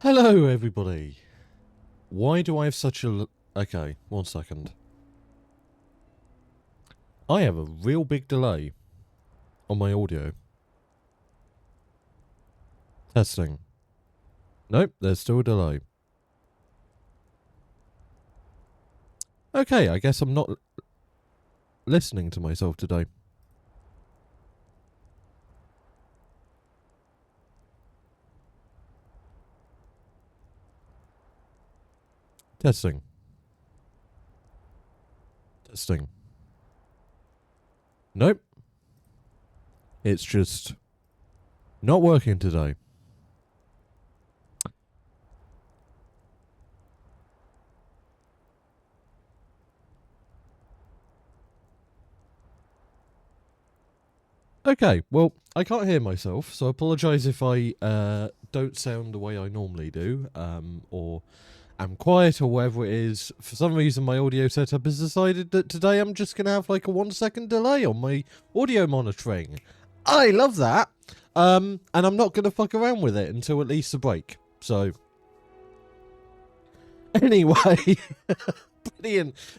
Hello, everybody. Why do I have such a... Okay, 1 second. I have a real big delay on my audio. Testing. Nope, there's still a delay. Okay, I guess I'm not listening to myself today. Testing. Testing. Nope. It's just not working today. Okay, well, I can't hear myself, so I apologise if I don't sound the way I normally do, or am quiet or whatever it is. For some reason, my audio setup has decided that today I'm just going to have like a 1 second delay on my audio monitoring. I love that. And I'm not going to fuck around with it until at least the break. So, anyway,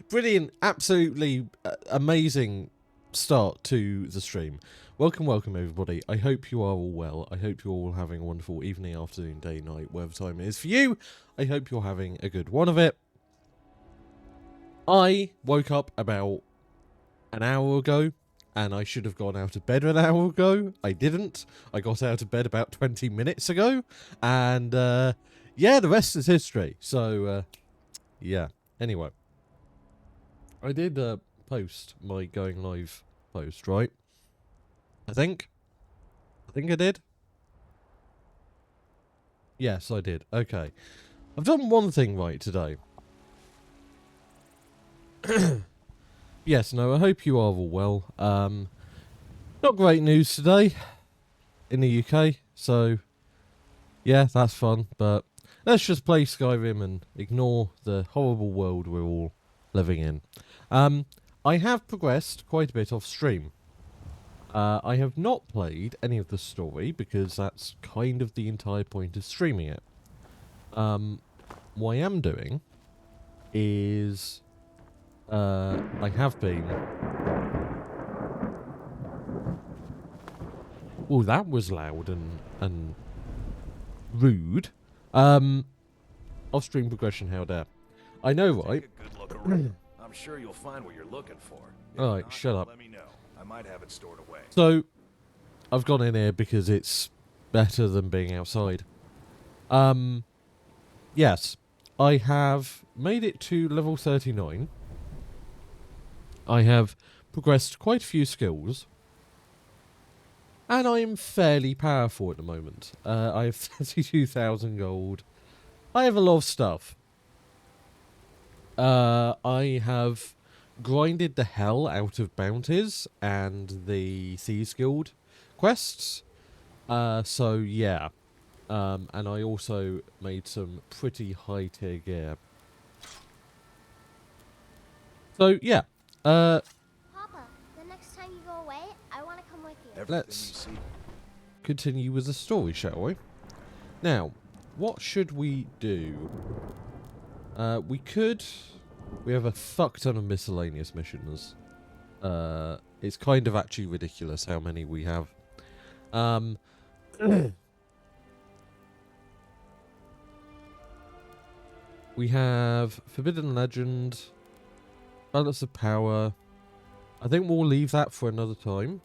brilliant, absolutely amazing start to the stream. Welcome everybody. I hope you are all well. I hope you're all having a wonderful evening, afternoon, day, night, whatever time it is for you. I hope you're having a good one of it. I woke up about an hour ago, and I should have gone out of bed an hour ago. I didn't. I got out of bed about 20 minutes ago, and yeah, the rest is history. So, yeah. Anyway, I did post my going live post, right? I think I did. Yes, I did. Okay. I've done one thing right today. Yes, no, I hope you are all well. Not great news today in the UK, so yeah, that's fun, but let's just play Skyrim and ignore the horrible world we're all living in. I have progressed quite a bit off stream. I have not played any of the story because that's kind of the entire point of streaming it. What I am doing is I have been... Oh, that was loud and rude. Off-stream progression, how dare. I know, right? Take a good look around. I'm sure you'll find what you're looking for. Alright, shut up. Let me know. I might have it stored away. So, I've gone in here because it's better than being outside. Yes, I have made it to level 39. I have progressed quite a few skills. And I am fairly powerful at the moment. I have 32,000 gold. I have a lot of stuff. I have grinded the hell out of bounties and the Thieves Guild quests. So yeah. And I also made some pretty high tier gear. So yeah. Papa, the next time you go away, I want to come with you. Let's continue with the story, shall we? Now, what should we do? We have a fuck ton of miscellaneous missions. It's kind of actually ridiculous how many we have. We have Forbidden Legend, Balance of Power. I think we'll leave that for another time.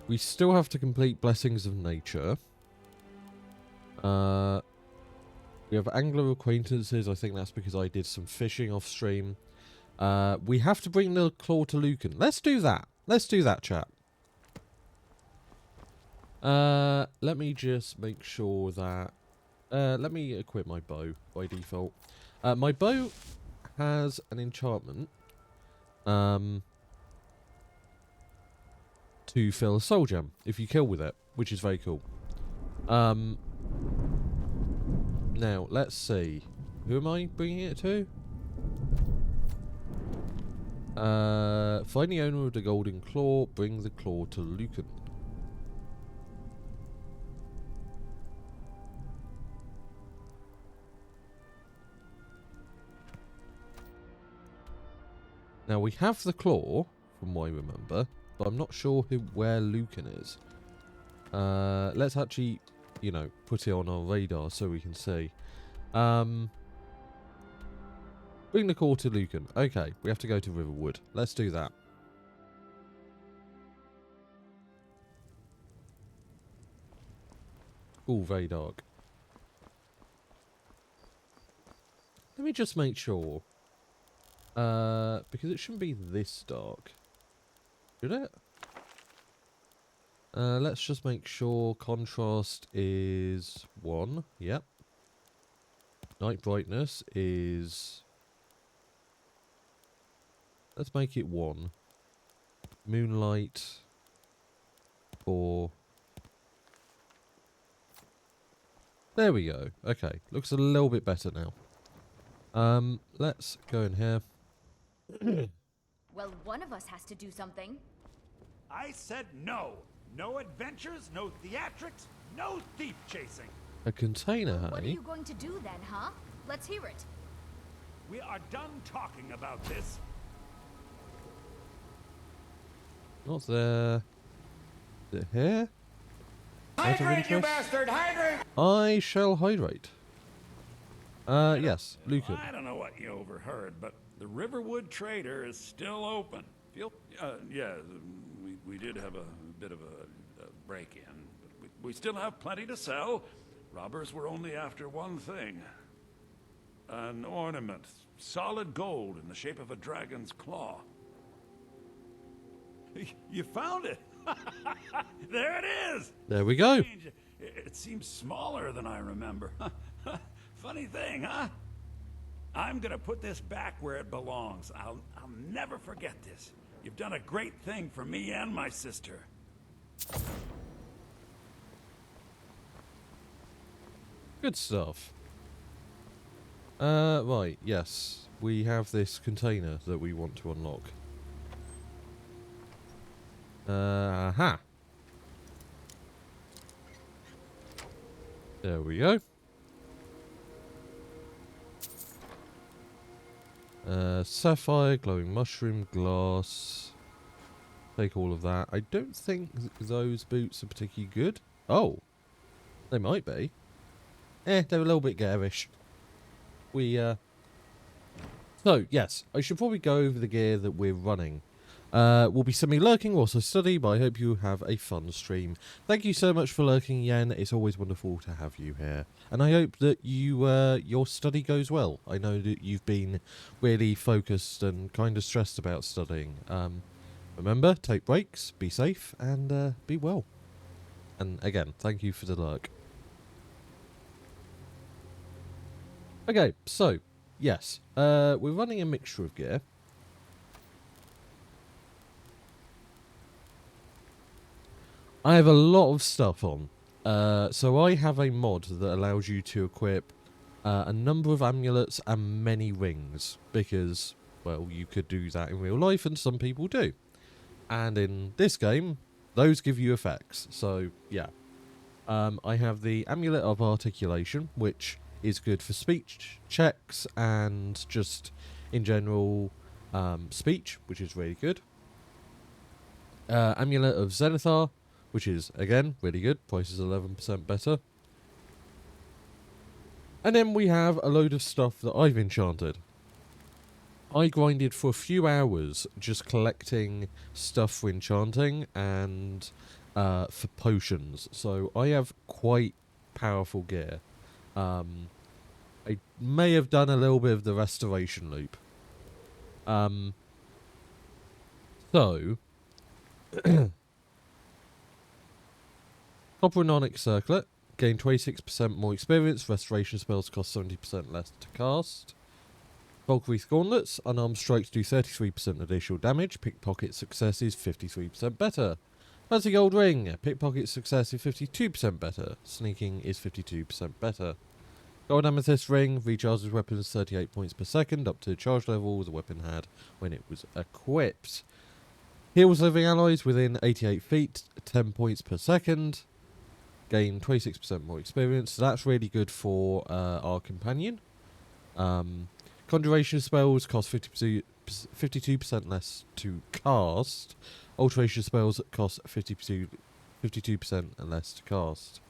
We still have to complete Blessings of Nature. We have Angler Acquaintances. I think that's because I did some fishing off stream. We have to bring the Claw to Lucan. Let's do that. Let's do that, chat. Let me just make sure that... let me equip my bow by default. My bow has an enchantment. To fill a soul gem if you kill with it, which is very cool. Now, let's see. Who am I bringing it to? Find the owner of the golden claw. Bring the claw to Lucan. Now we have the claw, from what I remember, but I'm not sure where Lucan is. Let's actually, you know, put it on our radar so we can see. Bring the claw to Lucan. Okay, we have to go to Riverwood. Let's do that. All very dark. Let me just make sure. Because it shouldn't be this dark. Should it? Let's just make sure contrast is 1. Yep. Night brightness is... Let's make it 1. Moonlight 4. There we go. Okay. Looks a little bit better now. Let's go in here. Well, one of us has to do something. I said no. No adventures, no theatrics, no thief chasing. A container, What are honey. you going to do then, huh? Let's hear it. We are done talking about this. Not there. Is it here? Hydrate, you bastard! Hydrate! I shall hydrate. Yes, Lucan. I don't know what you overheard, but the Riverwood Trader is still open. Yeah, we did have a bit of a break-in, but we still have plenty to sell. Robbers were only after one thing. An ornament, solid gold in the shape of a dragon's claw. You found it. There it is. There we go. It seems smaller than I remember. Funny thing, huh? I'm gonna put this back where it belongs. I'll never forget this. You've done a great thing for me and my sister. Good stuff. Right, yes. We have this container that we want to unlock. Aha. There we go. Sapphire, glowing mushroom, glass. Take all of that. I don't think those boots are particularly good. Oh. They might be. They're a little bit garish. So, yes. I should probably go over the gear that we're running. We'll be semi-lurking whilst I study, but I hope you have a fun stream. Thank you so much for lurking, Yen. It's always wonderful to have you here. And I hope that you, your study goes well. I know that you've been really focused and kind of stressed about studying. Remember, take breaks, be safe, and be well. And again, thank you for the lurk. Okay, so, yes. We're running a mixture of gear. I have a lot of stuff on. So I have a mod that allows you to equip a number of amulets and many rings. Because, well, you could do that in real life and some people do. And in this game, those give you effects. So, yeah. I have the Amulet of Articulation, which is good for speech checks and just, in general, speech, which is really good. Amulet of Zenithar, which is, again, really good. Price is 11% better. And then we have a load of stuff that I've enchanted. I grinded for a few hours just collecting stuff for enchanting and for potions. So I have quite powerful gear. I may have done a little bit of the restoration loop. So... Copper and Onyx Circlet. Gain 26% more experience. Restoration spells cost 70% less to cast. Valkyrie's Gauntlets. Unarmed strikes do 33% additional damage. Pickpocket success is 53% better. Fancy Gold Ring. Pickpocket success is 52% better. Sneaking is 52% better. Gold Amethyst Ring recharges weapons 38 points per second up to the charge level the weapon had when it was equipped. Heals living allies within 88 feet, 10 points per second. Gain 26% more experience. So that's really good for our companion. Conjuration spells cost 52% less to cast. Alteration spells cost 52% less to cast.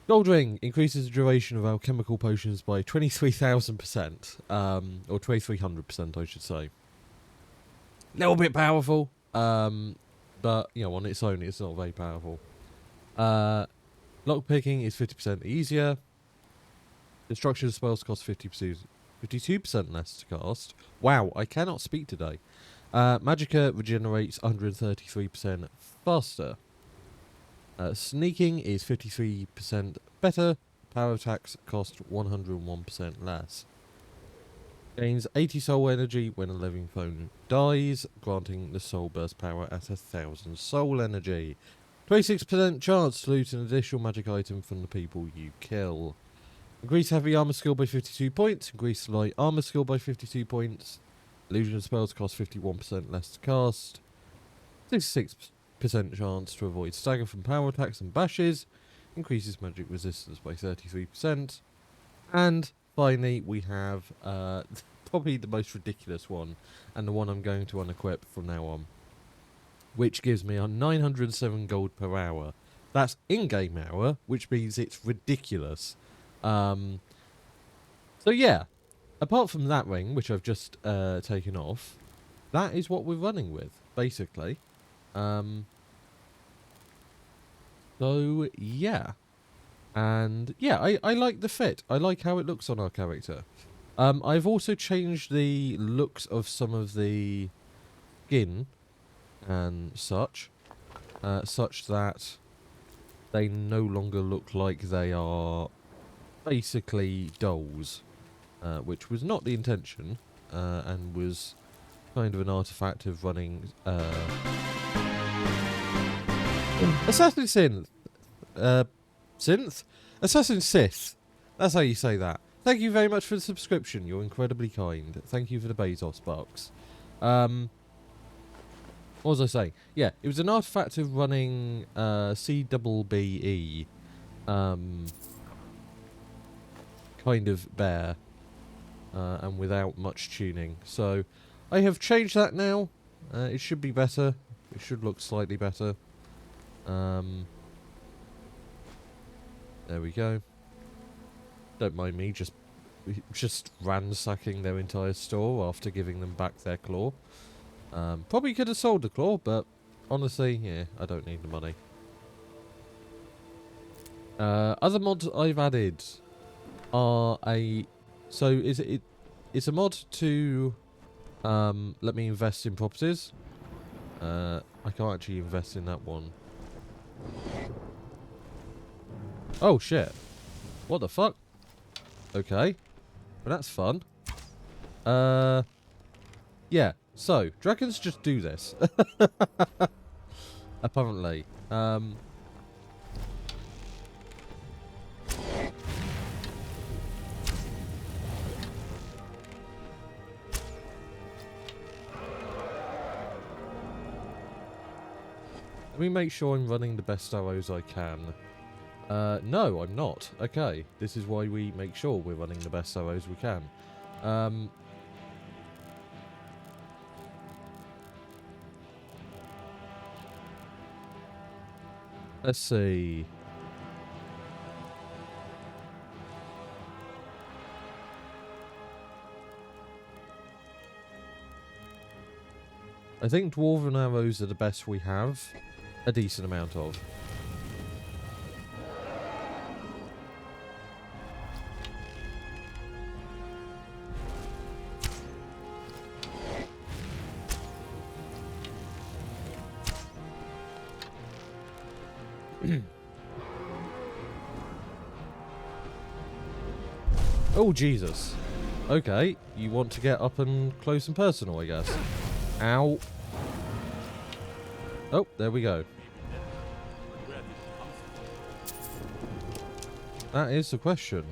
Gold Ring increases the duration of alchemical potions by 23,000%, or 2,300%, I should say. Little bit powerful, but you know, on its own, it's not very powerful. Lockpicking is 50% easier. Destruction spells cost 52% less to cast. Wow, I cannot speak today. Magicka regenerates 133% faster. Sneaking is 53% better. Power attacks cost 101% less. Gains 80 soul energy when a living foe dies, granting the soul burst power at 1,000 soul energy. 26% chance to loot an additional magic item from the people you kill. Increase heavy armor skill by 52 points. Increase light armor skill by 52 points. Illusion spells cost 51% less to cast. 66% chance to avoid stagger from power attacks and bashes. Increases magic resistance by 33%. And finally, we have probably the most ridiculous one, and the one I'm going to unequip from now on, which gives me a 907 gold per hour. That's in-game hour, which means it's ridiculous. So yeah, apart from that ring, which I've just taken off, that is what we're running with, basically. So yeah. And yeah, I like the fit. I like how it looks on our character. I've also changed the looks of some of the skin and such that they no longer look like they are basically dolls, which was not the intention, and was kind of an artifact of running Assassin's Sith. That's how you say that. Thank you very much for the subscription. You're incredibly kind. Thank you for the Bezos box. What was I saying? Yeah, it was an artifact of running CBBE, kind of bear, and without much tuning. So I have changed that now. It should be better. It should look slightly better. There we go. Don't mind me just ransacking their entire store after giving them back their claw. Probably could have sold the claw, but honestly, yeah, I don't need the money. Other mods I've added are it's a mod to let me invest in properties. I can't actually invest in that one. Oh shit. What the fuck? Okay. Well, that's fun. Yeah. So, dragons just do this. Apparently. Let me make sure I'm running the best arrows I can. No, I'm not. Okay, this is why we make sure we're running the best arrows we can. Let's see. I think dwarven arrows are the best we have a decent amount of. Oh, Jesus. Okay, you want to get up and close and personal, I guess. Ow. Oh, there we go. That is the question.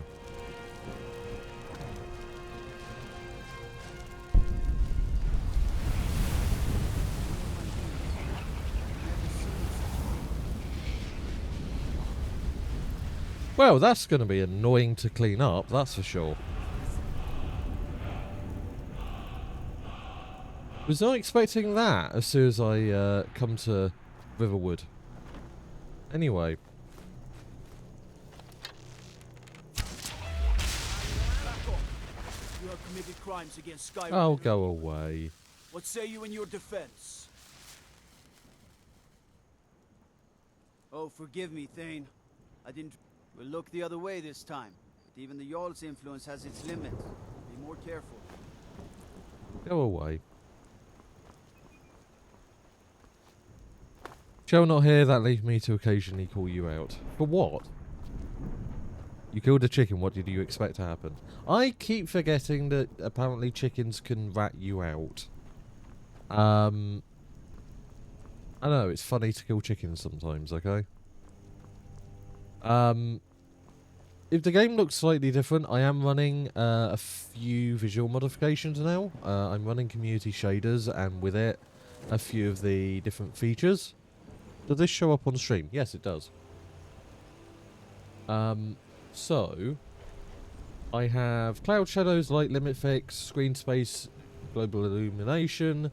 Well, that's going to be annoying to clean up, that's for sure. Was not expecting that as soon as I come to Riverwood. Anyway. You have committed crimes against Skyrim. I'll go away. What say you in your defense? Oh, forgive me, Thane. I didn't... We'll look the other way this time. But even the Jarl's influence has its limits. Be more careful. Go away. Shall not hear that leave me to occasionally call you out. For what? You killed a chicken, what did you expect to happen? I keep forgetting that apparently chickens can rat you out. I know, it's funny to kill chickens sometimes, okay? If the game looks slightly different, I am running a few visual modifications now. I'm running community shaders, and with it, a few of the different features. Does this show up on stream? Yes, it does. So, I have cloud shadows, light limit fix, screen space, global illumination.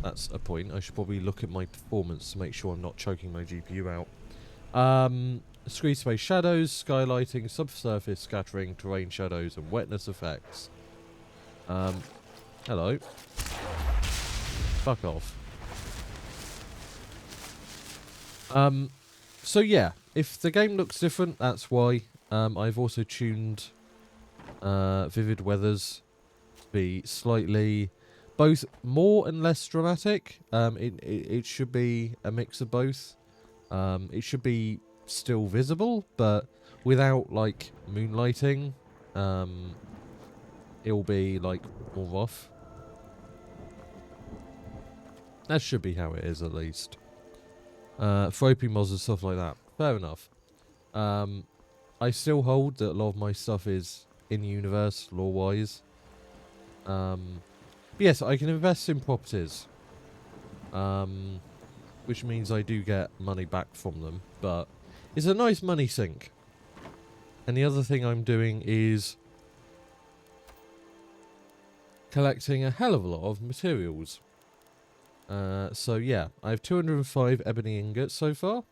That's a point. I should probably look at my performance to make sure I'm not choking my GPU out. Screen space shadows, skylighting, subsurface scattering, terrain shadows, and wetness effects. Hello. Fuck off. So yeah, if the game looks different, that's why. I've also tuned Vivid Weathers to be slightly both more and less dramatic. It should be a mix of both. It should be still visible, but without like moonlighting. It'll be like more rough. That should be how it is, at least. Fropy mods and stuff like that. Fair enough. I still hold that a lot of my stuff is in-universe, lore-wise. Yes, I can invest in properties. Which means I do get money back from them, but it's a nice money sink. And the other thing I'm doing is collecting a hell of a lot of materials. So yeah, I have 205 ebony ingots so far.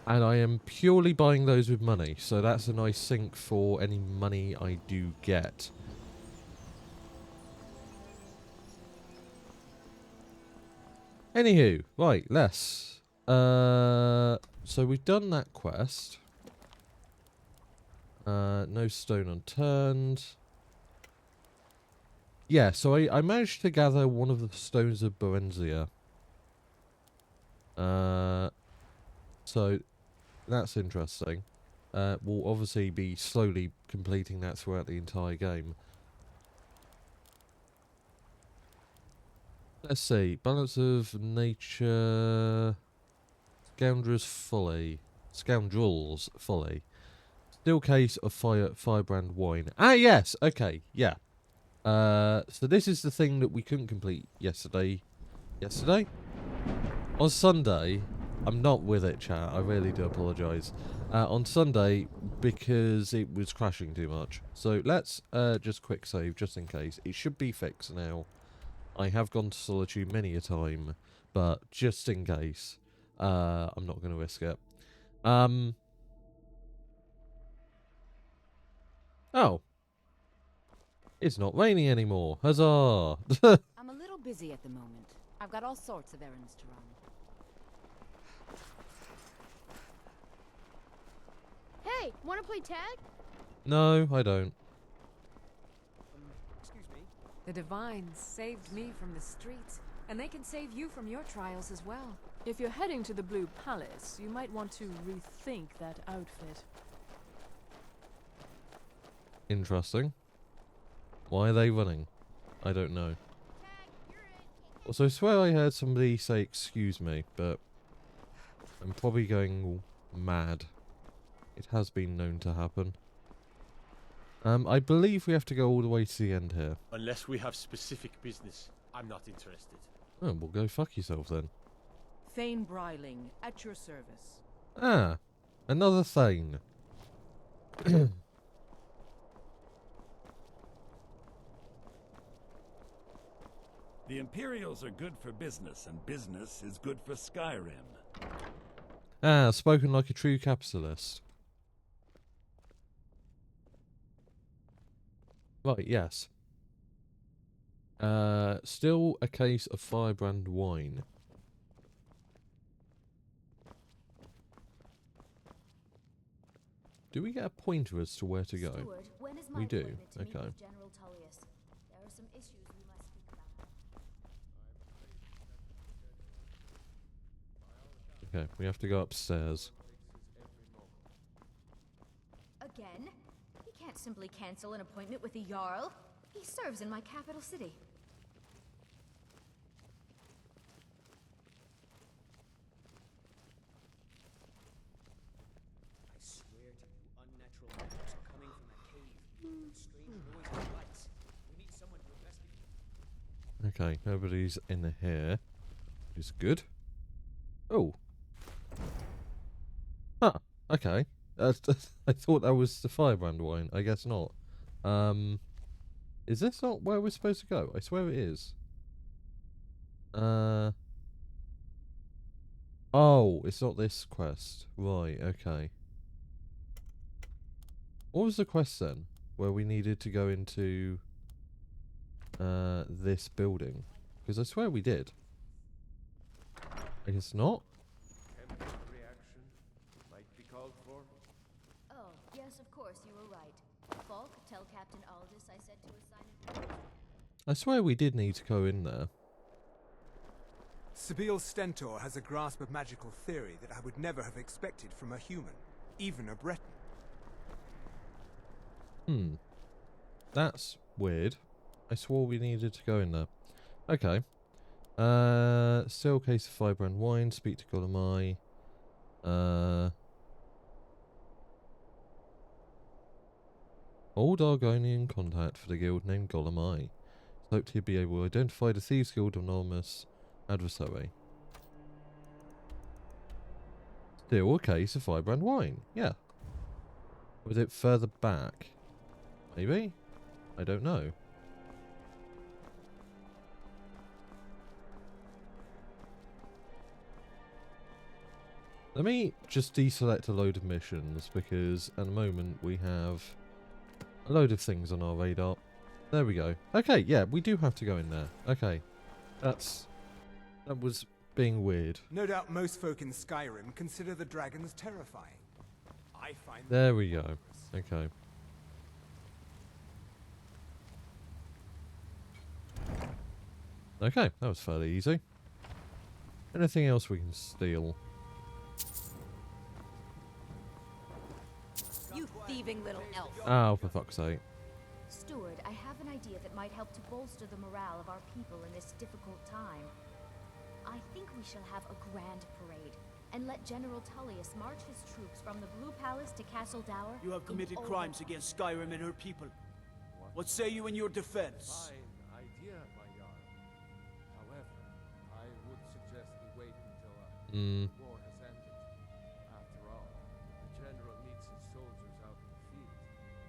And I am purely buying those with money, so that's a nice sink for any money I do get. Anywho, right, let's... so we've done that quest. No stone unturned. Yeah, so I managed to gather one of the stones of Berenzia. So that's interesting. We'll obviously be slowly completing that throughout the entire game. Let's see. Balance of nature. Scoundrels folly. Scoundrels folly. Still case of firebrand wine. Ah, yes. Okay. Yeah. So this is the thing that we couldn't complete yesterday. Yesterday? On Sunday. I'm not with it, chat. I really do apologise. On Sunday, because it was crashing too much. So let's just quick save, just in case. It should be fixed now. I have gone to Solitude many a time, but just in case, I'm not going to risk it. Oh. It's not raining anymore. Huzzah! I'm a little busy at the moment. I've got all sorts of errands to run. Hey, wanna play tag? No, I don't. Excuse me. The Divines saved me from the streets, and they can save you from your trials as well. If you're heading to the Blue Palace, you might want to rethink that outfit. Interesting. Why are they running? I don't know. Also, I swear I heard somebody say excuse me, but I'm probably going mad. It has been known to happen. I believe we have to go all the way to the end here. Unless we have specific business, I'm not interested. Oh, well, go fuck yourself then. Thane Bryling, at your service. Ah, another Thane. The Imperials are good for business, and business is good for Skyrim. Ah, spoken like a true capitalist. Right, yes. Still a case of Firebrand wine. Do we get a pointer as to where to go? Steward, when is my We do, appointment to meet okay. with General Tullius? There are some issues we must speak about. Okay, we have to go upstairs. Again? He can't simply cancel an appointment with the Jarl. He serves in my capital city. I swear to you, unnatural matters are coming from a cave. Strange noise and lights. We need someone to investigate. Okay, nobody's in here. Which is good. Oh. Huh, okay. I thought that was the Firebrand wine. I guess not. Is this not where we're supposed to go? I swear it is. Oh, it's not this quest. Right, okay. What was the quest then? Where we needed to go into this building? Because I swear we did. I guess not. Reaction might be called for. Oh, yes, of course, you were right. Falk, tell Captain Aldous I said to assign him. I swear we did need to go in there. Sabine Stentor has a grasp of magical theory that I would never have expected from a human, even a Breton. That's weird. I swore we needed to go in there. Okay. Still case of Firebrand wine. Speak to Golemai. Old Argonian contact for the guild named Golemai. Hoped he'd be able to identify the Thieves Guild anonymous adversary. Still a case of Firebrand wine. Yeah. Was it further back? Maybe? I don't know. Let me just deselect a load of missions because at the moment we have a load of things on our radar. There we go. Okay, yeah, we do have to go in there. Okay. That was being weird. No doubt most folk in Skyrim consider the dragons terrifying. I find There we go. Okay. Okay, that was fairly easy. Anything else we can steal? You thieving little elf. Oh, for fuck's sake. Steward, I have an idea that might help to bolster the morale of our people in this difficult time. I think we shall have a grand parade and let General Tullius march his troops from the Blue Palace to Castle Dower. You have committed in crimes against Skyrim and her people. What say you in your defense? Fine idea, my Jarl. However, I would suggest we wait until the war has ended. After all, the general needs his soldiers out in the field,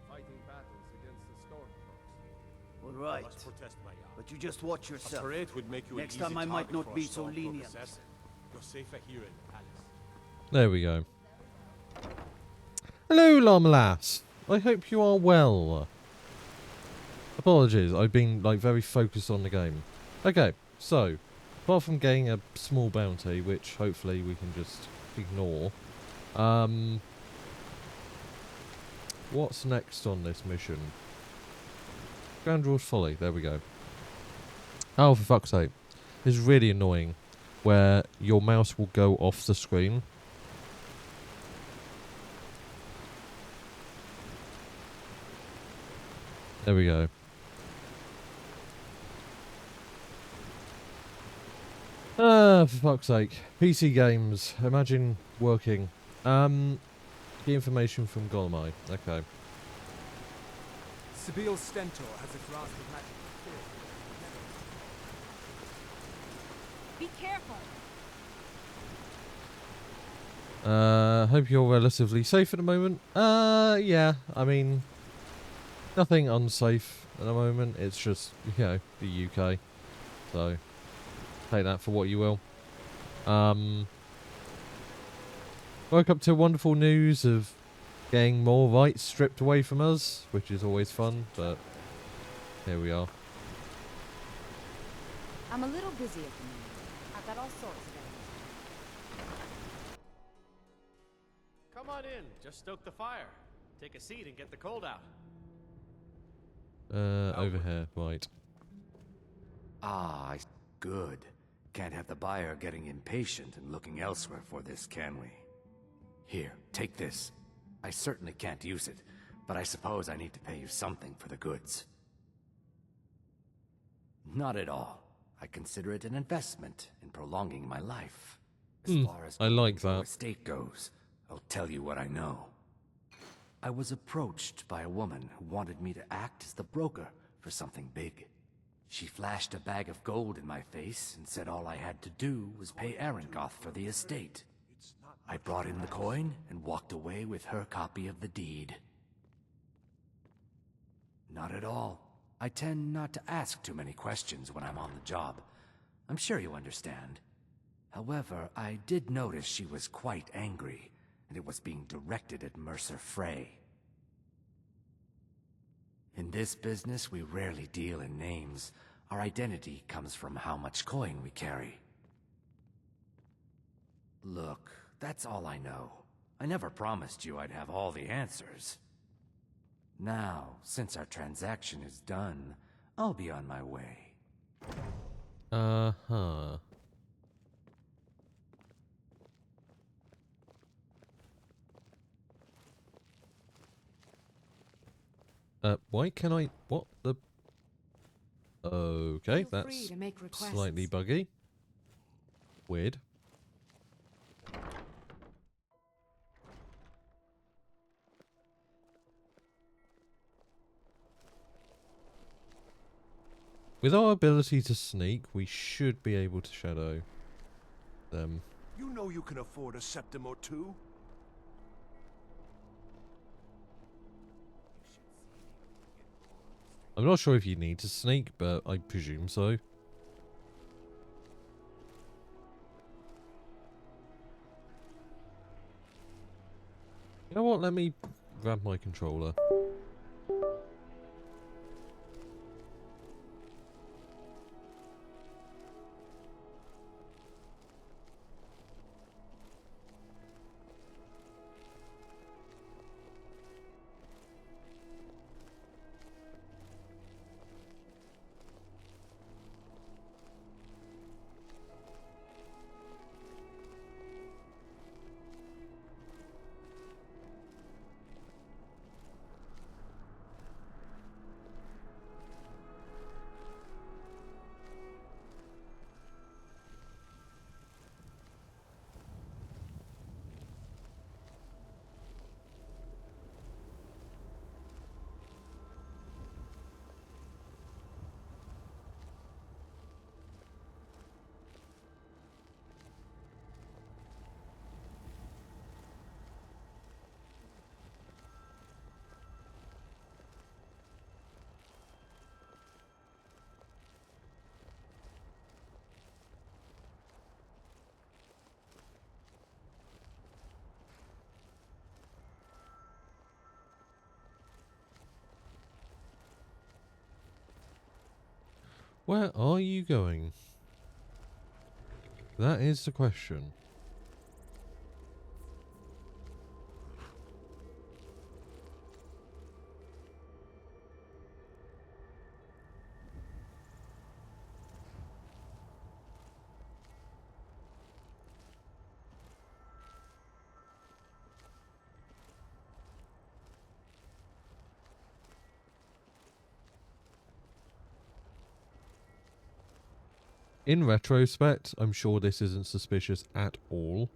fighting battles against the Stormcloaks. All right, Must protest, my Jarl. but you just watch A yourself. parade would make you Next an easy time I might target not for a be so Stormcloak lenient. assassin. You're safer here in the palace. There we go. Hello, Llama-lass. I hope you are well. Apologies, I've been like very focused on the game. Okay, so apart from getting a small bounty, which hopefully we can just ignore, what's next on this mission? Scoundrel's Folly. There we go. Oh, for fuck's sake! This is really annoying, where your mouse will go off the screen. There we go. Ah, for fuck's sake. PC games. Imagine working. Get information from Golemai. Okay. Sabine Stentor has a grasp of magical theory. Be careful. Hope you're relatively safe at the moment. Yeah, I mean, nothing unsafe at the moment. It's just, you know, the UK. So, take that for what you will. Woke up to wonderful news of getting more rights stripped away from us, which is always fun, but here we are. I'm a little busy at the moment. I've got all sorts of Come on in. Just stoke the fire. Take a seat and get the cold out. Over here, right. Ah, good. Can't have the buyer getting impatient and looking elsewhere for this, can we? Here, take this. I certainly can't use it, but I suppose I need to pay you something for the goods. Not at all. I consider it an investment in prolonging my life. As far as I like your that. estate goes, I'll tell you what I know. I was approached by a woman who wanted me to act as the broker for something big. She flashed a bag of gold in my face and said all I had to do was pay Arangoth for the estate. I brought in the coin and walked away with her copy of the deed. Not at all. I tend not to ask too many questions when I'm on the job. I'm sure you understand. However, I did notice she was quite angry, and it was being directed at Mercer Frey. In this business, we rarely deal in names. Our identity comes from how much coin we carry. Look, that's all I know. I never promised you I'd have all the answers. Now, since our transaction is done, I'll be on my way. Uh-huh. Why can I... What the... Okay, Feel free that's to make requests. slightly buggy. Weird. With our ability to sneak, we should be able to shadow them. You know you can afford a septim or two. I'm not sure if you need to sneak, but I presume so. You know what? Let me grab my controller. Where are you going? That is the question. In retrospect, I'm sure this isn't suspicious at all.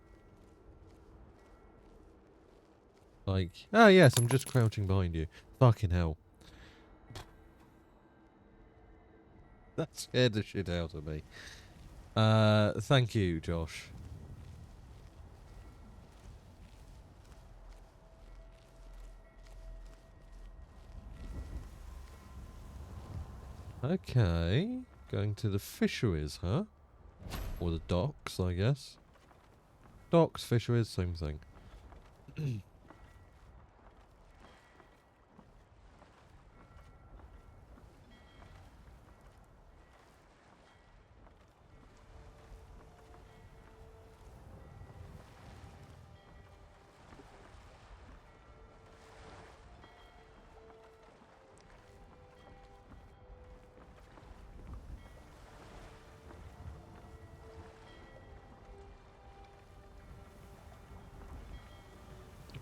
Like, oh yes, I'm just crouching behind you. Fucking hell. That scared the shit out of me. Thank you, Josh. Okay. Going to the fisheries, huh? Or the docks, I guess. Docks, fisheries, same thing.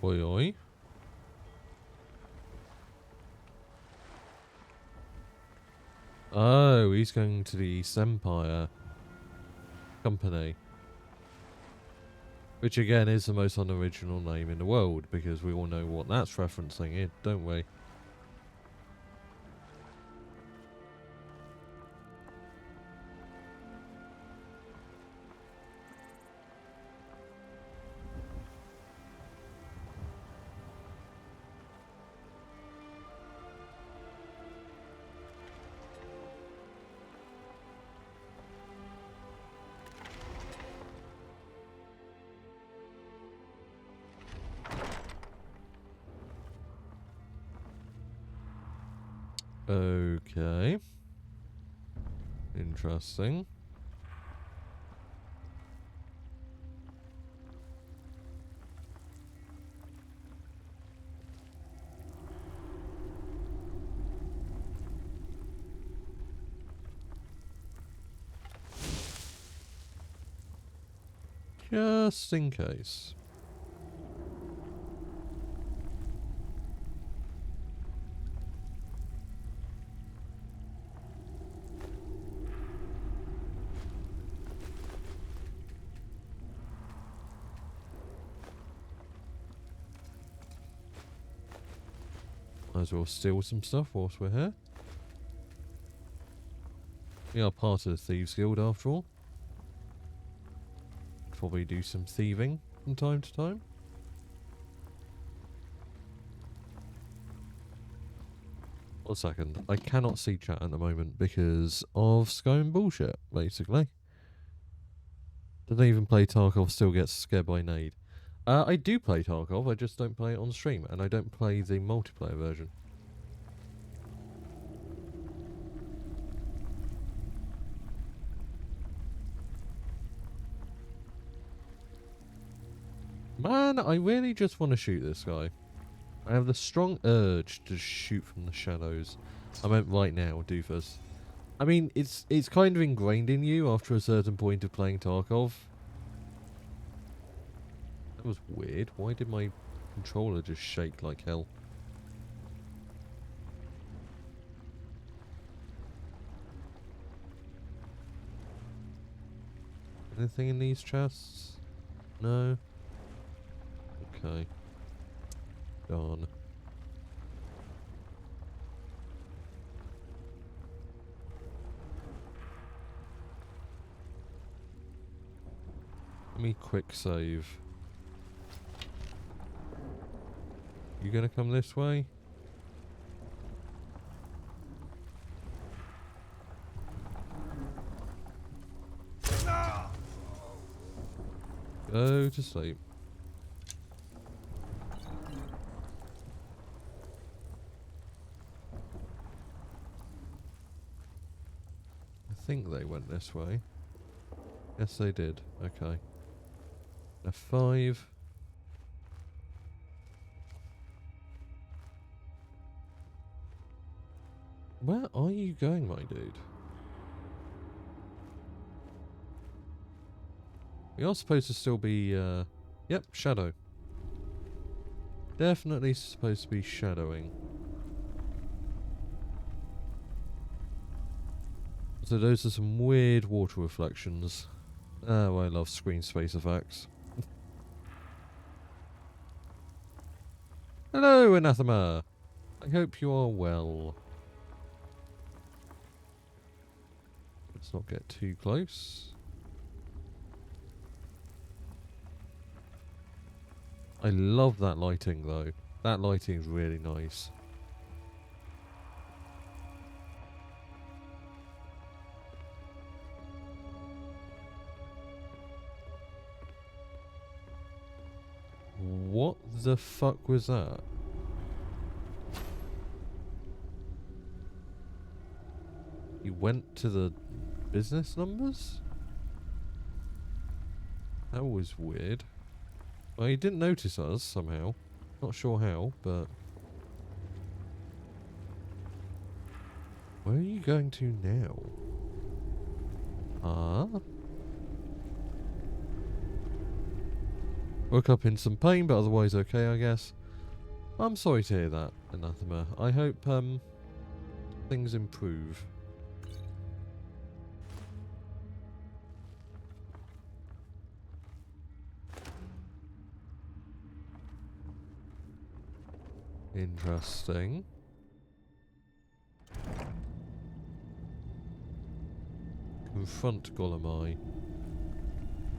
Oi oi. Oh, he's going to the East Empire Company. Which again is the most unoriginal name in the world, because we all know what that's referencing it, don't we? Okay. Interesting. Just in case. Might as well steal some stuff whilst we're here. We are part of the Thieves Guild after all. Probably do some thieving from time to time. One second. I cannot see chat at the moment because of Skyrim bullshit, basically. Doesn't even play Tarkov, still gets scared by Nade. I do play Tarkov, I just don't play it on stream, and I don't play the multiplayer version. Man, I really just want to shoot this guy. I have the strong urge to shoot from the shadows. I meant right now, doofus. I mean, it's kind of ingrained in you after a certain point of playing Tarkov. That was weird. Why did my controller just shake like hell? Anything in these chests? No? Okay. Darn. Let me quick save. You gonna come this way? Go to sleep. I think they went this way. Yes, they did. Okay. F5. Where are you going, my dude? We are supposed to still be, yep, shadow. Definitely supposed to be shadowing. So those are some weird water reflections. Oh, I love screen space effects. Hello, Anathema. I hope you are well. Let's not get too close. I love that lighting though. That lighting is really nice. What the fuck was that? He went to the business numbers? That was weird. Well, he didn't notice us somehow. Not sure how, but... Where are you going to now? Ah? Woke up in some pain, but otherwise okay, I guess. I'm sorry to hear that, Anathema. I hope, things improve. Interesting. Confront Golemai.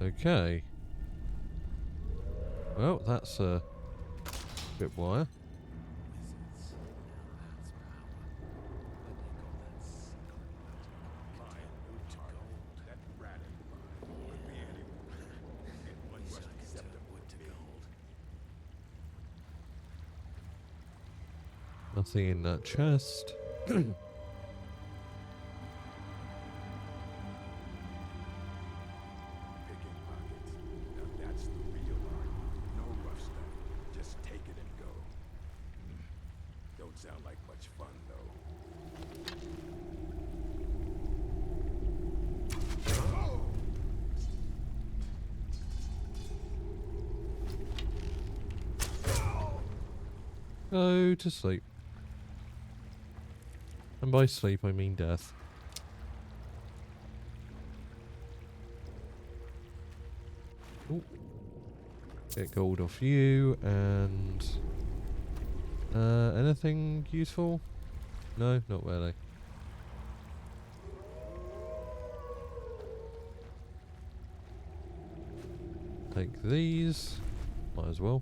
Okay. Well, that's a bit wire. Nothing in that chest. Go to sleep. And by sleep, I mean death. Ooh. Get gold off you, and... anything useful? No, not really. Take these. Might as well.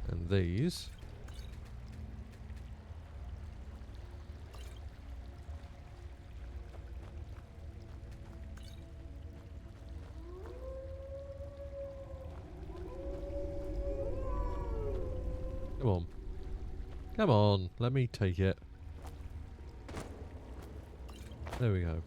And these. Come on. Come on, let me take it. There we go.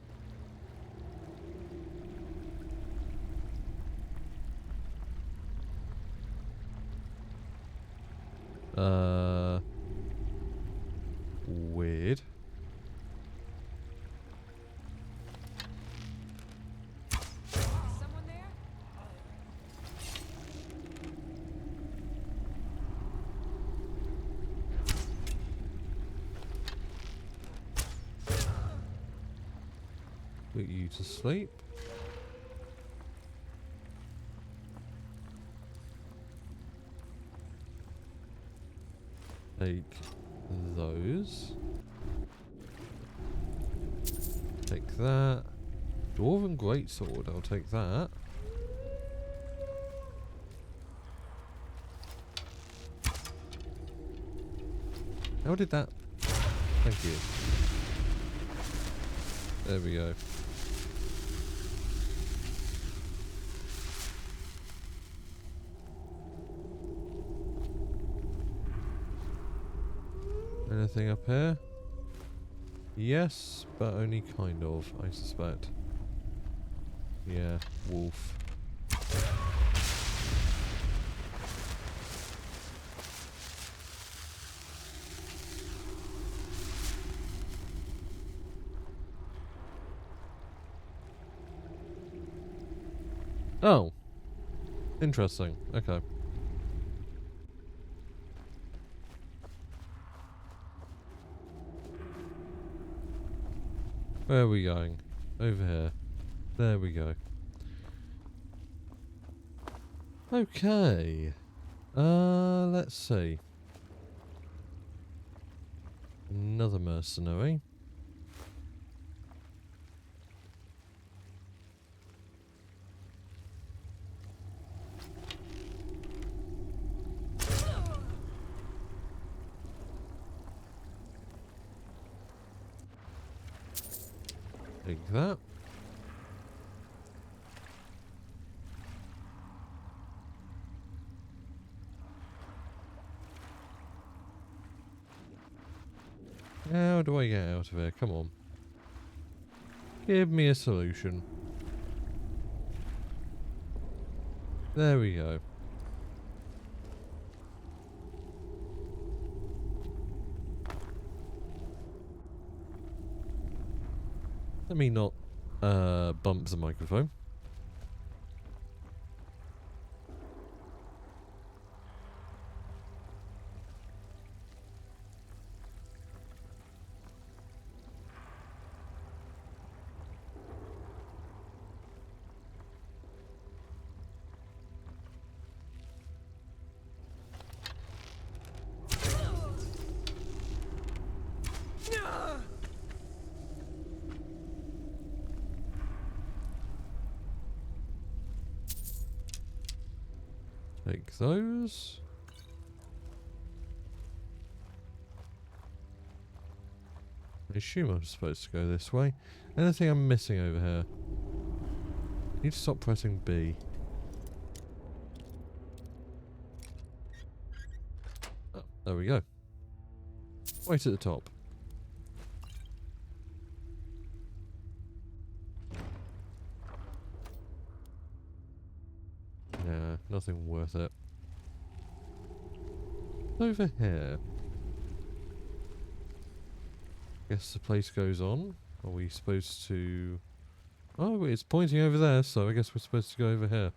Weird. Someone there? Put you to sleep. Take those. Take that. Dwarven Greatsword, I'll take that. How did that... Thank you. There we go. Anything up here? Yes, but only kind of, I suspect. Yeah, wolf. Oh. Interesting. Okay. Where are we going? Over here. There we go. Okay. Let's see. Another mercenary. Take that. How do I get out of here? Come on. Give me a solution. There we go. Let me not bump the microphone. Take those. I assume I'm supposed to go this way. Anything I'm missing over here? Need to stop pressing B. Oh, there we go. Right at the top. Yeah, nothing worth it. Over here. Guess the place goes on. Are we supposed to... Oh, it's pointing over there, so I guess we're supposed to go over here.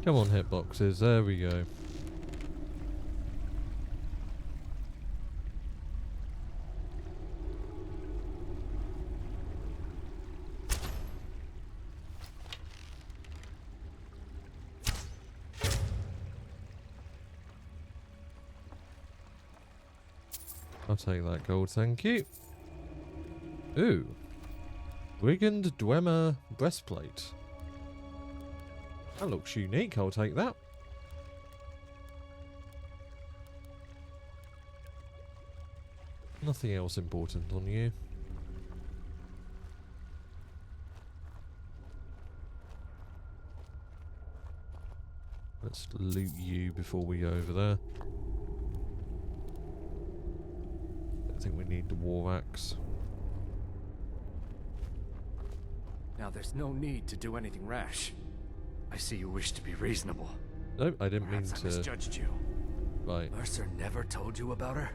Come on, hitboxes. There we go. I'll take that gold, thank you. Ooh. Brigand Dwemer breastplate. That looks unique, I'll take that. Nothing else important on you. Let's loot you before we go over there. I think we need the war axe. Now there's no need to do anything rash. I see you wish to be reasonable. Nope, I didn't mean Perhaps to. I misjudged you. Right. Mercer never told you about her?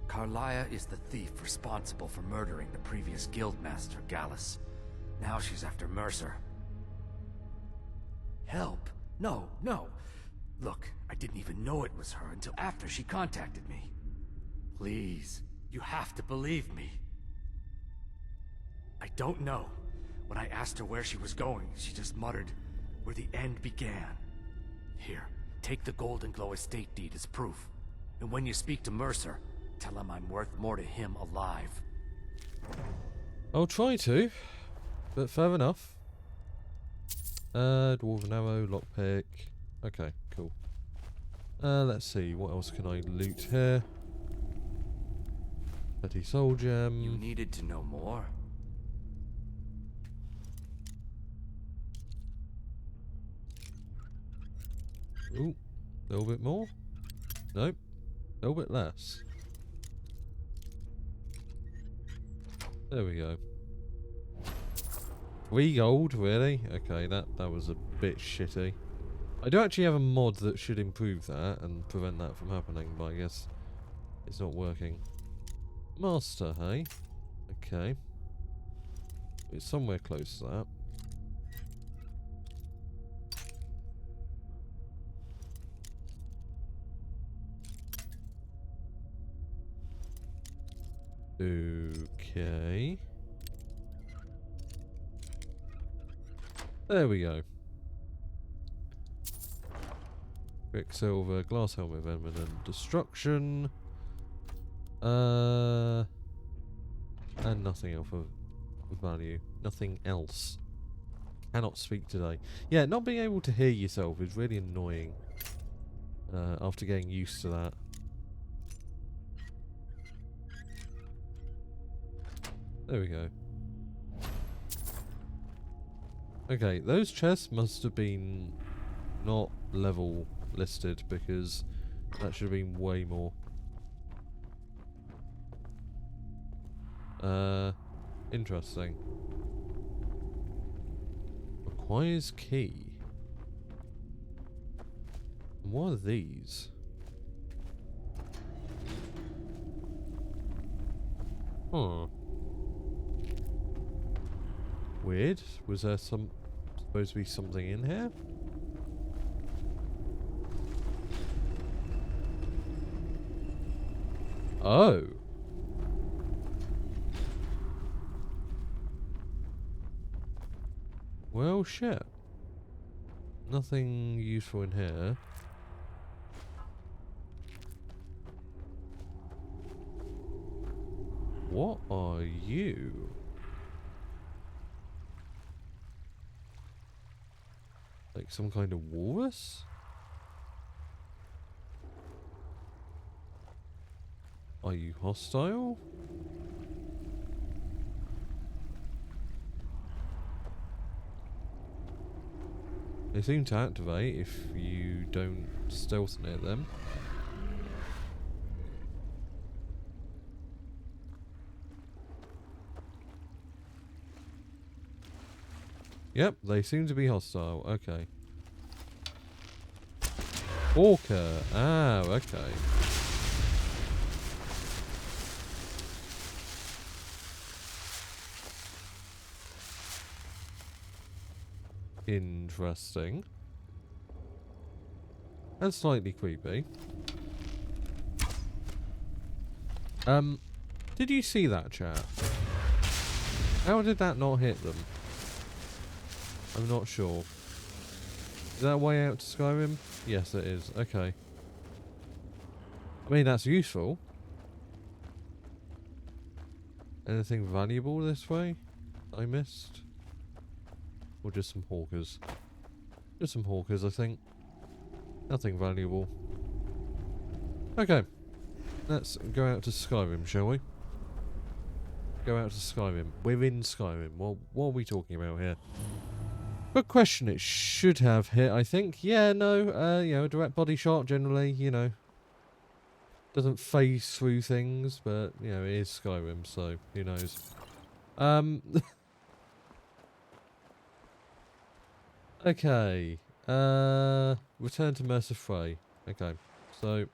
Carlia is the thief responsible for murdering the previous guildmaster, Gallus. Now she's after Mercer. Help? No, no. Look, I didn't even know it was her until after she contacted me. Please, you have to believe me. I don't know. When I asked her where she was going, she just muttered, "Where the end began." Here, take the Golden Glow estate deed as proof. And when you speak to Mercer, tell him I'm worth more to him alive. I'll try to, but fair enough. Dwarven arrow, lockpick. Okay, cool. Let's see, what else can I loot here? Petty soul gem. You needed to know more? Ooh, a little bit more? Nope, a little bit less. There we go. 3 gold, really? Okay, that was a bit shitty. I do actually have a mod that should improve that and prevent that from happening, but I guess it's not working. Master, hey? Okay. It's somewhere close to that. Okay. There we go. Quicksilver, glass helmet of eminent destruction. And nothing else of value. Nothing else. Cannot speak today. Yeah, not being able to hear yourself is really annoying. After getting used to that. There we go. Okay, those chests must have been not level listed because that should have been way more. Interesting. Requires key. And what are these? Huh. Weird. Was there supposed to be something in here? Oh. Well, shit. Nothing useful in here. What are you? Like some kind of walrus? Are you hostile? They seem to activate if you don't stealth near them. Yep, they seem to be hostile. Okay. Orca. Ah, okay. Interesting. And slightly creepy. Did you see that, chat? How did that not hit them? I'm not sure. Is that a way out to Skyrim? Yes, it is. Okay. I mean, that's useful. Anything valuable this way I missed? Or just some hawkers? Just some hawkers, I think. Nothing valuable. Okay. Let's go out to Skyrim, shall we? Go out to Skyrim. We're in Skyrim. Well, what are we talking about here? Good question. It should have hit, I think. Yeah, no. You know, a direct body shot generally, you know. Doesn't phase through things, but, you know, it is Skyrim, so who knows. Okay. Return to Mercer Frey. Okay. So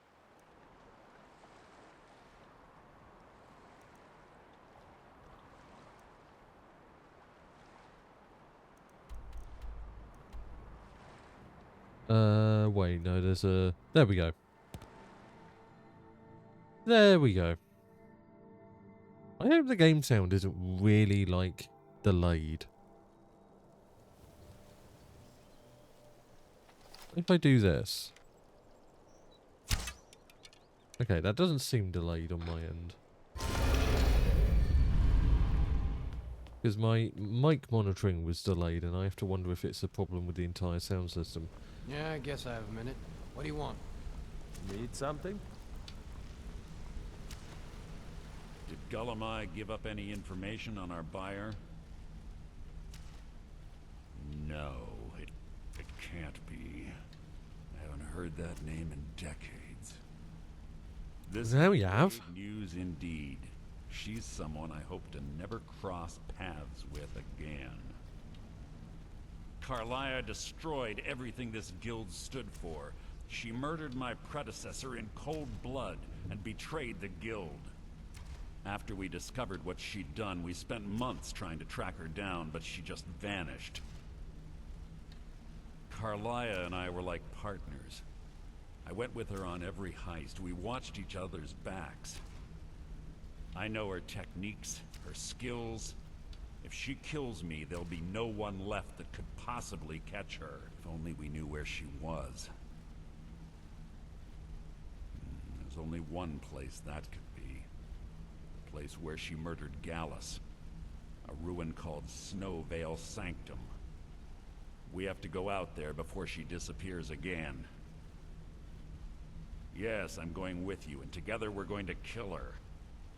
wait, no, there's a there we go. There we go. I hope the game sound isn't really like delayed. If I do this. Okay, that doesn't seem delayed on my end. Because my mic monitoring was delayed and I have to wonder if it's a problem with the entire sound system. Yeah, I guess I have a minute. What do you want? Need something? Did Gullamai give up any information on our buyer? No, it can't be. I haven't heard that name in decades. This There we is have. great news indeed. She's someone I hope to never cross paths with again. Carlia destroyed everything this guild stood for. She murdered my predecessor in cold blood and betrayed the guild. After we discovered what she'd done, we spent months trying to track her down, but she just vanished. Carlia and I were like partners. I went with her on every heist. We watched each other's backs. I know her techniques, her skills. If she kills me, there'll be no one left that could possibly catch her. If only we knew where she was. There's only one place that could be. The place where she murdered Gallus. A ruin called Snowvale Sanctum. We have to go out there before she disappears again. Yes, I'm going with you, and together we're going to kill her.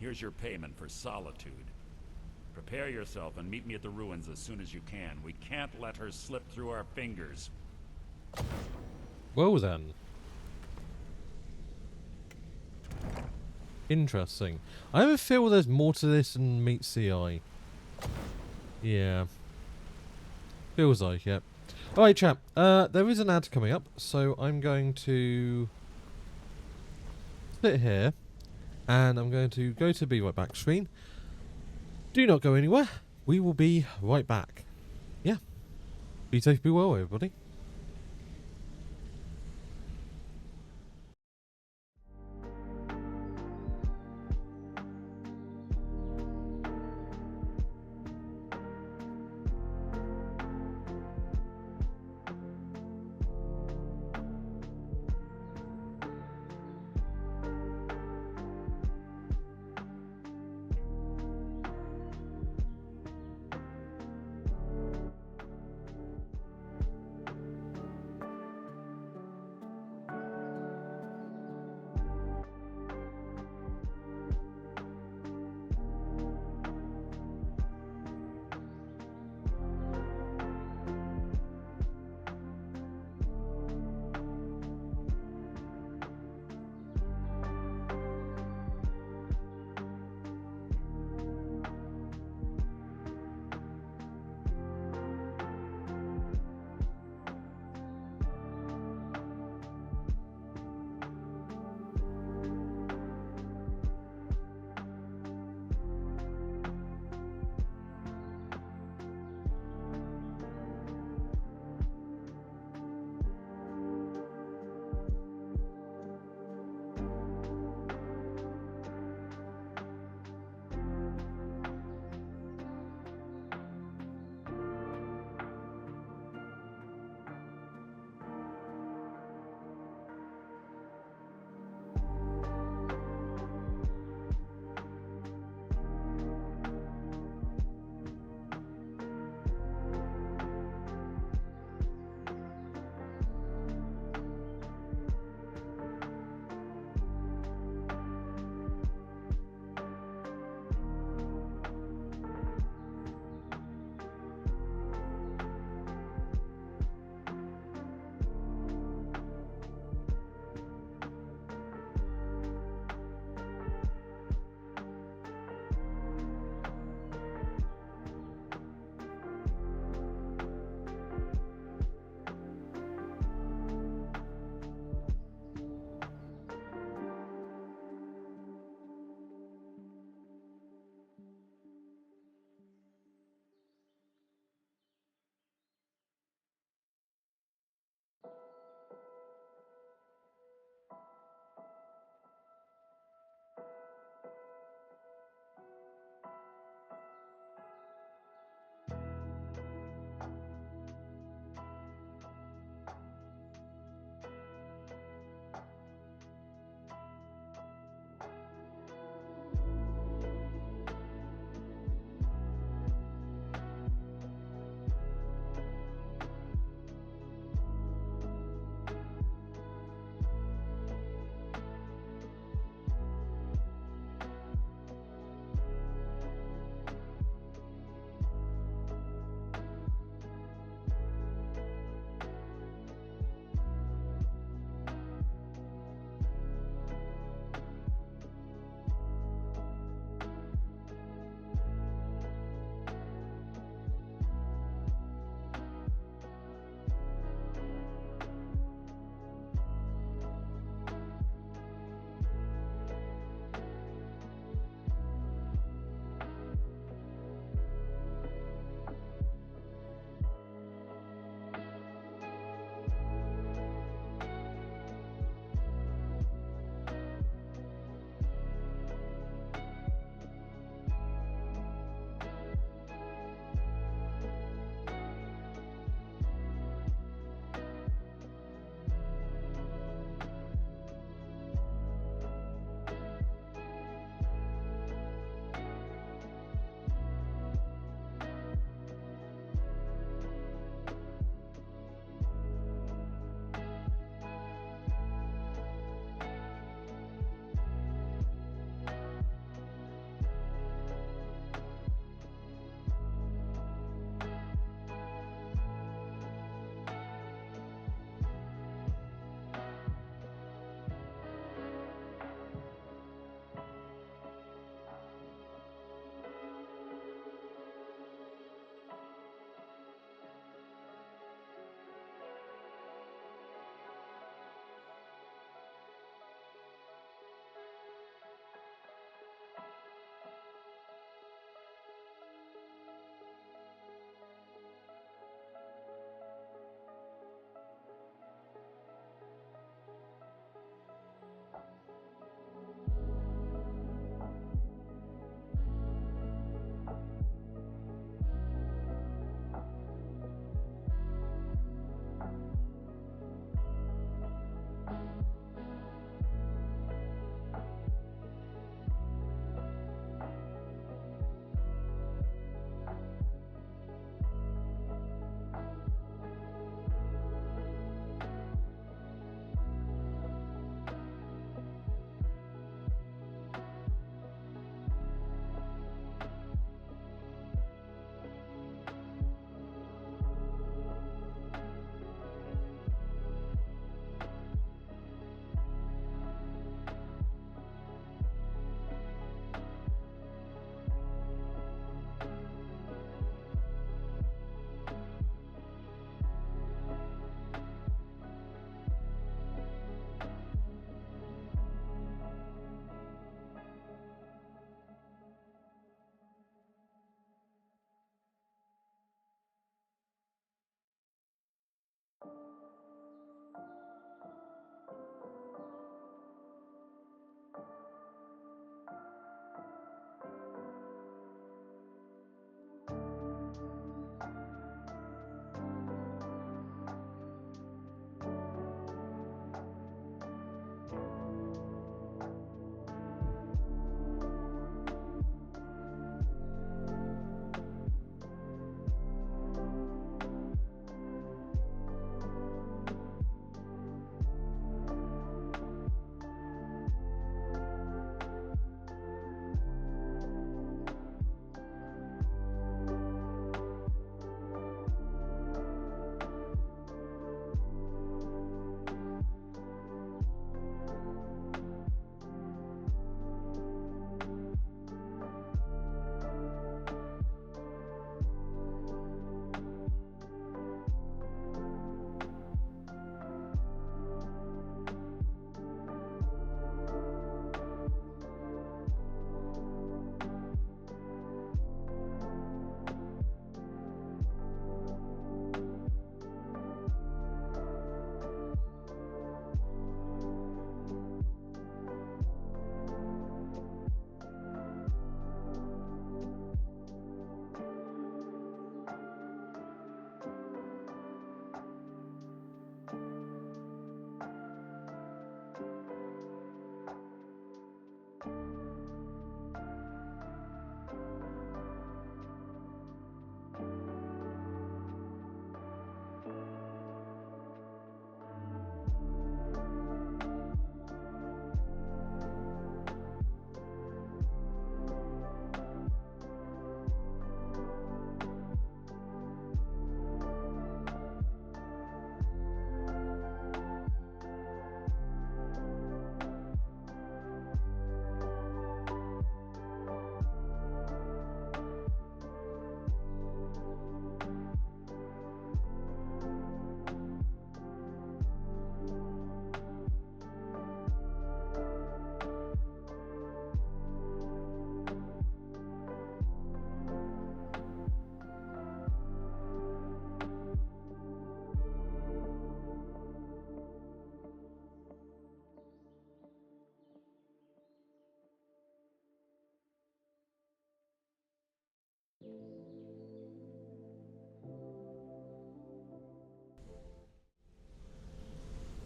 Here's your payment for solitude. Prepare yourself and meet me at the ruins as soon as you can. We can't let her slip through our fingers. Well then. Interesting. I have a feel there's more to this than meets the eye. Yeah. Feels like it. Alright, chap. There is an ad coming up, so I'm going to sit here, and I'm going to go to Be Right Back screen. Do not go anywhere. We will be right back. Yeah. Be safe, be well, everybody.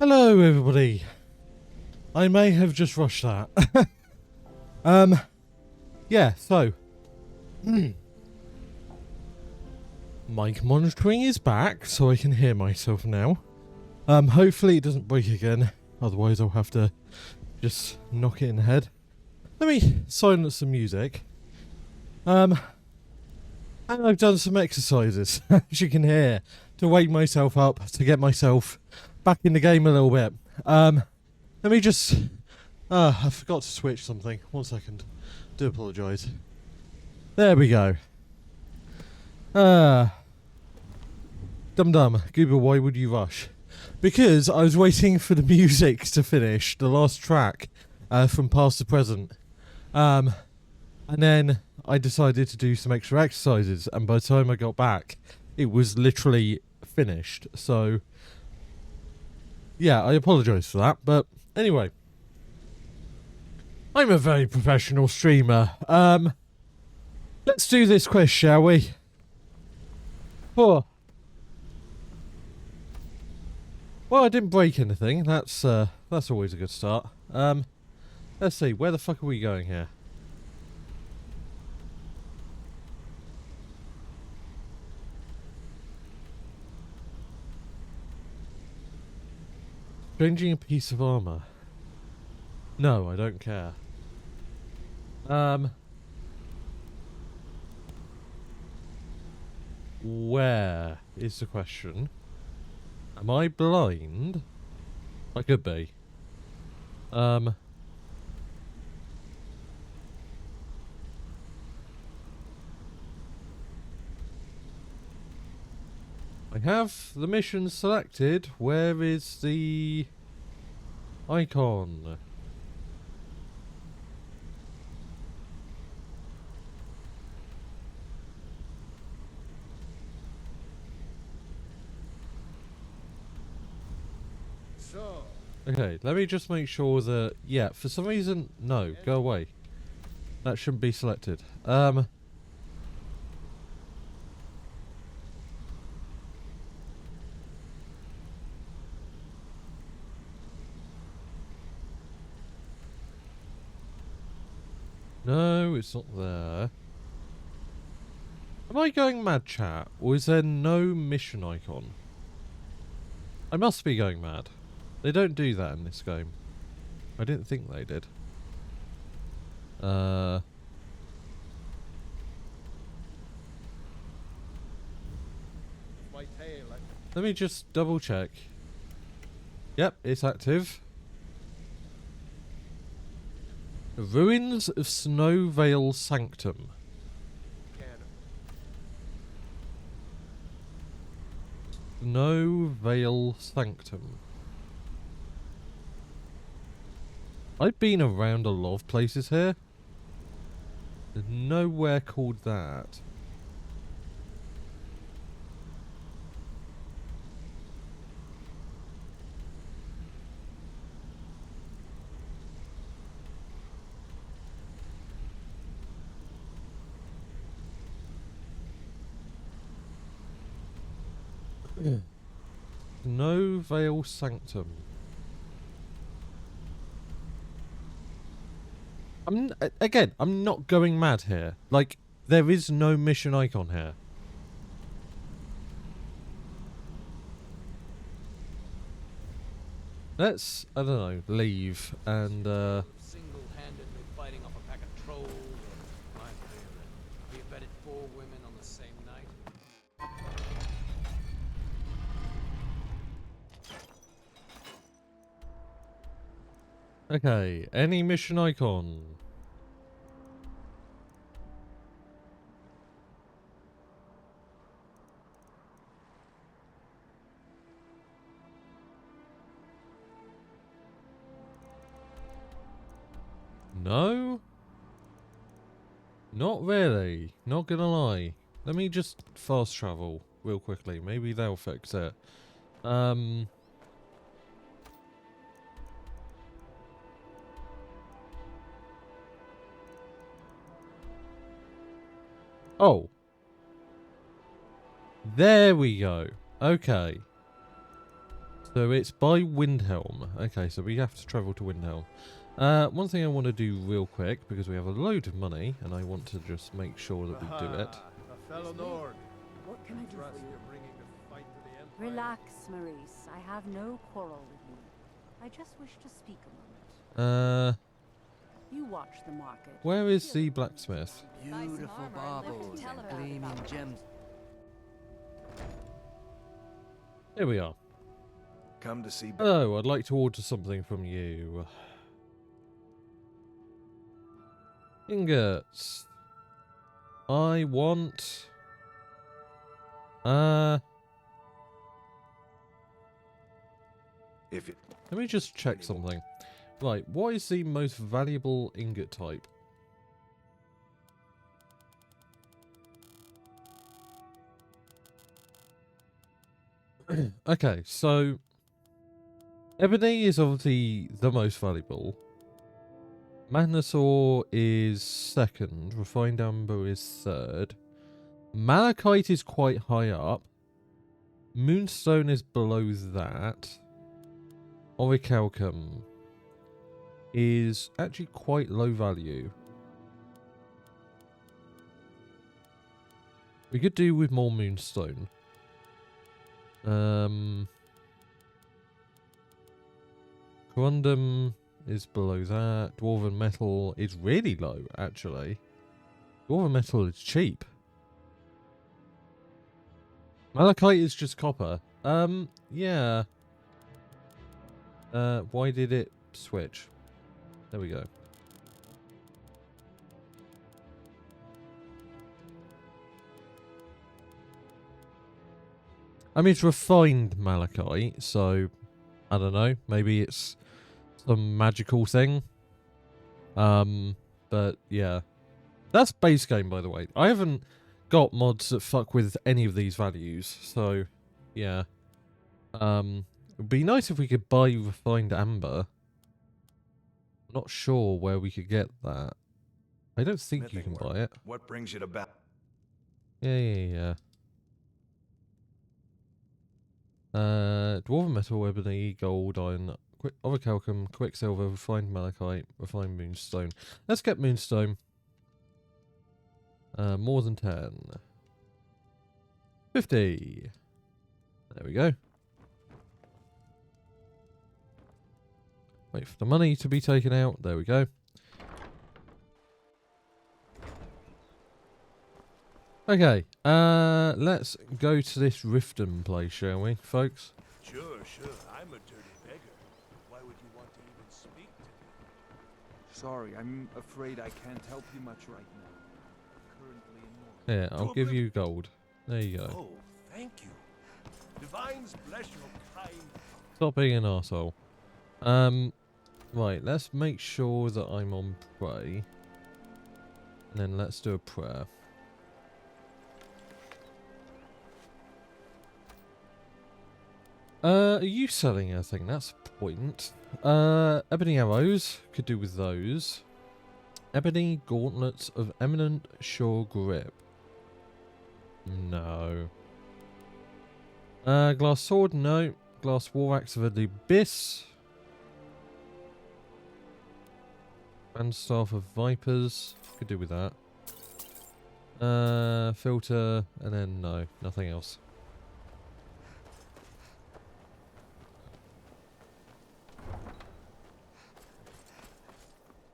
Hello, everybody. I may have just rushed that. Yeah, so. Mic monitoring is back, so I can hear myself now. Hopefully it doesn't break again. Otherwise I'll have to just knock it in the head. Let me silence some music. And I've done some exercises, as you can hear, to wake myself up, to get myself back in the game a little bit. Let me just... I forgot to switch something. 1 second. Do apologise. There we go. Dum-dum. Goober, why would you rush? Because I was waiting for the music to finish, the last track, from Past to Present. And then I decided to do some extra exercises, and by the time I got back, it was literally finished. So, yeah, I apologise for that, but anyway. I'm a very professional streamer. Let's do this quiz, shall we? Oh. Well, I didn't break anything. That's always a good start. Let's see. Where the fuck are we going here? Changing a piece of armor. No, I don't care. Where is the question? Am I blind? I could be. I have the mission selected. Where is the icon? Okay, let me just make sure that... Yeah, for some reason... No, go away. That shouldn't be selected. No, it's not there. Am I going mad, chat? Or is there no mission icon? I must be going mad. They don't do that in this game. I didn't think they did. Let me just double check. Yep, it's active. Ruins of Snowvale Sanctum. Snowvale Sanctum. I've been around a lot of places here. There's nowhere called that. Snowvale Sanctum. I'm not going mad here. Like, there is no mission icon here. Let's, I don't know, leave and Single-handedly fighting off a pack of trolls, or my favorite, we abetted 4 women on the same night. Okay, any mission icon? No? Not really. Not gonna lie. Let me just fast travel real quickly. Maybe they'll fix it. Oh. There we go. Okay. So it's by Windhelm. Okay, so we have to travel to Windhelm. One thing I want to do real quick, because we have a load of money, and I want to just make sure that we do it. A fellow Nord. What can I do Trust for you? you're bringing the fight to the Empire. Relax, Maurice. I have no quarrel with you. I just wish to speak a moment. You watch the market. Where is the blacksmith? Beautiful baubles and gleaming gems. Here we are. Come to see. Hello, I'd like to order something from you. Ingots. I want... If it... Let me just check something. Right, what is the most valuable ingot type? Okay, so... Ebony is obviously the most valuable. Magnesaur is second. Refined Amber is third. Malachite is quite high up. Moonstone is below that. Orichalcum is actually quite low value. We could do with more Moonstone. Corundum is below that. Dwarven Metal is really low, actually. Dwarven Metal is cheap. Malachite is just copper. Yeah. Why did it switch? There we go. I mean, it's refined malachite, so I don't know. Maybe it's some magical thing. But yeah. That's base game, by the way. I haven't got mods that fuck with any of these values, so yeah. It'd be nice if we could buy refined amber. I'm not sure where we could get that. I don't think you can buy it. What brings you to back? Yeah. Dwarven Metal, Ebony, Gold, Iron, Orichalcum, Quicksilver, Refined Malachite, Refined Moonstone. Let's get Moonstone. More than 10. 50. There we go. Wait for the money to be taken out. There we go. Okay, let's go to this Riften place, shall we, folks? Sure. I'm a dirty beggar. Why would you want to even speak to me? Sorry, I'm afraid I can't help you much right now. Currently in Here, I'll give you gold. There you go. Oh, thank you. Divines bless your kind. Stop being an arsehole. Right, let's make sure that I'm on pray. And then let's do a prayer. Are you selling anything? That's a point. Ebony arrows. Could do with those. Ebony gauntlets of eminent sure grip. No. Glass sword? No. Glass war axe of the abyss. Grand staff of vipers. Could do with that. Filter, and then no, nothing else.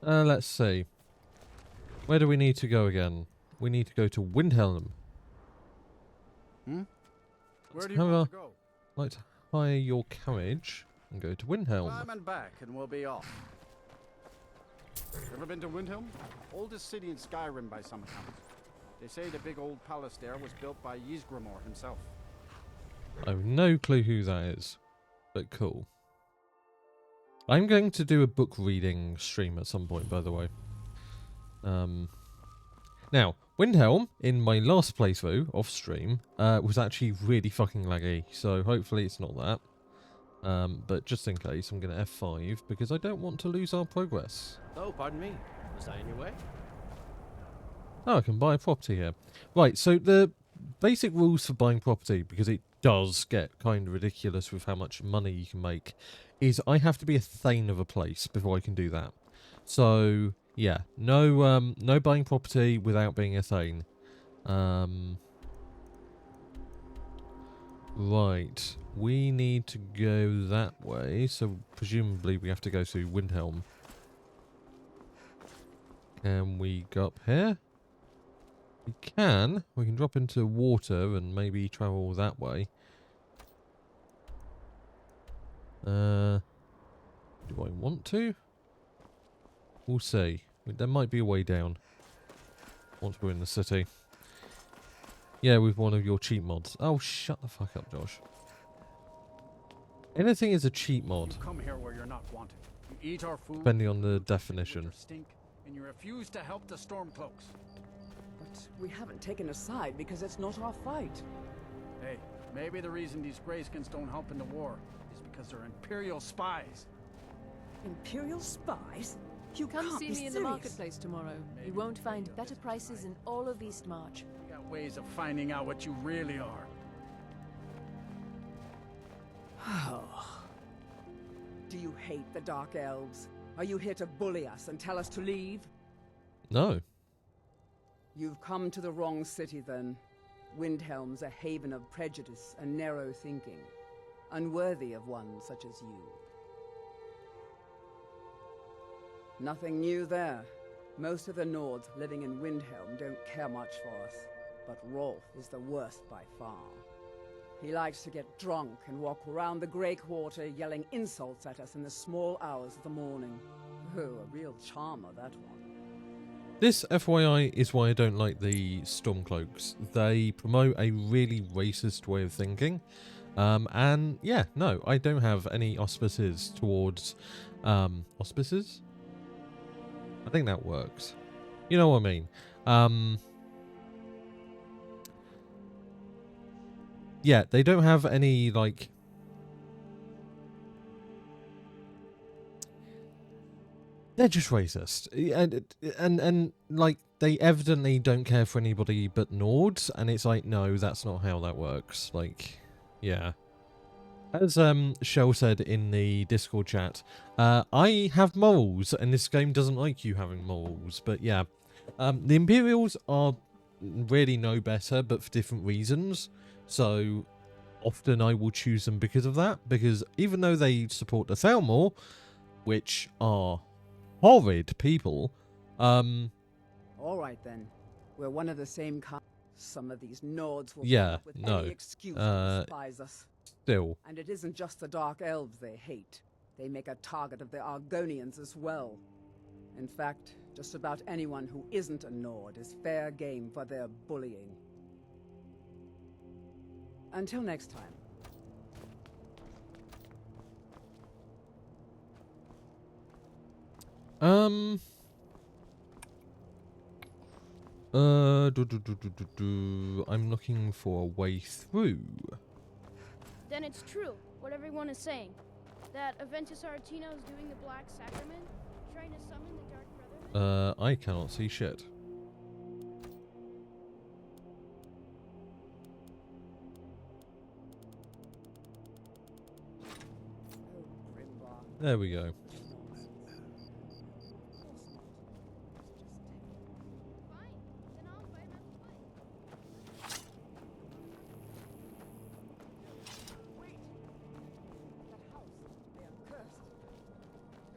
Let's see. Where do we need to go again? We need to go to Windhelm. Where do you want to go? I'd like to hire your carriage and go to Windhelm. Climb and back, and we'll be off. Ever been to Windhelm? Oldest city in Skyrim by some accounts. They say the big old palace there was built by Ysgramor himself. I have no clue who that is, but cool. I'm going to do a book reading stream at some point, by the way. Now, Windhelm, in my last playthrough off stream, was actually really fucking laggy, so hopefully it's not that. But just in case, I'm going to F5 because I don't want to lose our progress. Oh, pardon me. Was I in your way? Oh, I can buy a property here. Right, so the basic rules for buying property, because it does get kind of ridiculous with how much money you can make is I have to be a thane of a place before I can do that. So yeah, no buying property without being a thane. Right, we need to go that way, so presumably we have to go to Windhelm. Can we go up here? We can. We can drop into water and maybe travel that way. Do I want to? We'll see. There might be a way down once we're in the city. Yeah, with one of your cheat mods. Oh, shut the fuck up, Josh. Anything is a cheat mod. You come here where you're not wanted. You eat our food. Depending on the definition. Stink, and you refuse to help the Stormcloaks. But we haven't taken a side because it's not our fight. Hey, maybe the reason these Greyskins don't help in the war is because they're Imperial spies. Imperial spies? You Come can't see be me in the serious. marketplace tomorrow. You won't find better prices in all of Eastmarch. We got ways of finding out what you really are. Do you hate the Dark Elves? Are you here to bully us and tell us to leave? No. You've come to the wrong city then. Windhelm's a haven of prejudice and narrow thinking, unworthy of one such as you. Nothing new there. Most of the Nords living in Windhelm don't care much for us, but Rolf is the worst by far. He likes to get drunk and walk around the Grey Quarter yelling insults at us in the small hours of the morning. Oh, a real charmer, that one. This, FYI, is why I don't like the Stormcloaks. They promote a really racist way of thinking. And yeah, no, I don't have any auspices towards... auspices? I think that works. You know what I mean? Yeah, they don't have any, like... They're just racist. And like, they evidently don't care for anybody but Nords, and it's like, no, that's not how that works. Like, yeah. As Shell said in the Discord chat, I have morals, and this game doesn't like you having morals. But yeah, the Imperials are really no better, but for different reasons. So often I will choose them because of that. Because even though they support the Thalmor, which are horrid people, All right then, we're one of the same kind. Some of these Nords will come up with any excuse to despise us. Still. And it isn't just the Dark Elves they hate. They make a target of the Argonians as well. In fact, just about anyone who isn't a Nord is fair game for their bullying. Until next time. I'm looking for a way through. Then it's true, what everyone is saying. That Aventus Aretino is doing the Black Sacrament, trying to summon the Dark Brother. I cannot see shit. There we go.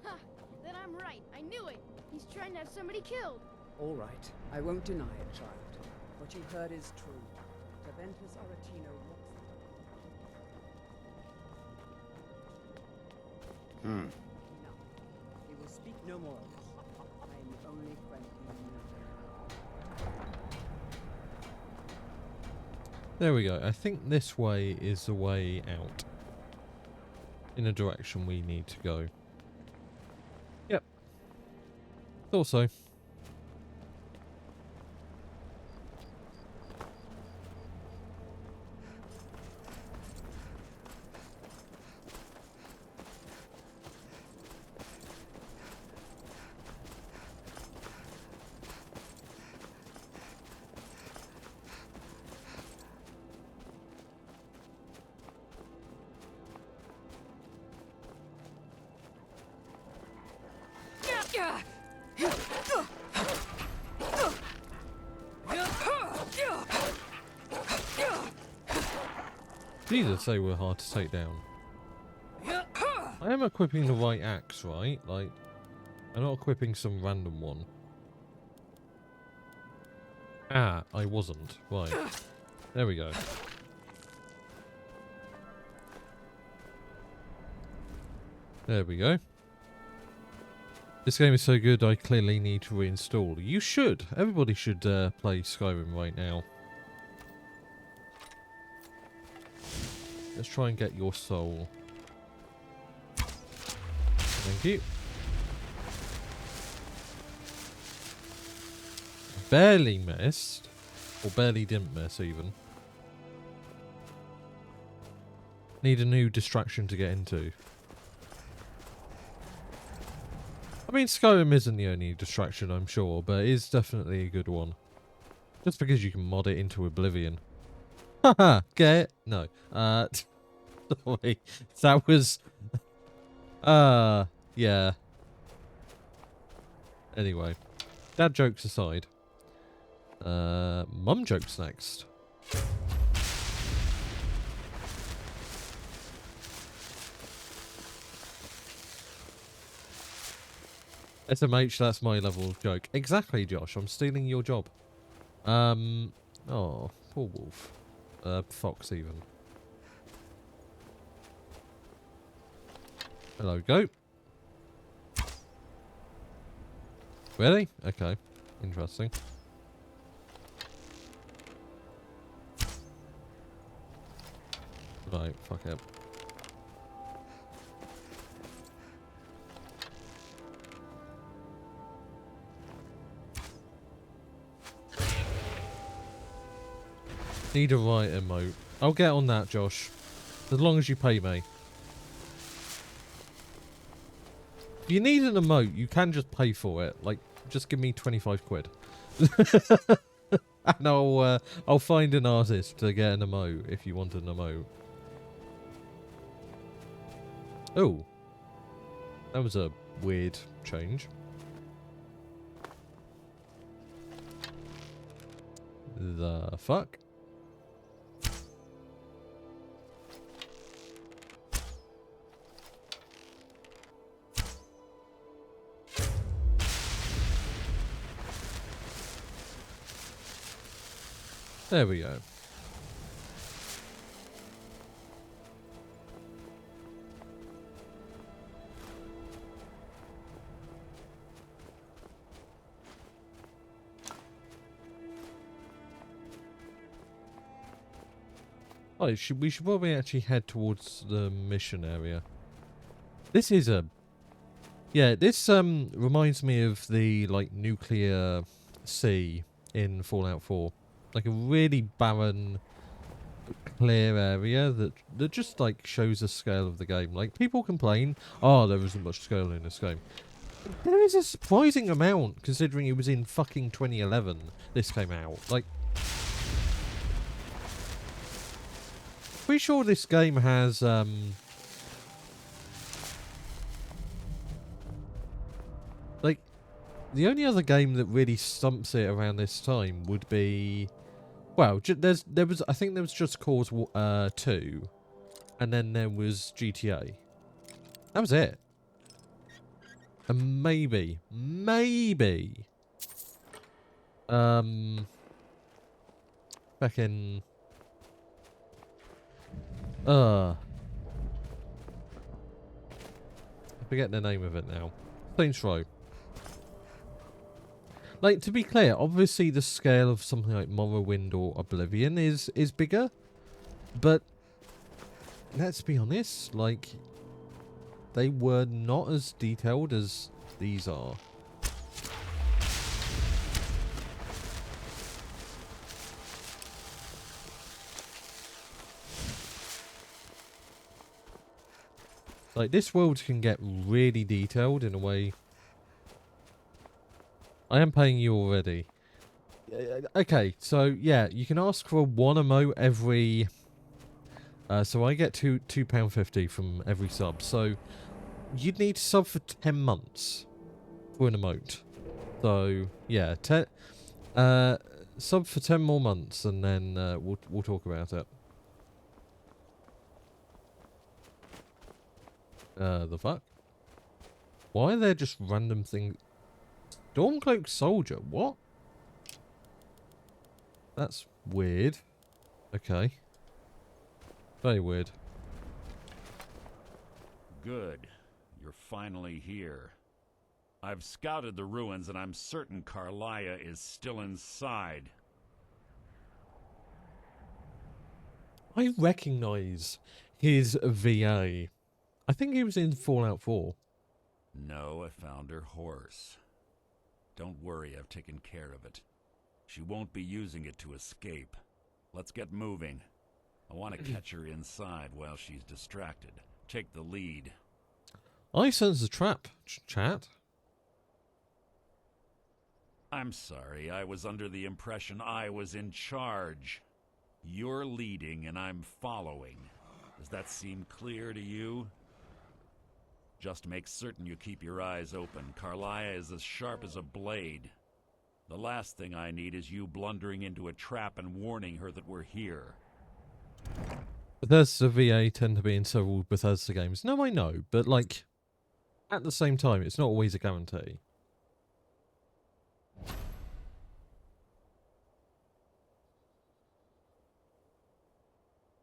Ha! Then I'm right. I knew it. He's trying to have somebody killed. All right, I won't deny it, child. What you heard is true. Aventus Aretino walks Hmm. No, he will speak no more of this. I am the only friend he knows. There we go. I think this way is the way out. In a direction we need to go. Yep. Thought so. Jesus, they were hard to take down. I am equipping the right axe, right? Like, I'm not equipping some random one. Ah, I wasn't. Right. There we go. There we go. This game is so good, I clearly need to reinstall. You should. Everybody should play Skyrim right now. Let's try and get your soul. Thank you. Barely missed. Or barely didn't miss, even. Need a new distraction to get into. I mean, Skyrim isn't the only distraction, I'm sure, but it is definitely a good one. Just because you can mod it into Oblivion. Haha, get it? No. Sorry. That was... yeah. Anyway. Dad jokes aside. Mum jokes next. SMH, that's my level of joke. Exactly, Josh. I'm stealing your job. Oh, poor wolf. Fox even. Hello, goat. Really? Okay. Interesting. Right, fuck it. Need a right emote. I'll get on that, Josh. As long as you pay me. If you need an emote, you can just pay for it. Like, just give me 25 quid. And I'll find an artist to get an emote if you want an emote. Oh. That was a weird change. The fuck? There we go. Oh, we should probably actually head towards the mission area. This is a... Yeah, this reminds me of the, like, nuclear sea in Fallout 4. Like a really barren, clear area that just like shows the scale of the game. Like people complain, oh, there isn't much scale in this game. There is a surprising amount considering it was in fucking 2011. This came out. Like, pretty sure this game has like the only other game that really stumps it around this time would be. Well, there was I think there was Just Cause 2, and then there was GTA. That was it. And maybe, back in, I forget the name of it now. Saints Row. Like, to be clear, obviously the scale of something like Morrowind or Oblivion is bigger. But, let's be honest, like, they were not as detailed as these are. Like, this world can get really detailed in a way... I am paying you already. Okay, so yeah, you can ask for one emote every... so I get £2.50 from every sub. So you'd need to sub for 10 months for an emote. So yeah, sub for 10 more months, and then we'll talk about it. The fuck? Why are there just random things? Stormcloak soldier, what? That's weird. Okay. Very weird. Good. You're finally here. I've scouted the ruins and I'm certain Karliah is still inside. I recognize his VA. I think he was in Fallout 4. No, I found her horse. Don't worry, I've taken care of it. She won't be using it to escape. Let's get moving. I want to catch her inside while she's distracted. Take the lead. I sense a trap, chat. I'm sorry, I was under the impression I was in charge. You're leading and I'm following. Does that seem clear to you? Just make certain you keep your eyes open. Karliah is as sharp as a blade. The last thing I need is you blundering into a trap and warning her that we're here. Bethesda VA tend to be in several Bethesda games. No, I know, but like, at the same time, it's not always a guarantee.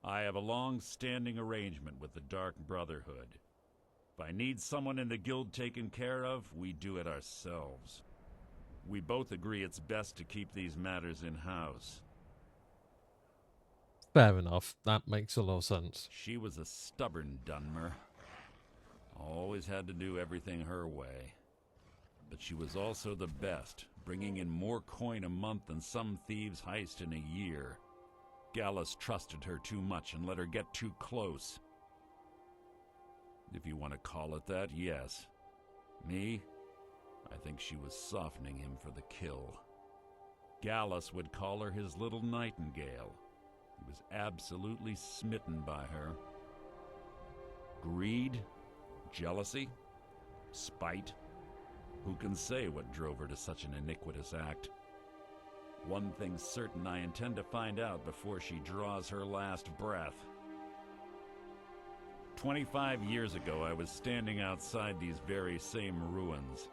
I have a long-standing arrangement with the Dark Brotherhood. If I need someone in the guild taken care of, we do it ourselves. We both agree it's best to keep these matters in-house. Fair enough. That makes a lot of sense. She was a stubborn Dunmer. Always had to do everything her way. But she was also the best, bringing in more coin a month than some thieves heist in a year. Gallus trusted her too much and let her get too close. If you want to call it that, yes. Me? I think she was softening him for the kill. Gallus would call her his little nightingale. He was absolutely smitten by her. Greed? Jealousy? Spite? Who can say what drove her to such an iniquitous act? One thing's certain, I intend to find out before she draws her last breath. 25 years ago, I was standing outside these very same ruins.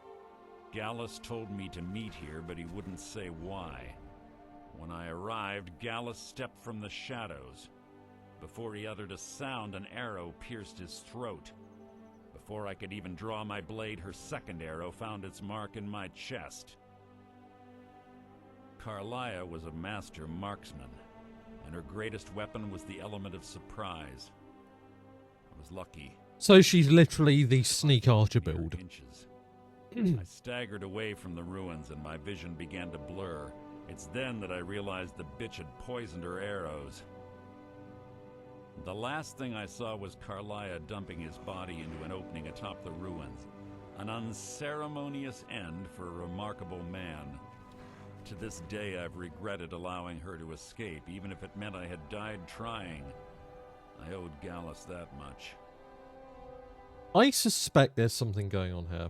Gallus told me to meet here, but he wouldn't say why. When I arrived, Gallus stepped from the shadows. Before he uttered a sound, an arrow pierced his throat. Before I could even draw my blade, her second arrow found its mark in my chest. Karliah was a master marksman, and her greatest weapon was the element of surprise. I was lucky. So she's literally the sneak archer build. I staggered away from the ruins and my vision began to blur. It's then that I realized the bitch had poisoned her arrows. The last thing I saw was Karliah dumping his body into an opening atop the ruins. An unceremonious end for a remarkable man. To this day, I've regretted allowing her to escape, even if it meant I had died trying. I owed Gallus that much. I suspect there's something going on here.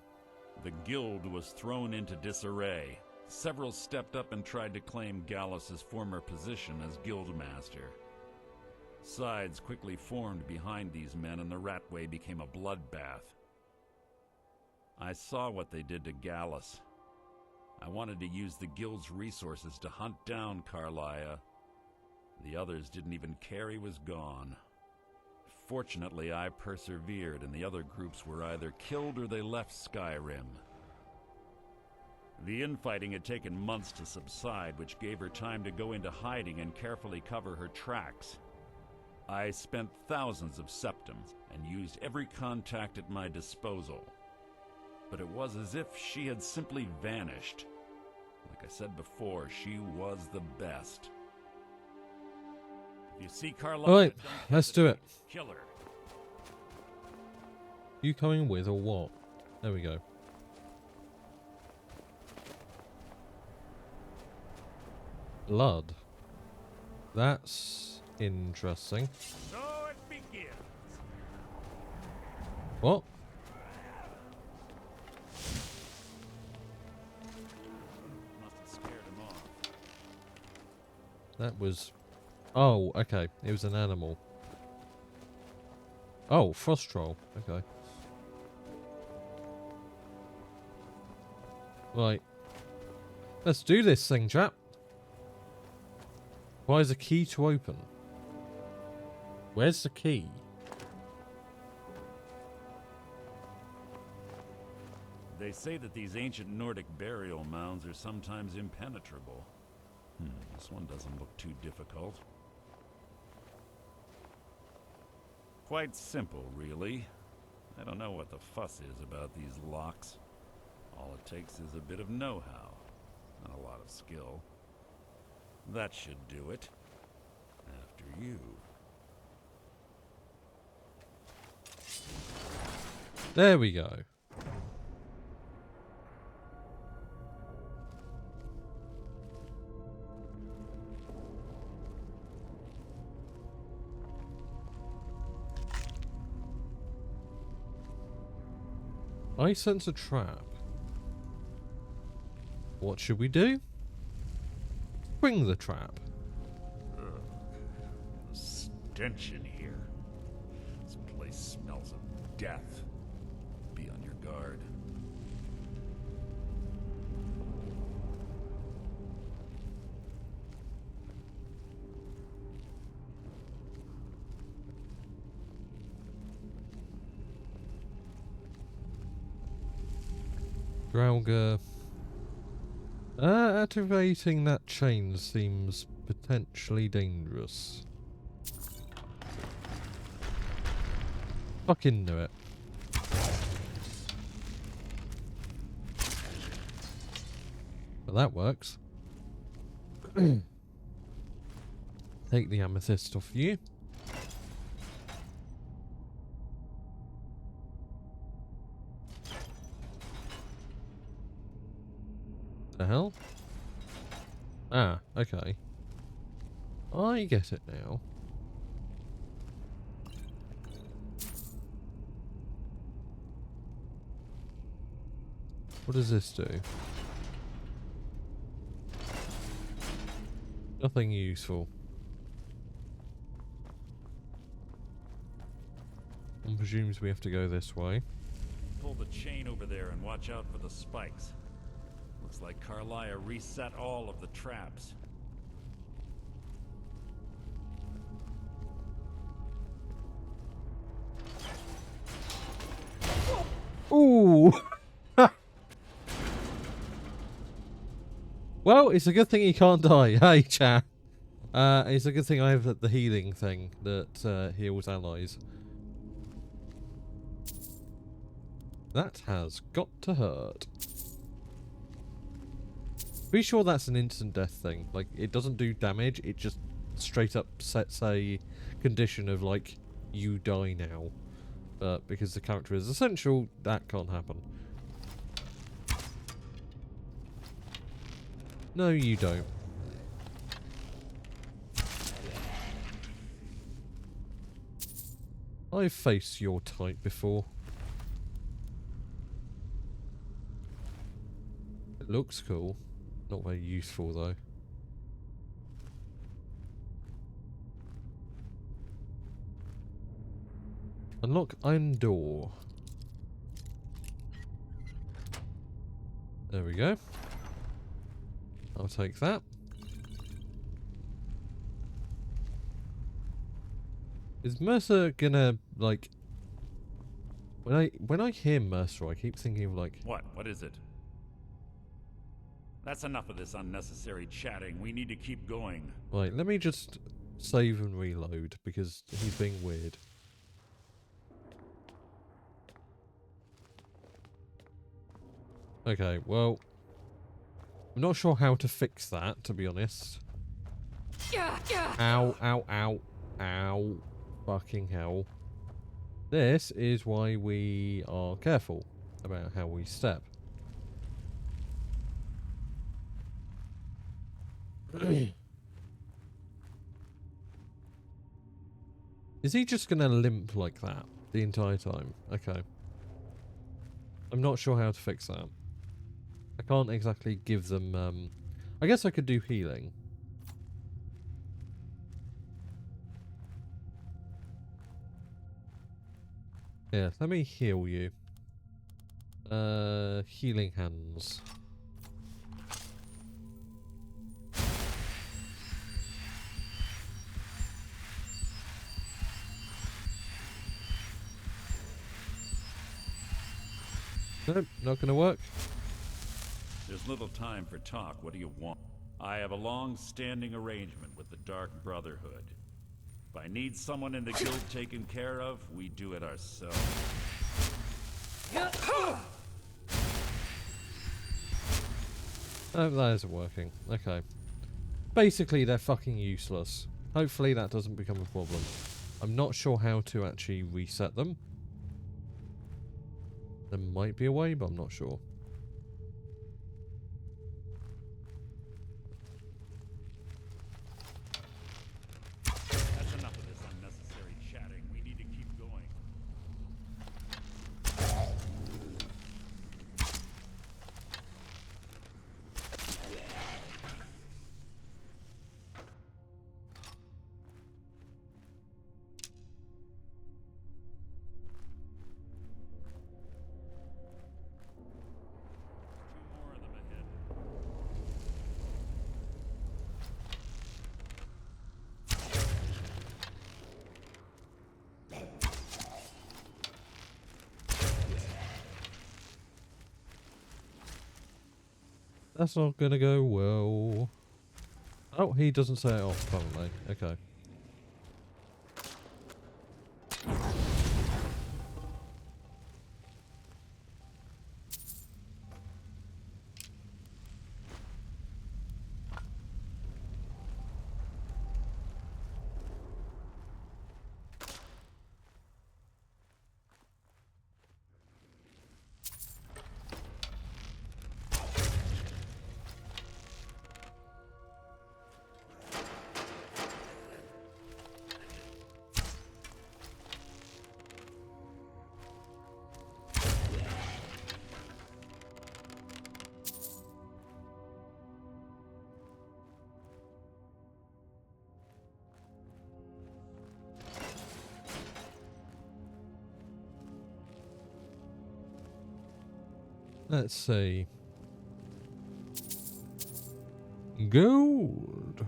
The guild was thrown into disarray. Several stepped up and tried to claim Gallus's former position as guildmaster. Sides quickly formed behind these men, and the Ratway became a bloodbath. I saw what they did to Gallus. I wanted to use the guild's resources to hunt down Karliah. The others didn't even care he was gone. Fortunately, I persevered, and the other groups were either killed or they left Skyrim. The infighting had taken months to subside, which gave her time to go into hiding and carefully cover her tracks. I spent thousands of septims and used every contact at my disposal. But it was as if she had simply vanished. Like I said before, she was the best. If you see Karliah, Alright, let's do it. Kill her. You coming with or what? There we go. Blood. That's interesting. So it begins. What? That was... Oh, okay. It was an animal. Oh, frost troll. Okay. Right. Let's do this thing, chap. Requires a key to open. Where's the key? They say that these ancient Nordic burial mounds are sometimes impenetrable. This one doesn't look too difficult. Quite simple, really. I don't know what the fuss is about these locks. All it takes is a bit of know-how, and a lot of skill. That should do it. After you. There we go. I sense a trap. What should we do? Spring the trap. Ugh. The stench in here. This place smells of death. Be on your guard. Draugr. Activating that chain seems potentially dangerous. Fucking knew it. Well, that works. Take the amethyst off you. The hell? Ah, okay. I get it now. What does this do? Nothing useful. One presumes we have to go this way. Pull the chain over there and watch out for the spikes. Looks like Karliah reset all of the traps. Ooh! Well, it's a good thing he can't die. Hey, chat. It's a good thing I have the healing thing that heals allies. That has got to hurt. Pretty sure that's an instant death thing. Like, it doesn't do damage, it just straight up sets a condition of, like, you die now. But because the character is essential, that can't happen. No, you don't. I've faced your type before. It looks cool. Not very useful, though. Unlock iron door. There we go. I'll take that. Is Mercer gonna, like... When I hear Mercer, I keep thinking of, like... What is it? That's enough of this unnecessary chatting. We need to keep going. Right, let me just save and reload, because he's being weird. Okay, well... I'm not sure how to fix that, to be honest. Ow, ow, ow, ow. Fucking hell. This is why we are careful about how we step. Is he just gonna limp like that the entire time? Okay. I'm not sure how to fix that. I can't exactly give them, I guess I could do healing. Here, let me heal you. Healing hands. Nope, not gonna work. There's little time for talk. What do you want? I have a long-standing arrangement with the Dark Brotherhood. If I need someone in the guild taken care of, we do it ourselves. Oh, that isn't working. Okay. Basically, they're fucking useless. Hopefully that doesn't become a problem. I'm not sure how to actually reset them. There might be a way, but I'm not sure. That's enough of this unnecessary chatting. We need to keep going. That's not gonna go well. Oh, he doesn't say it off, apparently. Okay. Let's see. Gold.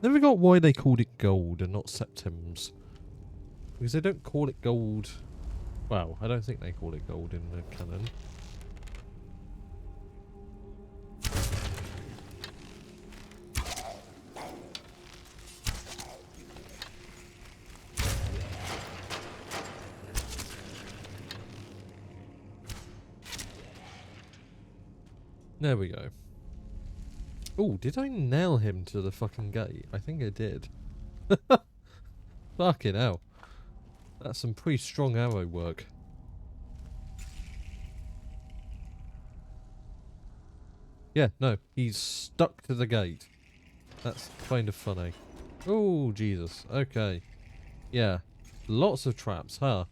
Never got why they called it gold and not septims. Because they don't call it gold. Well, I don't think they call it gold in the canon. There we go. Oh, did I nail him to the fucking gate? I think I did. Fucking hell. That's some pretty strong arrow work. Yeah, no, he's stuck to the gate. That's kind of funny. Oh, Jesus. Okay. Yeah. Lots of traps, huh?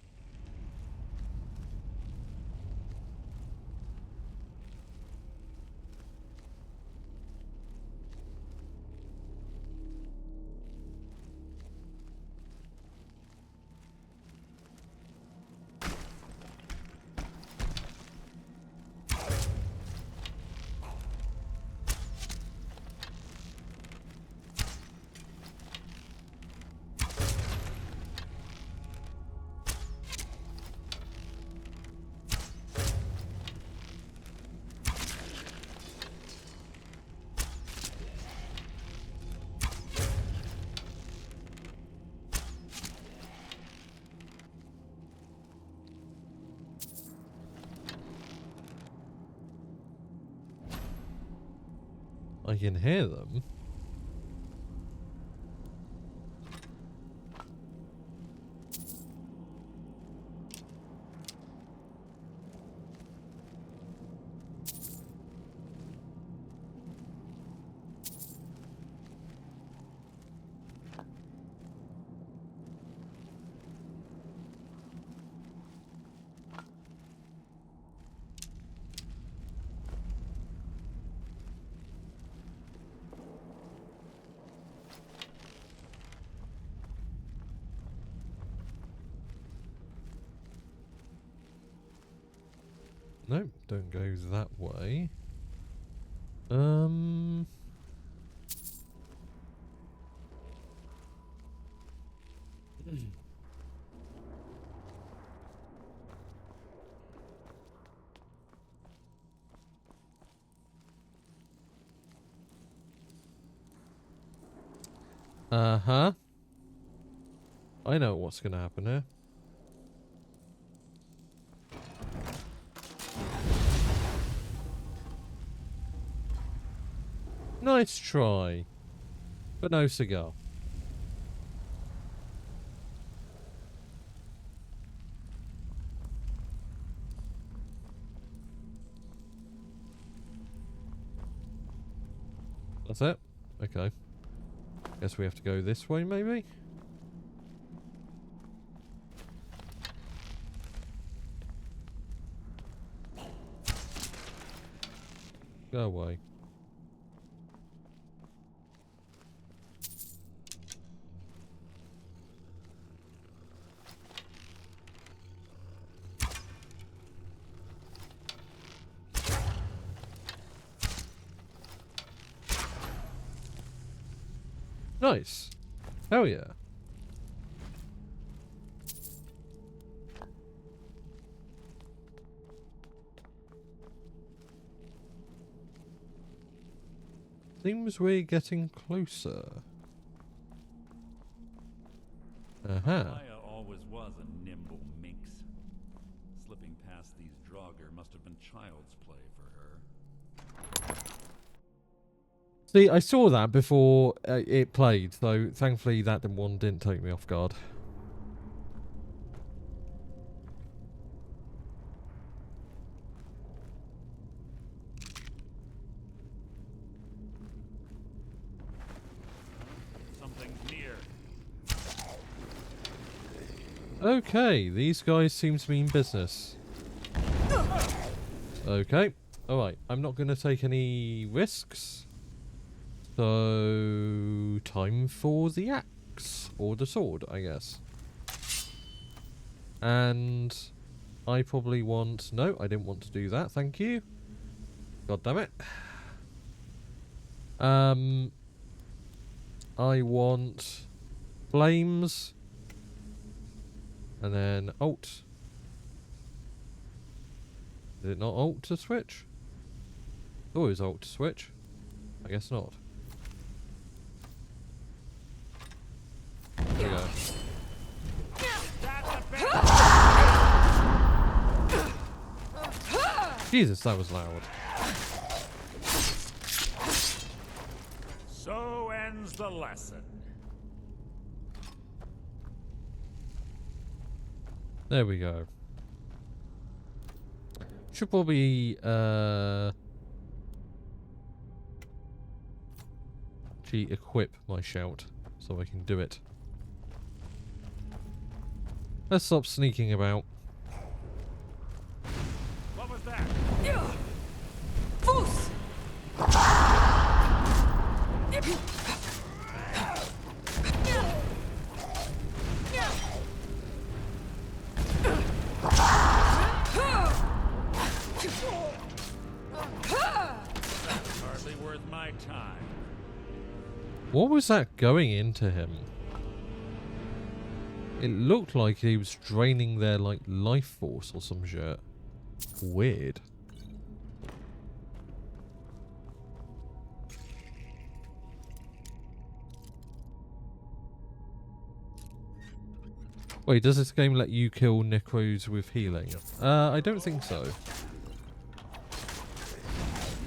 I can hear them. No, don't go that way. Uh-huh. I know what's gonna happen here. Nice try. But no cigar. That's it? Okay. Guess we have to go this way, maybe? Go away. Nice. Hell yeah. Seems we're getting closer. Uh-huh. Maya always was a nimble minx. Slipping past these Draugr must have been child's play for her. See, I saw that before it played, so thankfully that one didn't take me off guard. Something's near. Okay, these guys seem to mean business. Okay, alright, I'm not going to take any risks. So, time for the axe, or the sword, I guess. And I probably want... No, I didn't want to do that, thank you. God damn it. I want flames. And then Alt. Is it not Alt to switch? It's always Alt to switch. I guess not. There we go. Jesus, that was loud. So ends the lesson. There we go. Should probably actually equip my shout so I can do it. Let's stop sneaking about. What was that? Foos! Hardly worth my time. What was that going into him? It looked like he was draining their like life force or some shit. Weird. Wait, does this game let you kill Necros with healing? I don't think so.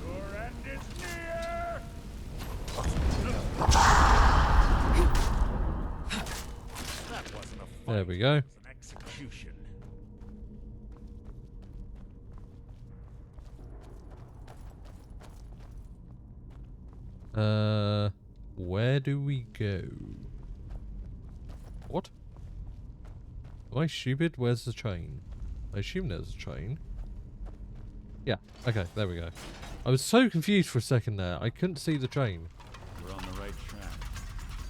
Your end is near. That wasn't a fight. There we go. It was an execution. Where do we go? What? Am I stupid? Where's the train? I assume there's a train. Yeah, okay, there we go. I was so confused for a second there. I couldn't see the train. We're on the right track.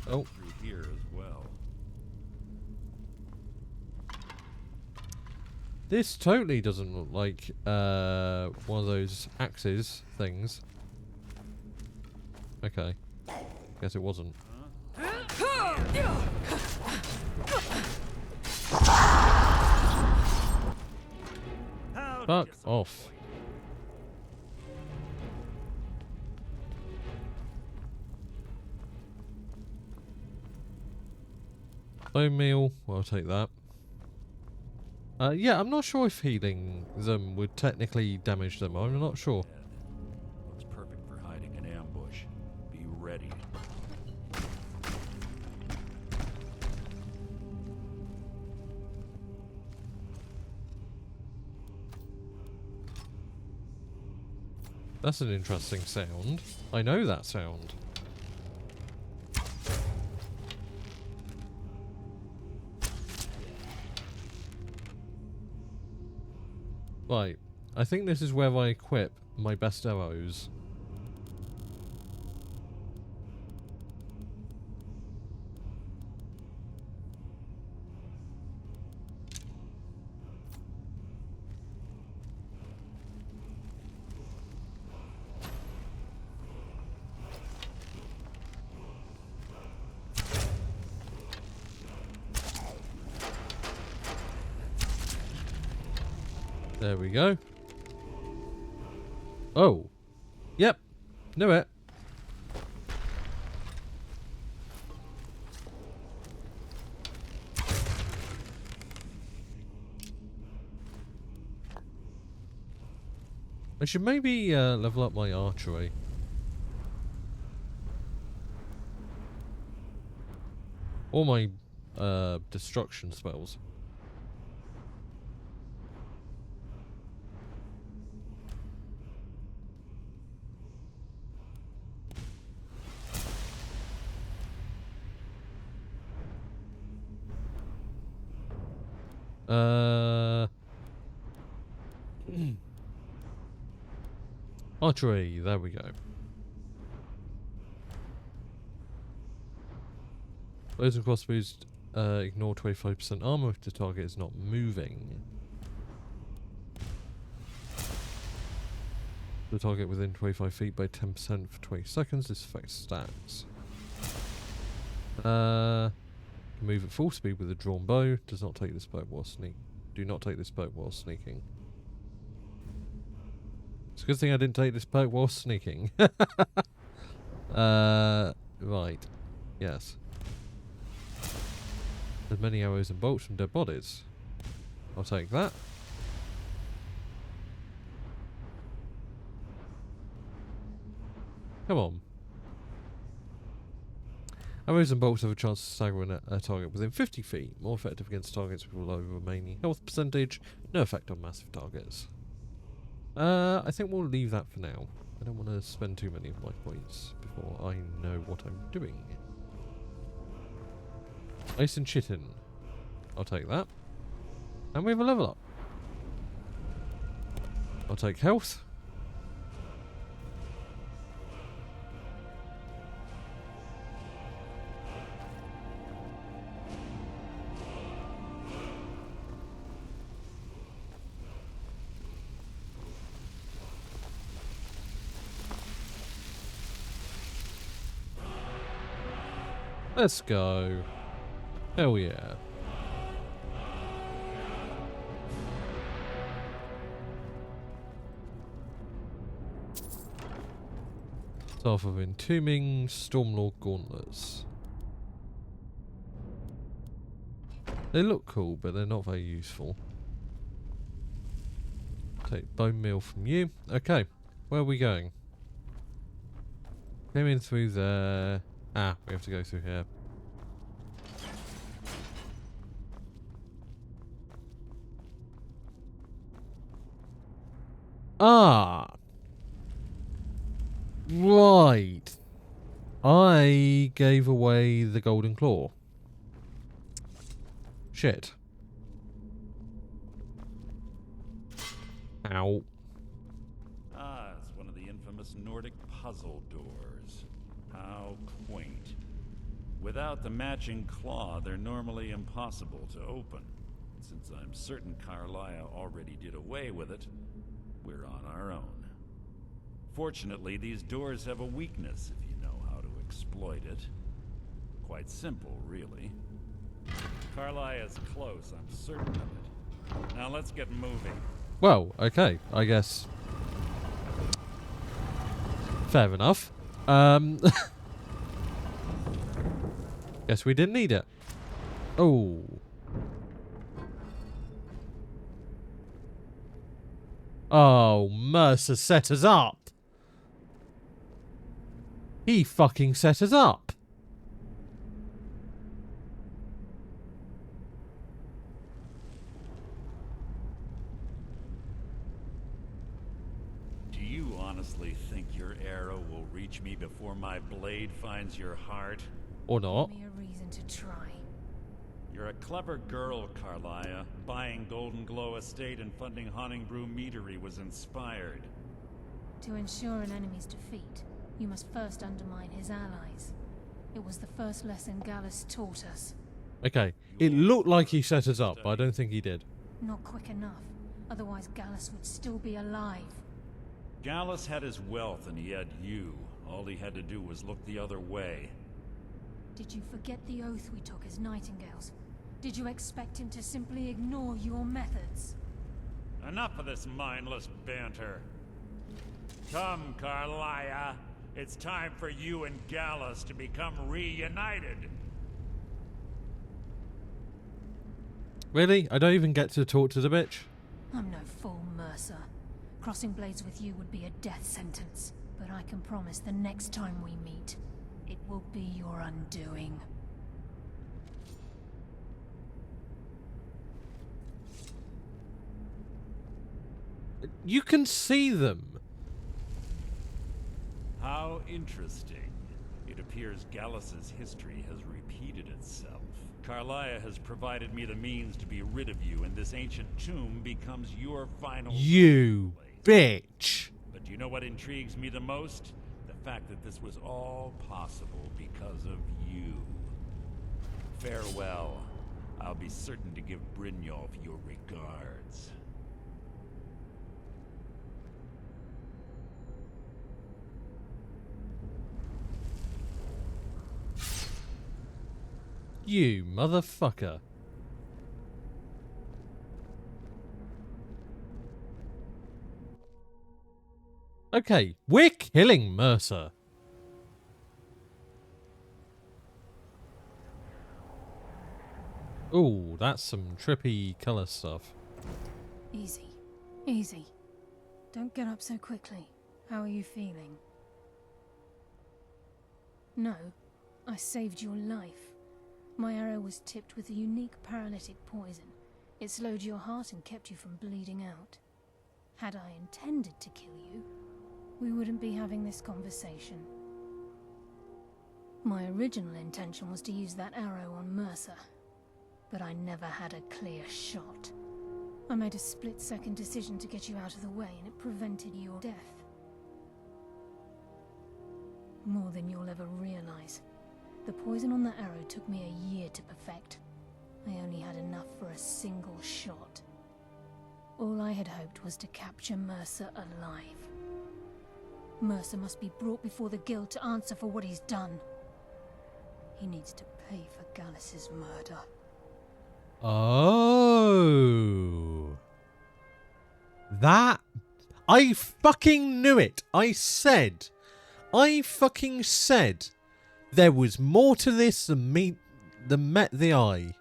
Oh. Through here as well. This totally doesn't look like one of those axes things. Okay. Guess it wasn't. Fuck off. Bone meal, well, I'll take that. Yeah, I'm not sure if healing them would technically damage them. I'm not sure. Looks perfect for hiding an ambush. Be ready. That's an interesting sound. I know that sound. Right, I think this is where I equip my best arrows. There we go. Oh. Yep. Knew it. I should maybe level up my archery. Or my destruction spells. Archery, there we go. Bows and crossbows ignore 25% armor if the target is not moving. The target within 25 feet by 10% for 20 seconds. This affects stats. Move at full speed with a drawn bow. Does not take this bow while do not take this bow while sneaking. It's a good thing I didn't take this bow while sneaking. Right. Yes. As many arrows and bolts from dead bodies. I'll take that. Come on. Arrows and bolts have a chance to stagger a target within 50 feet. More effective against targets with low remaining health percentage. No effect on massive targets. I think we'll leave that for now. I don't want to spend too many of my points before I know what I'm doing. Ice and Chitin. I'll take that. And we have a level up. I'll take health. Let's go. Hell yeah. Staff of Entombing, Stormlord Gauntlets. They look cool, but they're not very useful. Take bone meal from you. Okay, where are we going? Came in through there. Ah, we have to go through here. Ah! Right. I gave away the golden claw. Shit. Ow. Ah, it's one of the infamous Nordic puzzle doors. How quaint. Without the matching claw, they're normally impossible to open. since I'm certain Carlia already did away with it, we're on our own. Fortunately, these doors have a weakness if you know how to exploit it. Quite simple, really. Carlia is close, I'm certain of it. Now let's get moving. Well, okay, I guess. Fair enough. Guess we didn't need it. Oh. Oh, Mercer set us up. He fucking set us up. Do you honestly think your arrow will reach me before my blade finds your heart? Or not. Give me a reason to try. You're a clever girl, Carlia. Buying Golden Glow Estate and funding Honningbrew Meadery was inspired. To ensure an enemy's defeat, you must first undermine his allies. It was the first lesson Gallus taught us. Okay, it looked like he set us up, but I don't think he did. Not quick enough, otherwise Gallus would still be alive. Gallus had his wealth and he had you. All he had to do was look the other way. Did you forget the oath we took as Nightingales? Did you expect him to simply ignore your methods? Enough of this mindless banter. Come, Carlia. It's time for you and Gallus to become reunited. Really? I don't even get to talk to the bitch? I'm no fool, Mercer. Crossing blades with you would be a death sentence. But I can promise the next time we meet, it will be your undoing. You can see them. How interesting. It appears Gallus's history has repeated itself. Carlia has provided me the means to be rid of you, and this ancient tomb becomes your final... You bitch. But do you know what intrigues me the most? The fact that this was all possible because of you. Farewell. I'll be certain to give Brynjolf your regards. You motherfucker. Okay, we're killing Mercer. Ooh, that's some trippy colour stuff. Easy. Easy. Don't get up so quickly. How are you feeling? No, I saved your life. My arrow was tipped with a unique paralytic poison. It slowed your heart and kept you from bleeding out. Had I intended to kill you, we wouldn't be having this conversation. My original intention was to use that arrow on Mercer, but I never had a clear shot. I made a split-second decision to get you out of the way, and it prevented your death. More than you'll ever realize. The poison on that arrow took me a year to perfect. I only had enough for a single shot. All I had hoped was to capture Mercer alive. Mercer must be brought before the guild to answer for what he's done. He needs to pay for Gallus's murder. Oh. That... I fucking knew it. I fucking said there was more to this than met the eye.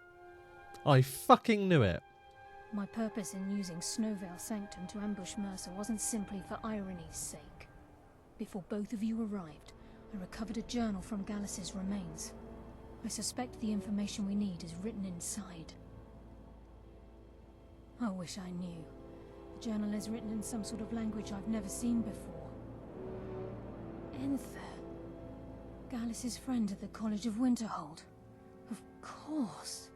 I fucking knew it. My purpose in using Snowvale Sanctum to ambush Mercer wasn't simply for irony's sake. Before both of you arrived, I recovered a journal from Gallus's remains. I suspect the information we need is written inside. I wish I knew. The journal is written in some sort of language I've never seen before. Enther. Gallus's friend at the College of Winterhold. Of course.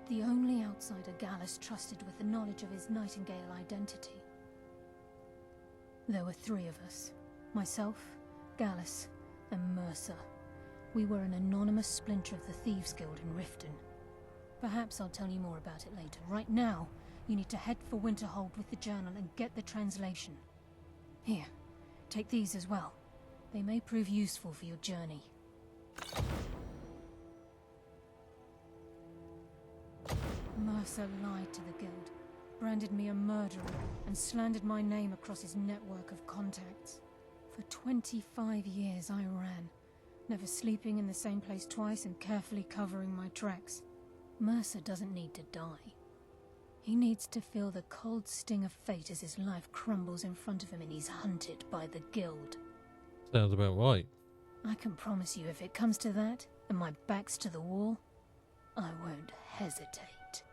The only outsider Gallus trusted with the knowledge of his Nightingale identity. There were three of us. Myself, Gallus, and Mercer. We were an anonymous splinter of the Thieves Guild in Riften. Perhaps I'll tell you more about it later. Right now, you need to head for Winterhold with the journal and get the translation. Here, take these as well. They may prove useful for your journey. Mercer lied to the Guild, branded me a murderer, and slandered my name across his network of contacts. For 25 years I ran, never sleeping in the same place twice and carefully covering my tracks. Mercer doesn't need to die. He needs to feel the cold sting of fate as his life crumbles in front of him and he's hunted by the Guild. Sounds about right. I can promise you if it comes to that, and my back's to the wall, I won't hesitate.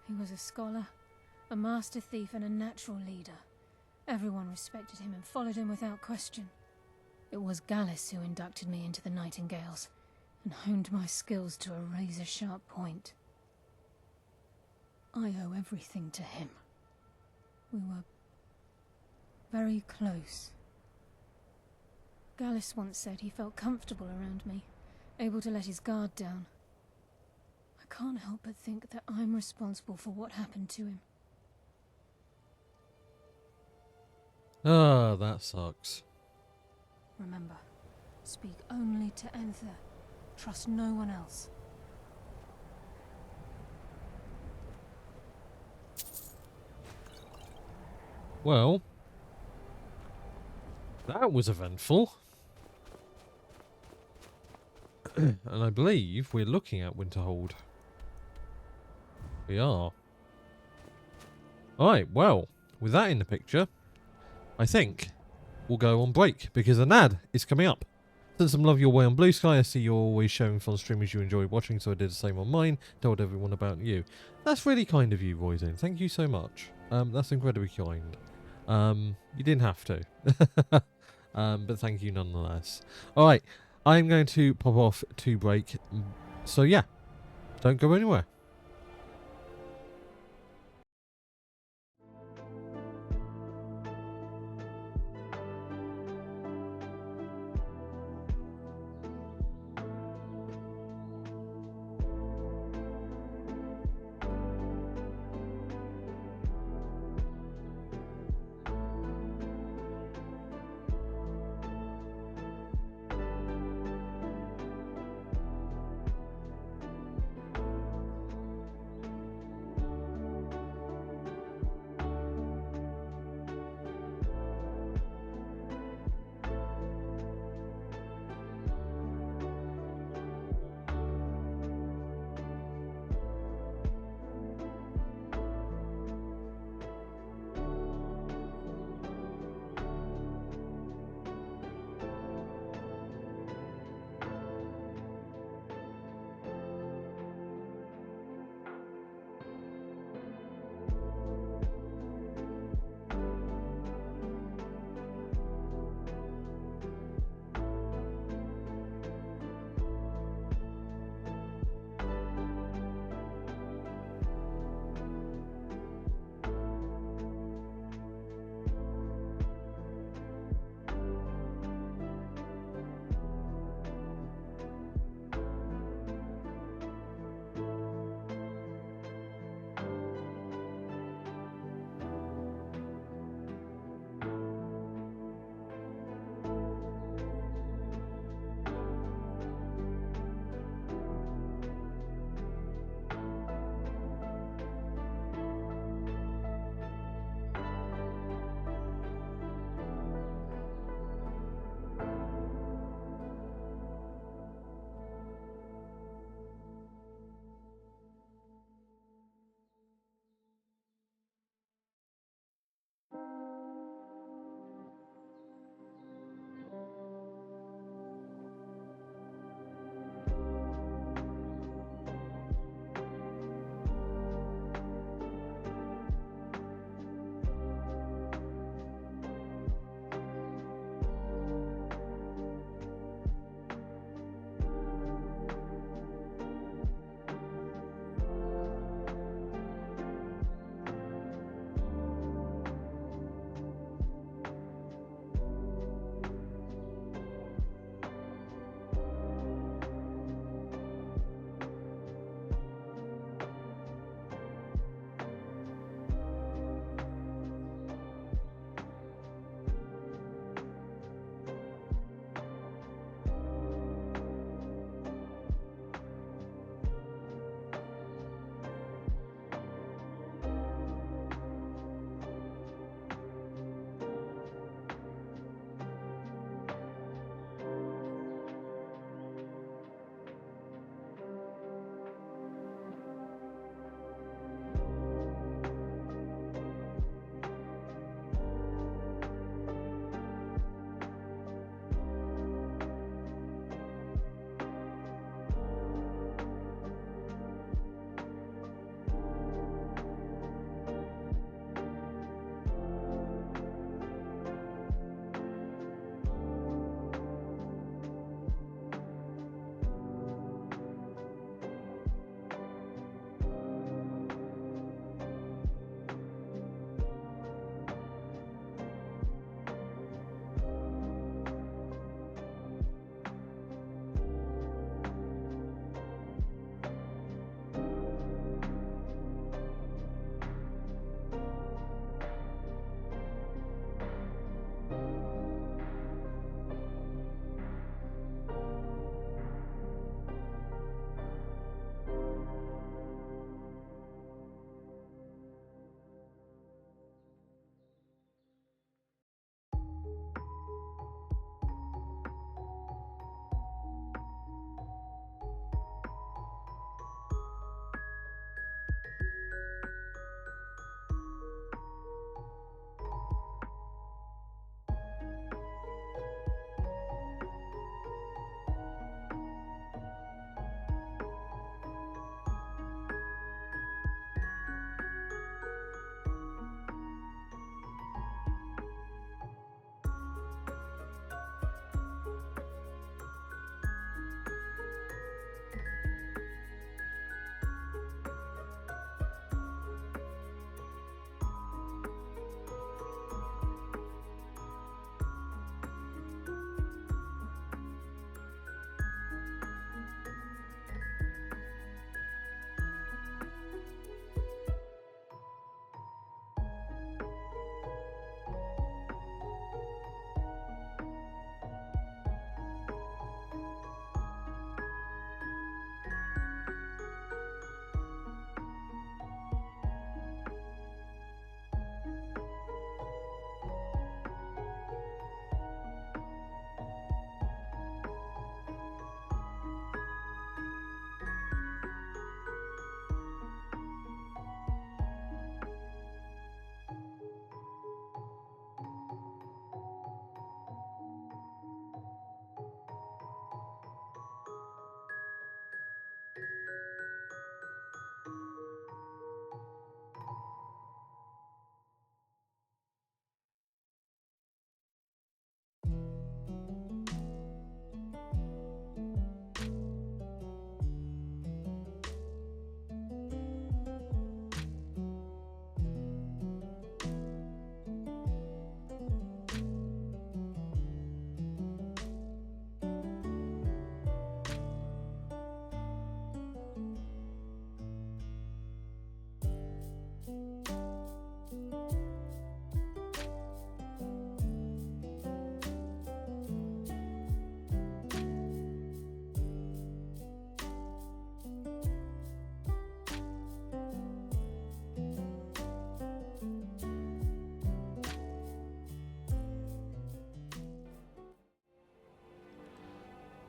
He was a scholar, a master thief and a natural leader. Everyone respected him and followed him without question. It was Gallus who inducted me into the Nightingales and honed my skills to a razor-sharp point. I owe everything to him. We were very close. Gallus once said he felt comfortable around me, able to let his guard down. I can't help but think that I'm responsible for what happened to him. Ah, that sucks. Remember, speak only to Enther. Trust no one else. Well, that was eventful. And I believe we're looking at Winterhold. We are. Alright, well, with that in the picture, I think we'll go on break because an ad is coming up. Send some love your way on Blue Sky. I see you're always sharing fun streamers you enjoy watching, so I did the same on mine. Told everyone about you. That's really kind of you, Roisin. Thank you so much. That's incredibly kind. You didn't have to. But thank you nonetheless. Alright, I'm going to pop off to break. So yeah, don't go anywhere.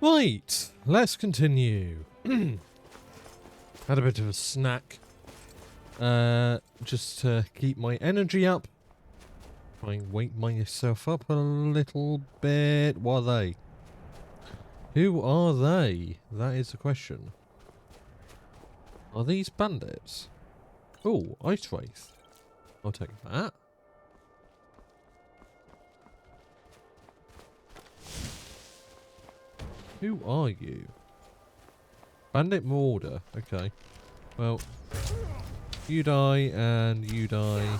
Right, let's continue. Had a bit of a snack. Just to keep my energy up. Try and wake myself up a little bit. What are they? Who are they? That is the question. Are these bandits? Oh, Ice Wraith. I'll take that. Who are you? Bandit Marauder. Okay. Well, you die and you die.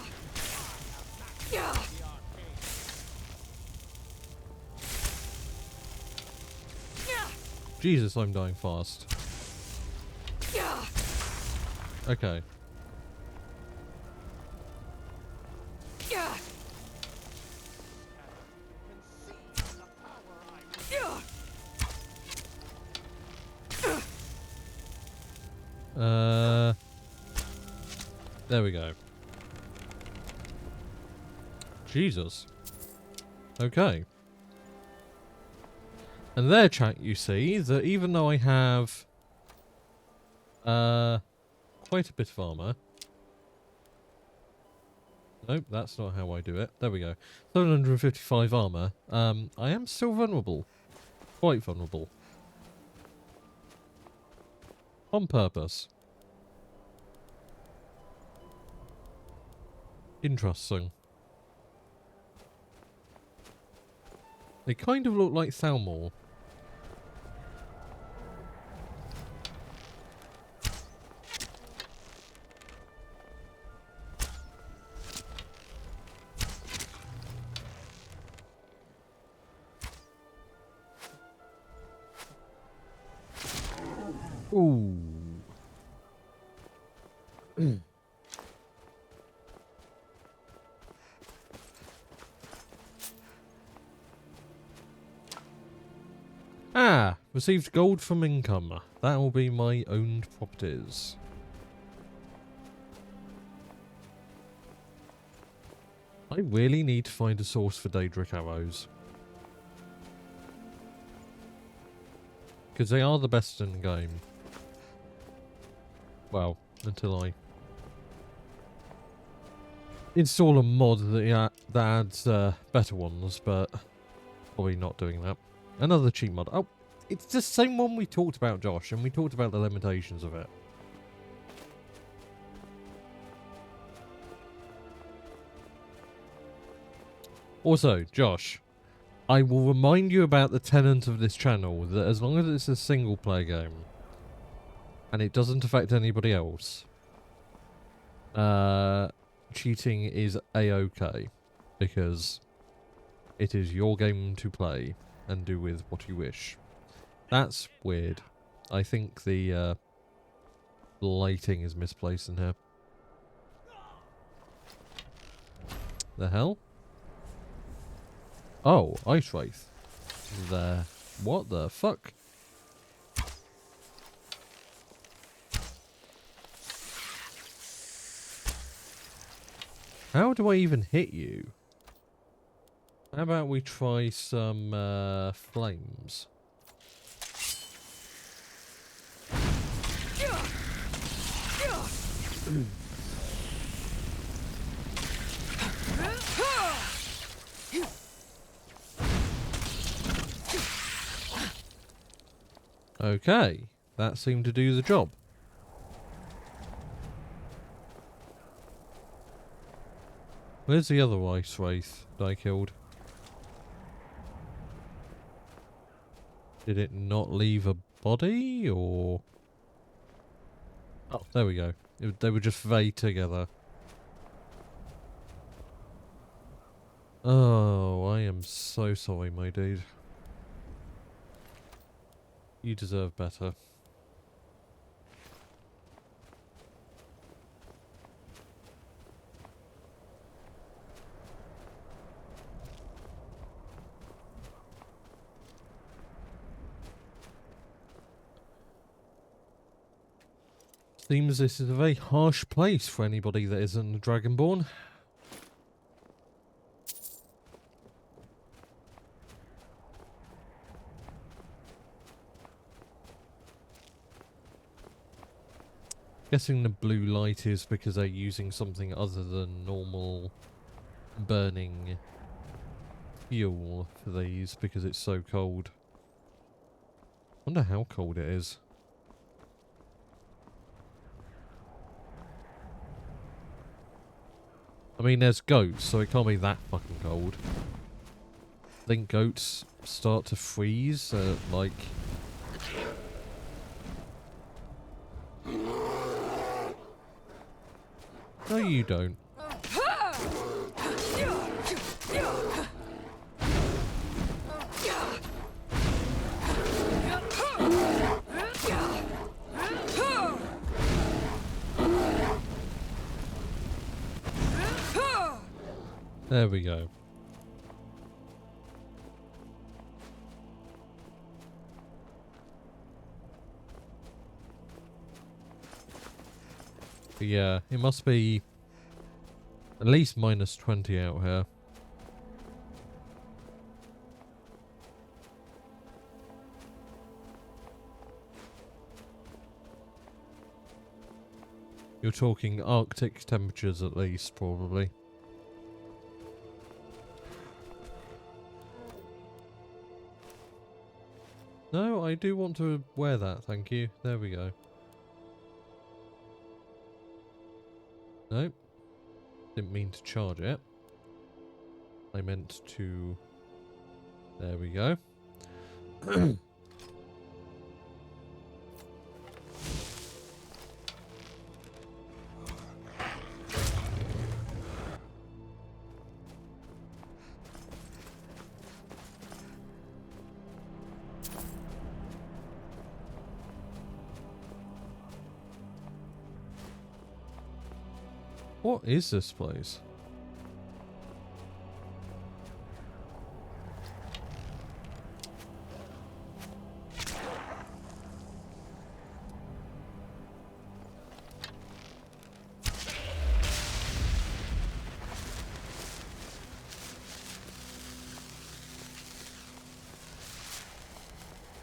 Jesus, I'm dying fast. Okay. There we go. Jesus. Okay. And there, chat, you see that even though I have quite a bit of armor. Nope, that's not how I do it. There we go. 755 armor. I am still vulnerable. Quite vulnerable. On purpose. Interesting. They kind of look like Thalmor. Ooh. Ah, received gold from income. That will be my owned properties. I really need to find a source for Daedric arrows. Because they are the best in the game. Well, until I install a mod that adds better ones, but probably not doing that. Another cheat mod. Oh, it's the same one we talked about, Josh, and we talked about the limitations of it. Also, Josh, I will remind you about the tenet of this channel, that as long as it's a single player game, and it doesn't affect anybody else, cheating is a-okay, because it is your game to play and do with what you wish. That's weird. I think the lighting is misplaced in here. The hell? Oh, Ice Wraith. There. What the fuck? How do I even hit you? How about we try some flames? Okay, that seemed to do the job. Where's the other Ice Wraith that I killed? Did it not leave a body, or...? Oh, there we go. They were just vey together. Oh, I am so sorry, my dude. You deserve better. Seems this is a very harsh place for anybody that isn't a Dragonborn. Guessing the blue light is because they're using something other than normal burning fuel for these because it's so cold. Wonder how cold it is. I mean, there's goats, so it can't be that fucking cold. I think goats start to freeze at like... No, you don't. There we go. But yeah, it must be at least minus 20 out here. You're talking Arctic temperatures at least, probably. No, I do want to wear that, thank you. There we go. Nope. Didn't mean to charge it. I meant to... There we go. What is this place?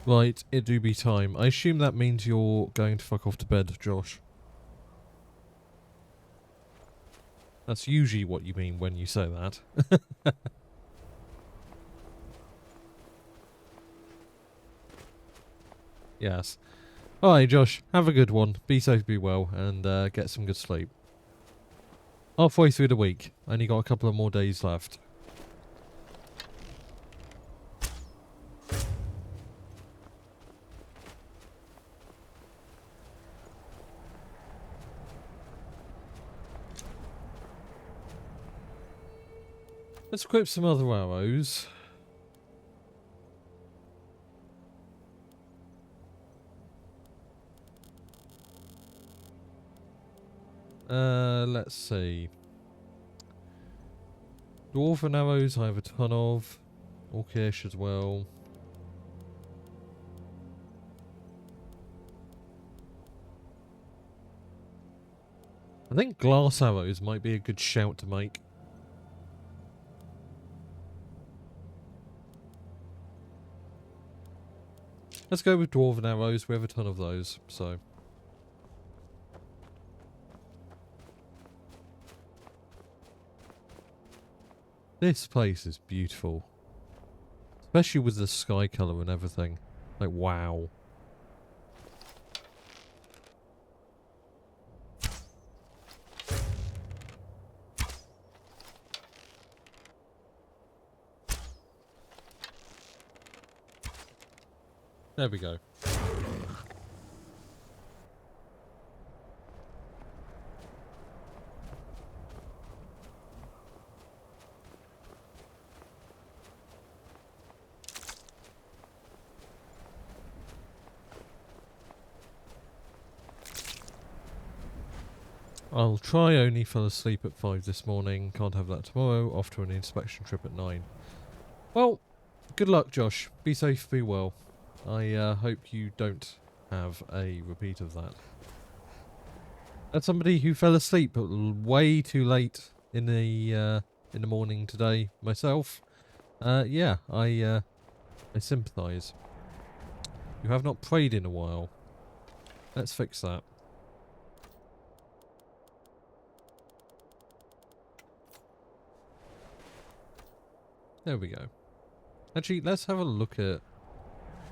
Right, it do be time. I assume that means you're going to fuck off to bed, Josh. That's usually what you mean when you say that. Yes. Alright, Josh, have a good one. Be safe, be well, and get some good sleep. Halfway through the week. Only got a couple of more days left. Let's equip some other arrows. Let's see. Dwarven arrows I have a ton of. Orcish as well. I think glass arrows might be a good shout to make. Let's go with dwarven arrows. We have a ton of those, so. This place is beautiful. Especially with the sky colour and everything. Like, wow. There we go. I'll try only fell asleep at 5 this morning. Can't have that tomorrow. Off to an inspection trip at 9. Well, good luck, Josh. Be safe, be well. I hope you don't have a repeat of that. As somebody who fell asleep way too late in the morning today myself, yeah, I sympathise. You have not prayed in a while. Let's fix that. There we go. Actually, let's have a look at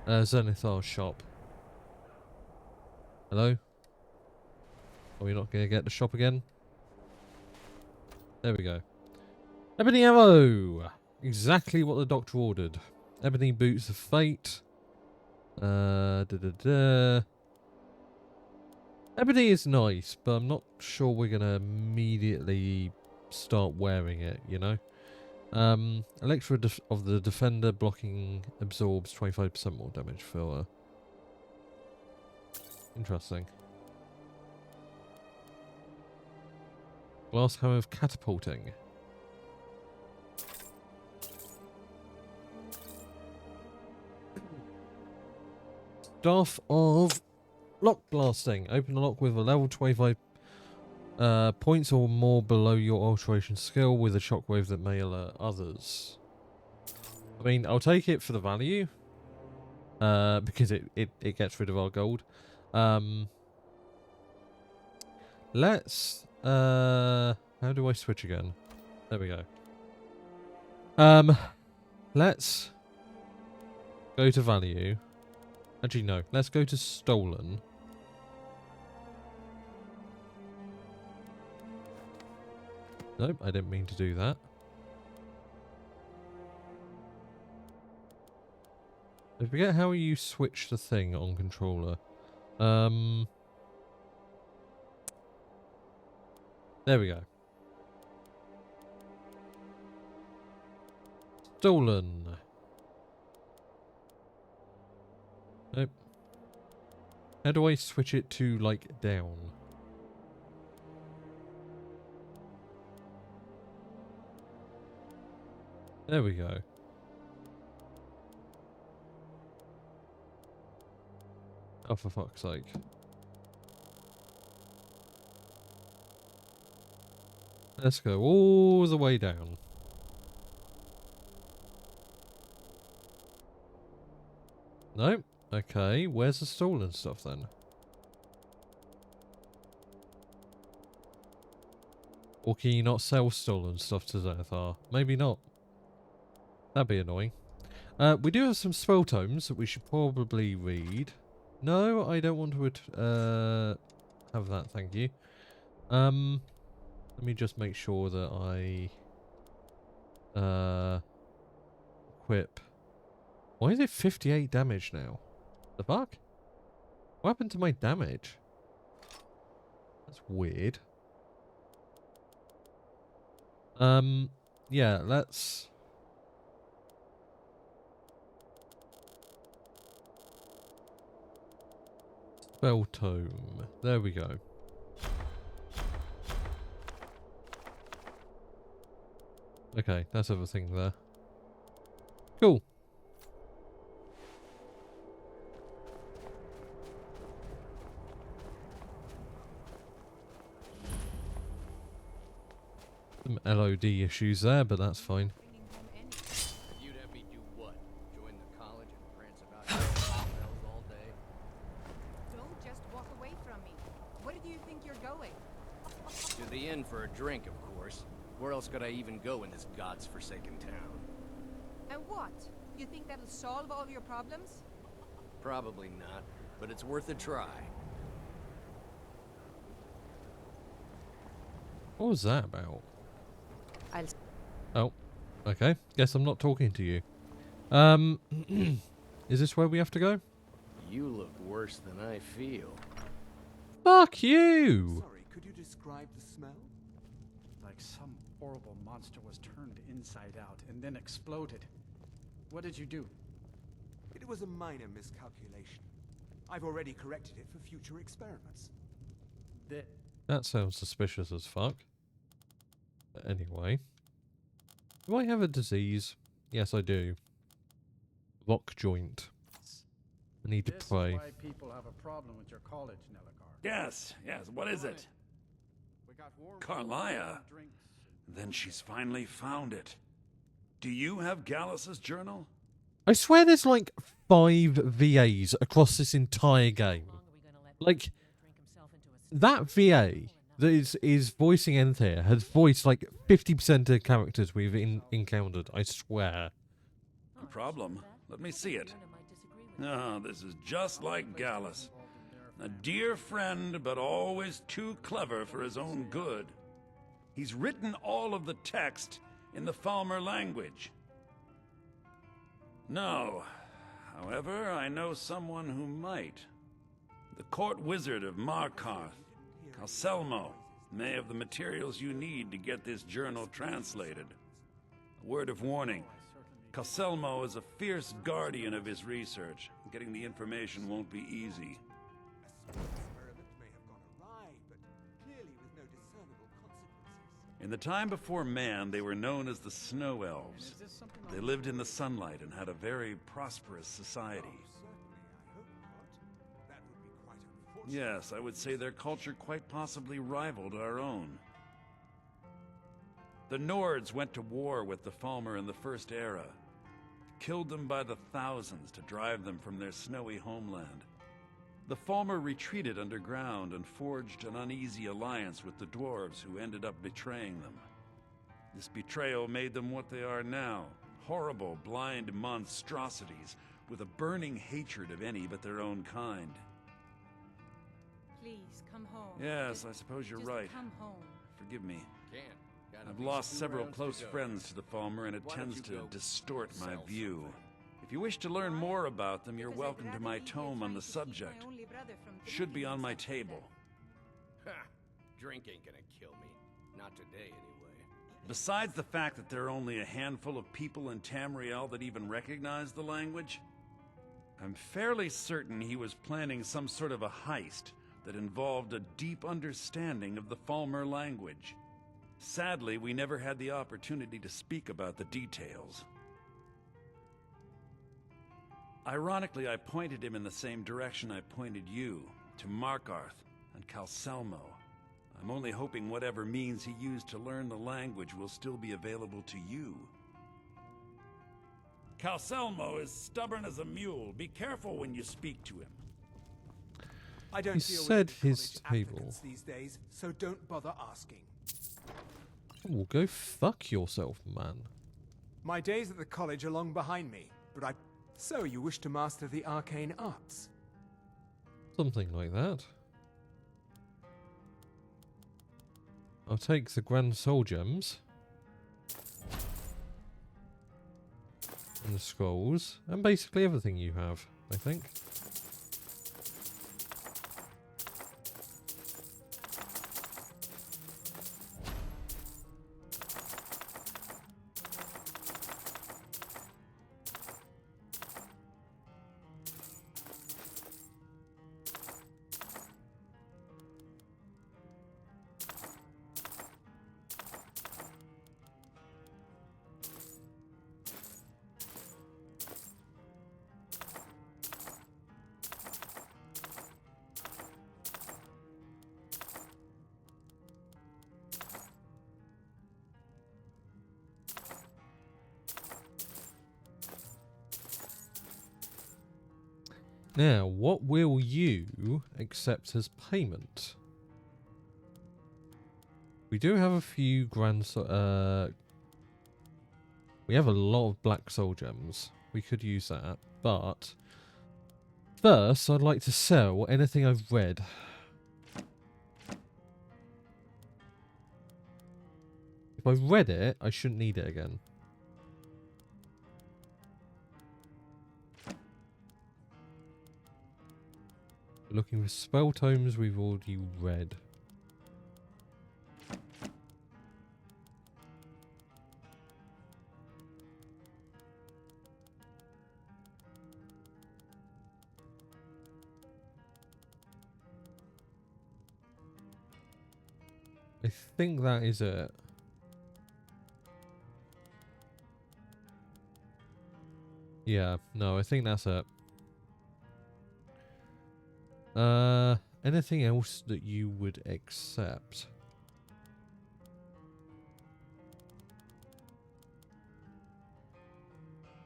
Zenithar's shop. Hello? Are we not going to get the shop again? There we go. Ebony ammo! Exactly what the doctor ordered. Ebony boots of fate. Ebony is nice, but I'm not sure we're going to immediately start wearing it, you know? Electra of the Defender blocking absorbs 25% more damage for interesting. Glass hammer of catapulting. Staff of lock blasting. Open the lock with a level 25 points or more below your alteration skill with a shockwave that may alert others. I mean, I'll take it for the value. Because it gets rid of our gold. Let's how do I switch again? There we go. Let's go to value. Actually no, let's go to stolen. Nope, I didn't mean to do that. I forget how you switch the thing on controller. There we go. Stolen. Nope. How do I switch it to, like, down? There we go. Oh, for fuck's sake. Let's go all the way down. Nope. Okay, where's the stolen stuff then? Or can you not sell stolen stuff to Zenithar? Maybe not. That'd be annoying. We do have some spell tomes that we should probably read. No, I don't want to have that, thank you. Let me just make sure that I equip. Why is it 58 damage now? The fuck? What happened to my damage? That's weird. Yeah, let's... Spell tome. There we go. Okay, that's everything there. Cool. Some LOD issues there, but that's fine. You'd have me do what? Join the college and prance about bells all day? Don't just walk away from me. Where do you think you're going? To the inn for a drink, of course. Where else could I even go in this god's-forsaken town? And what? You think that'll solve all your problems? Probably not, but it's worth a try. What was that about? Oh, okay. Guess I'm not talking to you. Is this where we have to go? You look worse than I feel. Fuck you! Sorry, could you describe the smell? Like some horrible monster was turned inside out and then exploded. What did you do? It was a minor miscalculation. I've already corrected it for future experiments. That sounds suspicious as fuck. But anyway. Do I have a disease? Yes, I do. Lock joint. I need to pray. This is why people have a problem with your college, Nelagar. Yes, what is it? Carlia? Then she's finally found it. Do you have Gallus's journal? I swear there's like 5 VAs across this entire game. Like, that VA is voicing Enthere has voiced like 50% of the characters we've encountered. I swear. No problem. Let me see it. Ah, this is just like Gallus. A dear friend, but always too clever for his own good. He's written all of the text in the Falmer language. No. However, I know someone who might. The court wizard of Markarth, Calcelmo, may have the materials you need to get this journal translated. A word of warning. Calcelmo is a fierce guardian of his research. Getting the information won't be easy. In the time before man, they were known as the Snow Elves. They lived in the sunlight and had a very prosperous society. Yes, I would say their culture quite possibly rivaled our own. The Nords went to war with the Falmer in the First Era, killed them by the thousands to drive them from their snowy homeland. The Falmer retreated underground and forged an uneasy alliance with the dwarves who ended up betraying them. This betrayal made them what they are now, horrible, blind monstrosities with a burning hatred of any but their own kind. Please, come home. Yes, I suppose you're right. Come home. Forgive me. Can't. I've lost several close friends to the Falmer, and it tends to distort my view. If you wish to learn more about them, you're welcome to my tome on the subject. Should be on my table. Ha! Drink ain't gonna kill me. Not today, anyway. Besides the fact that there are only a handful of people in Tamriel that even recognize the language, I'm fairly certain he was planning some sort of a heist that involved a deep understanding of the Falmer language. Sadly, we never had the opportunity to speak about the details. Ironically, I pointed him in the same direction I pointed you, to Markarth and Calcelmo. I'm only hoping whatever means he used to learn the language will still be available to you. Calcelmo is stubborn as a mule. Be careful when you speak to him. I don't He deal said with his college table. applicants these days, so don't bother asking. Well, go fuck yourself, man. My days at the college are long behind me, but So you wish to master the arcane arts? Something like that. I'll take the Grand Soul Gems. And the scrolls. And basically everything you have, I think. Now, what will you accept as payment? We do have a few we have a lot of black soul gems. We could use that, but first I'd like to sell anything I've read. If I've read it, I shouldn't need it again. Looking for spell tomes we've already read. I think that is it. Yeah, no, I think that's it. Anything else that you would accept?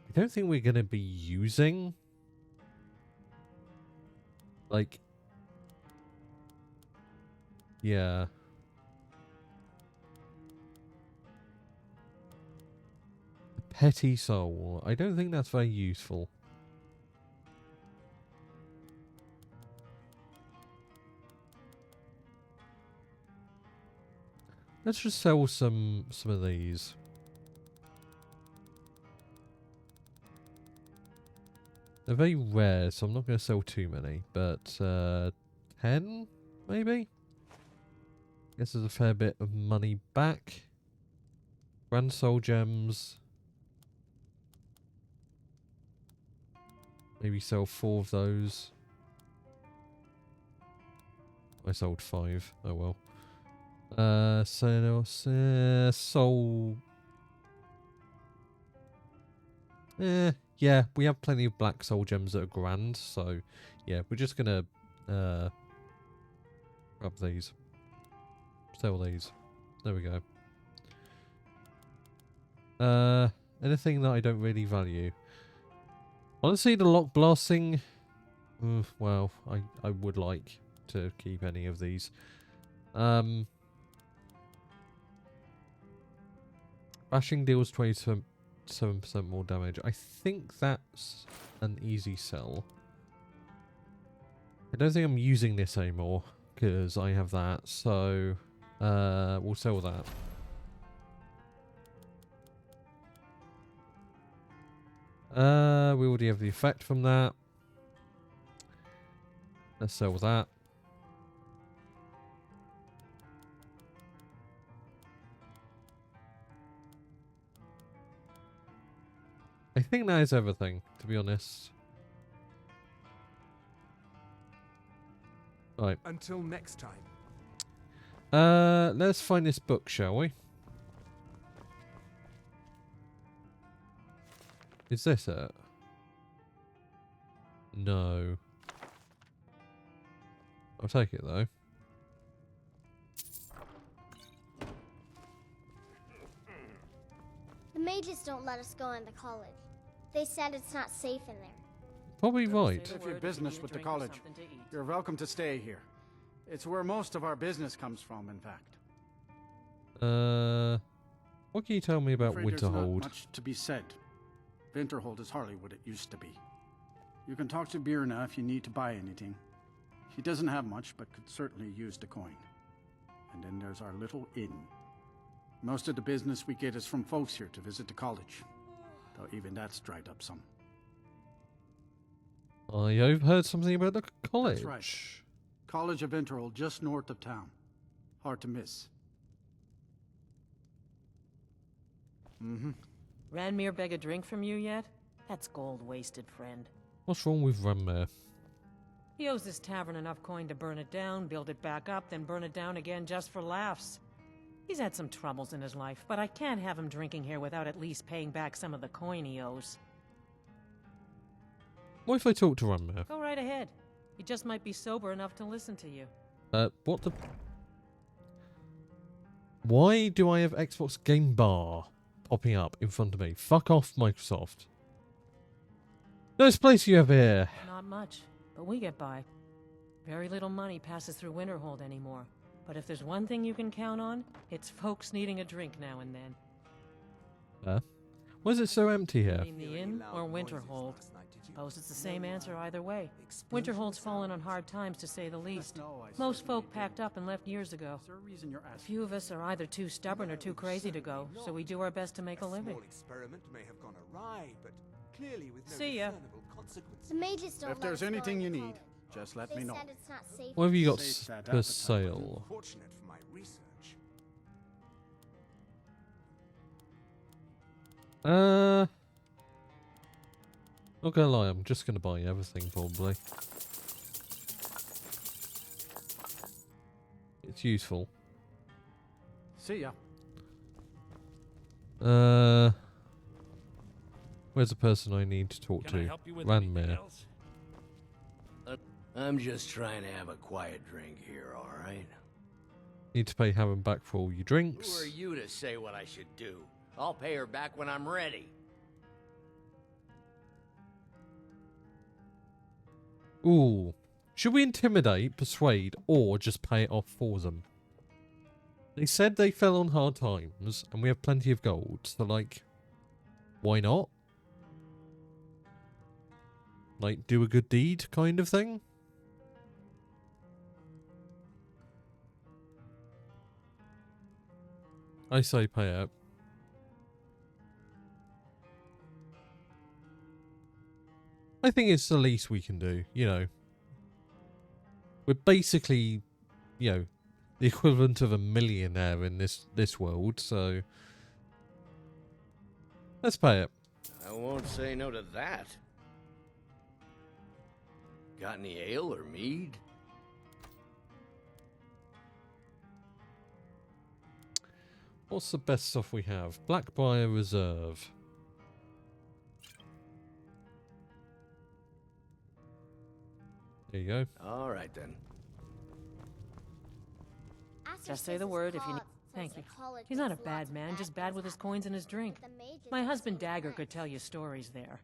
I don't think we're going to be using, like, yeah, Petty soul. I don't think that's very useful. Let's just sell some of these. They're very rare, so I'm not going to sell too many, but 10 maybe? Guess there's a fair bit of money back. Grand soul gems. Maybe sell 4 of those. I sold 5. Oh well. Soul. Yeah, we have plenty of black soul gems that are grand, so yeah, we're just gonna grab these. Sell these. There we go. Anything that I don't really value. Honestly, the lock blasting, well, I would like to keep any of these. Bashing deals 27% more damage. I think that's an easy sell. I don't think I'm using this anymore because I have that, so we'll sell that. We already have the effect from that. Let's sell that. I think that is everything, to be honest. Right. Until next time. Let's find this book, shall we? Is this it? No. I'll take it though. The mages don't let us go into college. They said it's not safe in there. Probably right. If you're business with the college, you're welcome to stay here. It's where most of our business comes from, in fact. What can you tell me about There's not Winterhold? much to be said. Winterhold is hardly what it used to be. You can talk to Birna if you need to buy anything. He doesn't have much, but could certainly use the coin. And then there's our little inn. Most of the business we get is from folks here to visit the college, though even that's dried up some. I overheard something about the college. That's right. College of Winterhold, just north of town. Hard to miss. Mm-hmm. Ranmir beg a drink from you yet? That's gold wasted, friend. What's wrong with Ranmir? He owes this tavern enough coin to burn it down, build it back up, then burn it down again just for laughs. He's had some troubles in his life, but I can't have him drinking here without at least paying back some of the coin he owes. What if I talk to Ranmir? Go right ahead. He just might be sober enough to listen to you. What the... Why do I have Xbox Game Bar popping up in front of me? Fuck off, Microsoft. Nice place you have here. Not much, but we get by. Very little money passes through Winterhold anymore. But if there's one thing you can count on, it's folks needing a drink now and then. Why is it so empty here? In the inn or Winterhold? Suppose it's the same answer either way. Winterhold's fallen on hard times, to say the least. Most folk packed up and left years ago. A few of us are either too stubborn or too crazy to go, so we do our best to make a living. Experiment may have gone awry, but clearly with no See ya. discernible consequences. The mages don't If let there's us go anything into you need, college. just let They me know. said it's not safe. What have you got Safe that for appetite. sale? Fortunate for my research. Not gonna lie, I'm just gonna buy everything probably. It's useful. See ya. Where's the person I need to talk Can I to? help you with anything Ranmir. else? I'm just trying to have a quiet drink here, all right? Need to pay Hammond back for all your Who drinks. are you to say what I should do? I'll pay her back when I'm ready. Ooh. Should we intimidate, persuade, or just pay it off for them? They said they fell on hard times, and we have plenty of gold, so like... Why not? Like, do a good deed kind of thing? I say pay out. I think it's the least we can do, you know. We're basically, you know, the equivalent of a millionaire in this world, so let's pay it. I won't say no to that. Got any ale or mead? What's the best stuff we have? Blackbriar Reserve. There you go. All right then. Just say the word if you need. Thank you. He's not a bad man, just bad with his coins and his drink. My husband Dagger could tell you stories there.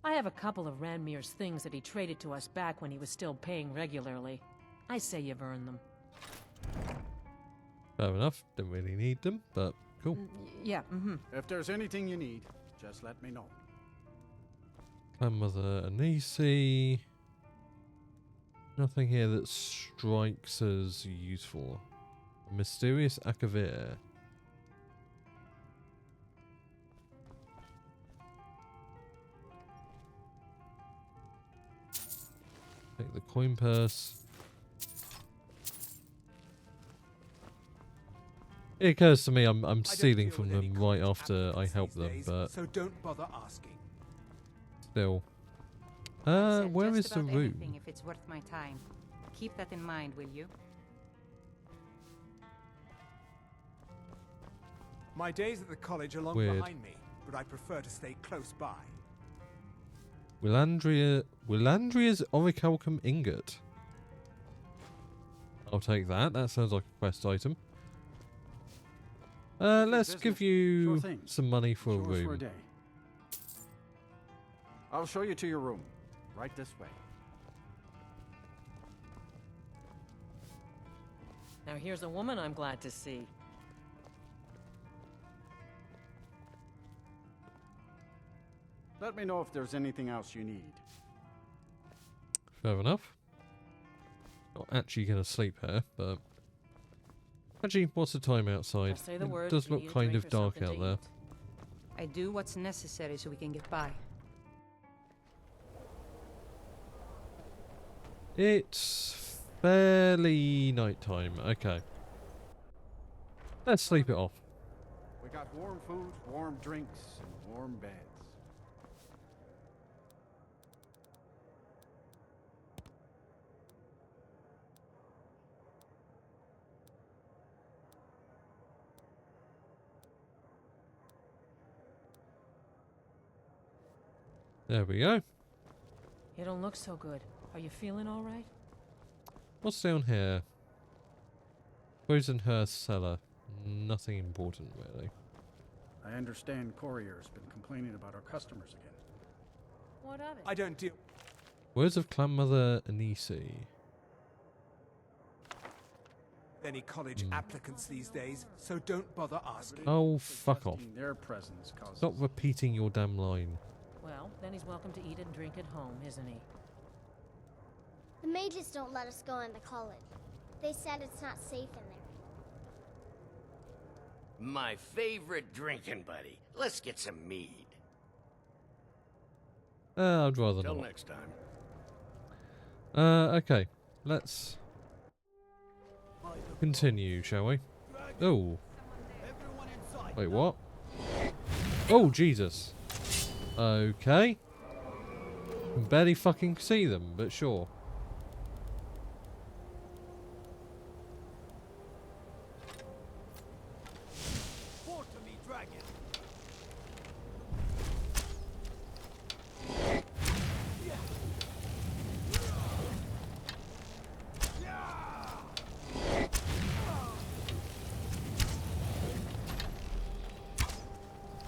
I have a couple of Ranmir's things that he traded to us back when he was still paying regularly. I say you've earned them. Fair enough. Don't really need them, but cool. Yeah, If there's anything you need, just let me know. Grandmother Anisi. Nothing here that strikes as useful. A mysterious Akavir. Take the coin purse. It occurs to me I'm stealing from them right after I help them, but so don't bother asking. still. Where is the room? If it's worth my time. Keep that in mind, will you? My days at the college are long Weird. behind me, but I prefer to stay close by. Willandria's Orichalcum ingot. I'll take that. That sounds like a quest item. Let's give you some money for a Yours room. for a day. I'll show you to your room. Right this way. Now here's a woman I'm glad to see. Let me know if there's anything else you need. Fair enough. Not actually going to sleep here, but actually, what's the time outside? Just say the word It does if you look need a kind drink of or dark something out to there. eat. I do what's necessary so we can get by. It's fairly nighttime. Okay. Let's sleep it off. We got warm food, warm drinks, and warm beds. There we go. You don't look so good. Are you feeling all right? What's down here? Poisonhurst cellar. Nothing important, really. I understand Courier's been complaining about our customers again. What of it? I don't deal. Words of Clanmother Anisi. Any college applicants these days, so don't bother asking. Oh, fuck off. Their presence causes. Stop repeating your damn line. Well, then he's welcome to eat and drink at home, isn't he? The mages don't let us go into college. They said it's not safe in there. My favorite drinking buddy. Let's get some mead. I'd rather Till not. next time. Okay. Let's continue, shall we? Oh. Wait, what? Oh, Jesus. Okay. Can barely fucking see them, but sure.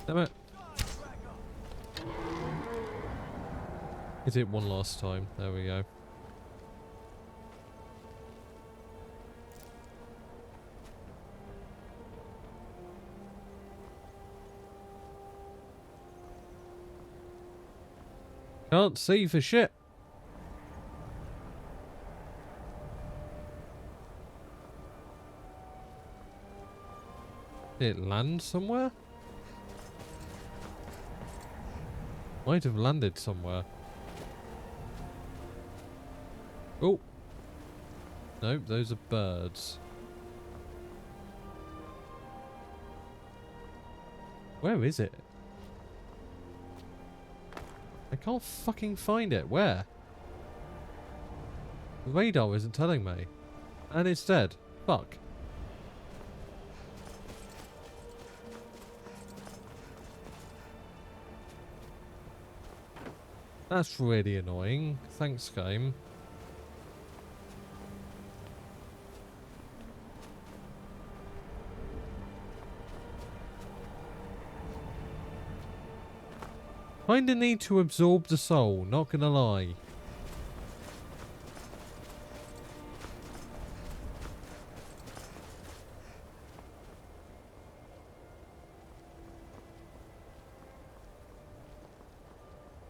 Damn it. Hit it one last time. There we go. Can't see for shit. Did it land somewhere? Might have landed somewhere. Oh. Nope, those are birds. Where is it? I can't fucking find it. Where? The radar isn't telling me. And it's dead. Fuck. That's really annoying. Thanks, game. Kinda need to absorb the soul, not gonna lie.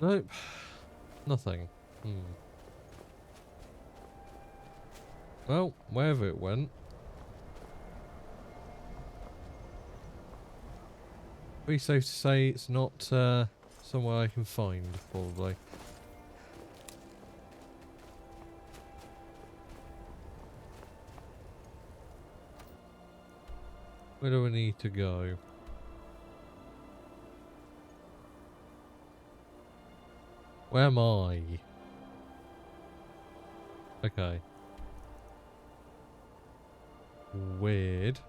Nope. Nothing. Well, wherever it went. Be safe to say it's not somewhere I can find, probably. Where do I need to go? Where am I? Okay. Weird.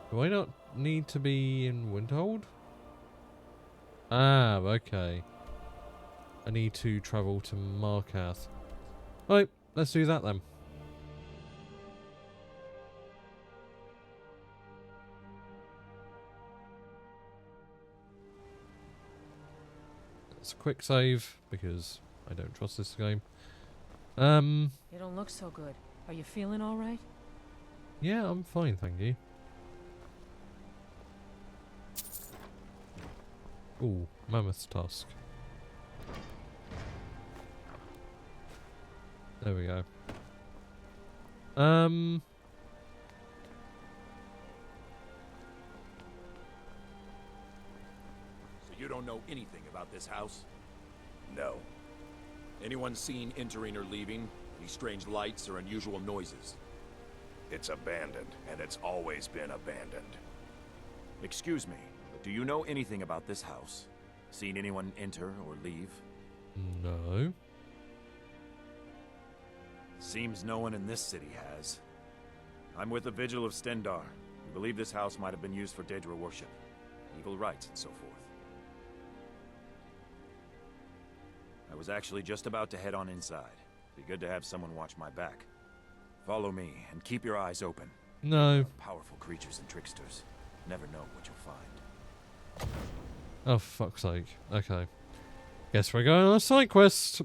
Do I not need to be in Windhold? Ah, okay. I need to travel to Markarth. Right, let's do that then. It's a quick save because I don't trust this game. You don't look so good. Are you feeling all right? Yeah, I'm fine, thank you. Ooh, mammoth's tusk. There we go. So you don't know anything about this house? No. Anyone seen entering or leaving? Any strange lights or unusual noises? It's abandoned, and it's always been abandoned. Excuse me, but do you know anything about this house? Seen anyone enter or leave? No. Seems no one in this city has. I'm with the Vigil of Stendarr. We believe this house might have been used for Daedra worship, evil rites, and so forth. I was actually just about to head on inside. Be good to have someone watch my back. Follow me, and keep your eyes open. No. Powerful creatures and tricksters. Never know what you'll find. Oh, for fuck's sake. Okay. Guess we're going on a side quest.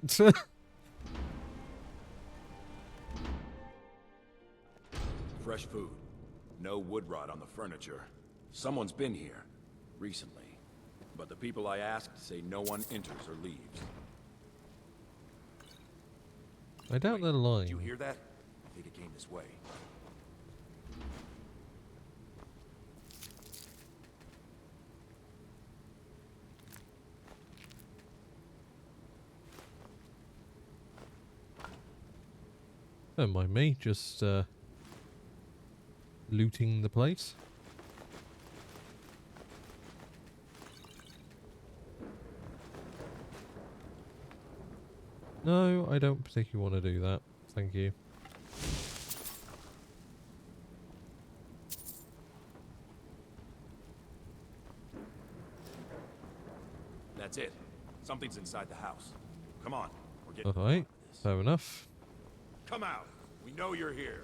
Fresh food. No wood rot on the furniture. Someone's been here. Recently. But the people I asked say no one enters or leaves. I doubt they're lying. Did you hear that? I think it came this way. Don't mind me, just looting the place. No, I don't particularly want to do that. Thank you. That's it. Something's inside the house. Come on. We're getting Alright, fair enough. Come out. We know you're here.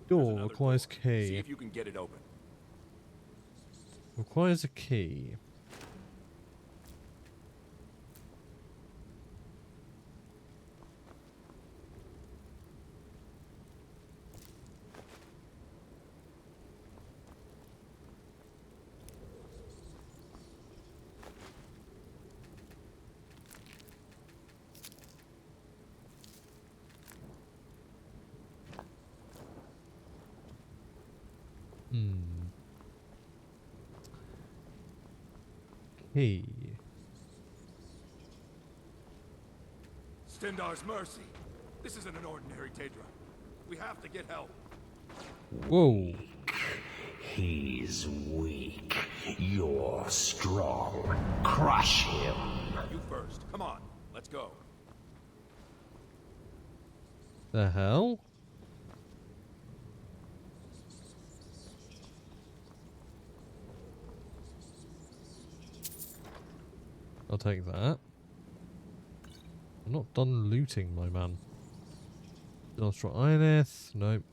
Door requires See key. if you can get it open. Requires a key. key. Stendar's mercy. This isn't an ordinary Daedra. We have to get help. Whoa. He's weak. You're strong. Crush him. You first. Come on. Let's go. The hell? I'll take that. I'm not done looting, my man. Nostra Ionith. Nope.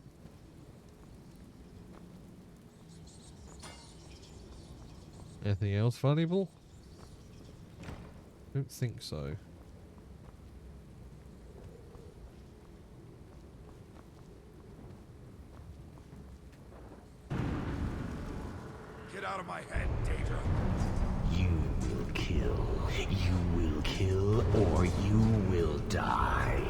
Anything else valuable? Don't think so. Get out of my head, Daedra. You will kill. You will kill, or you will die.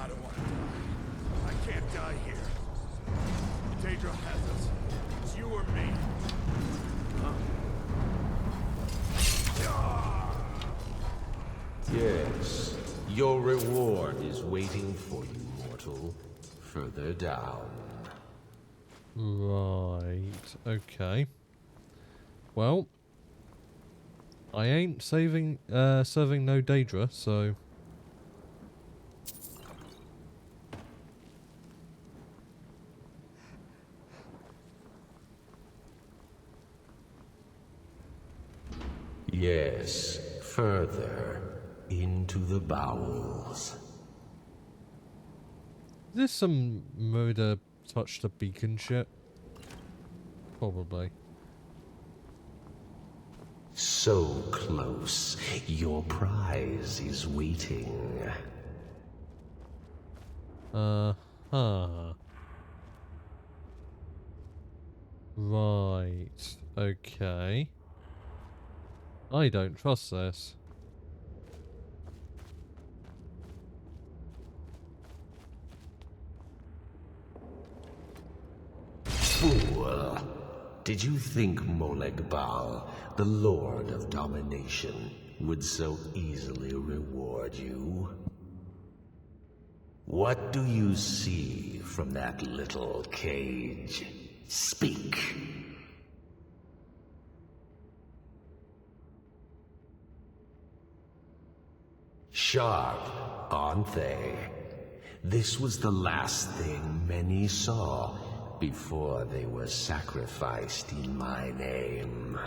I don't want to die. I can't die here. Daedra has us. It's you or me. Yes, your reward is waiting for you, mortal. Further down. Right. Okay. Well, I ain't serving no Daedra, so. Yes, further into the bowels. Is this some murder touch the beacon shit? Probably. So close, your prize is waiting. Huh. Right. Okay. I don't trust this. Fool! Did you think Molag Bal, the Lord of Domination, would so easily reward you? What do you see from that little cage? Speak! Sharp, aren't they? This was the last thing many saw before they were sacrificed in my name.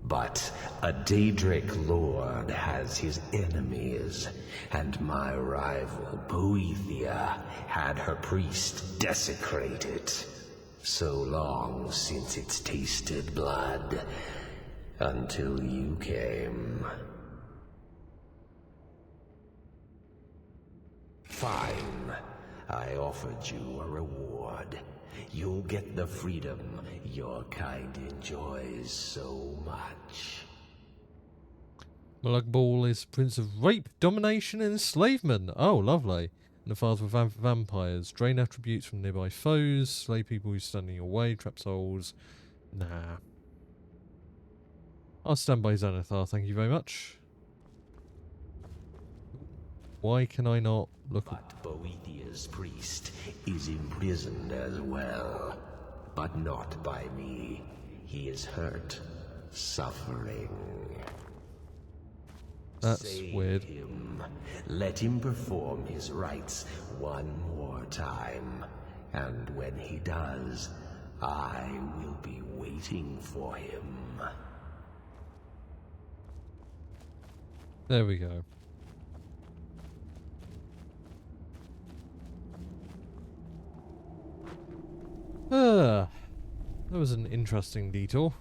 But a Daedric lord has his enemies, and my rival Boethia had her priest desecrated. So long since it's tasted blood, until you came. Fine. I offered you a reward. You'll get the freedom your kind enjoys so much. Molag Bal is Prince of Rape, Domination, and Enslavement. Oh, lovely. And the father of vampires. Drain attributes from nearby foes. Slay people who stand in your way. Trap souls. Nah. I'll stand by Xanathar, thank you very much. Why can I not look at Boethia's priest is imprisoned as well, but not by me. He is hurt, suffering. That's Save weird. Him. Let him perform his rites one more time, and when he does, I will be waiting for him. There we go. That was an interesting detour.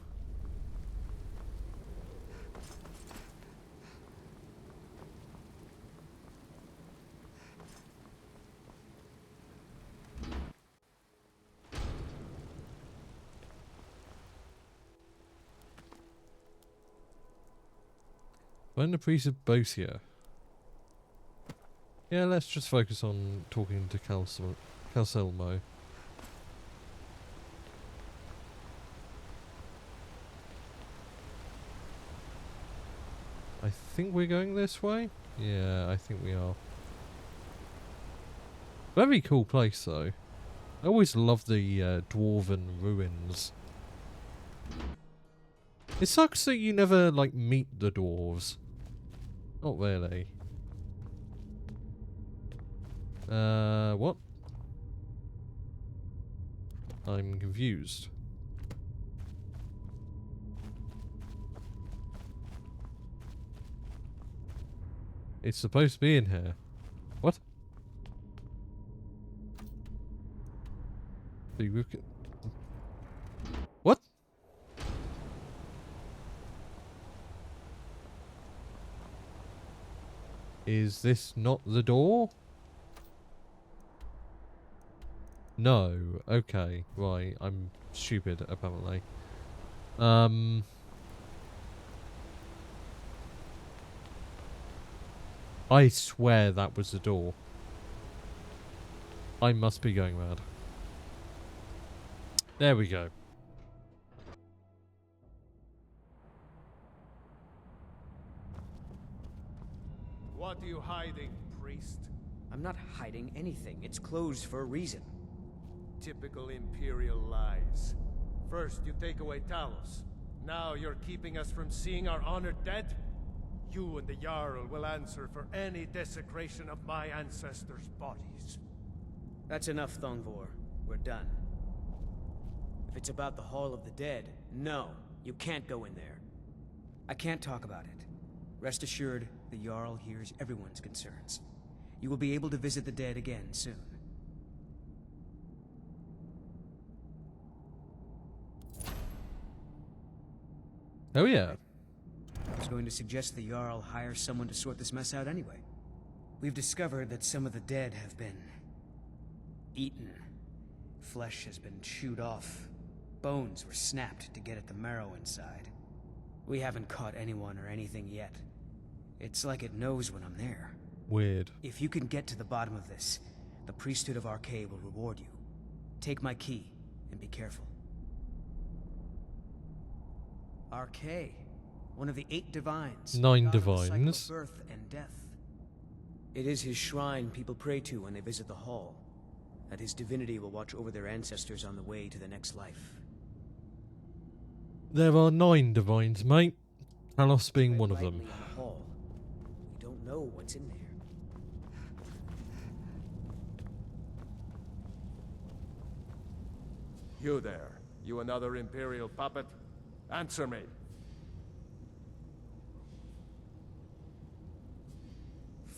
Find the priest of Boethia. Yeah, let's just focus on talking to Calcelmo. think we're going this way. Yeah, I think we are. Very cool place, though. I always love the dwarven ruins. It sucks that you never, like, meet the dwarves. Not really. What? I'm confused. It's supposed to be in here. What? What? Is this not the door? No. Okay. Right. I'm stupid, apparently. I swear that was the door. I must be going mad. There we go. What are you hiding, priest? I'm not hiding anything. It's closed for a reason. Typical Imperial lies. First, you take away Talos. Now you're keeping us from seeing our honored dead? You and the Jarl will answer for any desecration of my ancestors' bodies. That's enough, Thongvor. We're done. If it's about the Hall of the Dead, no, you can't go in there. I can't talk about it. Rest assured, the Jarl hears everyone's concerns. You will be able to visit the dead again soon. Oh yeah. I was going to suggest the Jarl hire someone to sort this mess out anyway. We've discovered that some of the dead have been eaten. Flesh has been chewed off. Bones were snapped to get at the marrow inside. We haven't caught anyone or anything yet. It's like it knows when I'm there. Weird. If you can get to the bottom of this, the priesthood of Arkay will reward you. Take my key, and be careful. Arkay, one of the 8 divines. 9 god of the cycle of divines. birth and death. It is his shrine people pray to when they visit the hall. That his divinity will watch over their ancestors on the way to the next life. There are 9 divines, mate. Talos being one of them. On the hall. We don't know what's in there. You there. You another Imperial puppet? Answer me.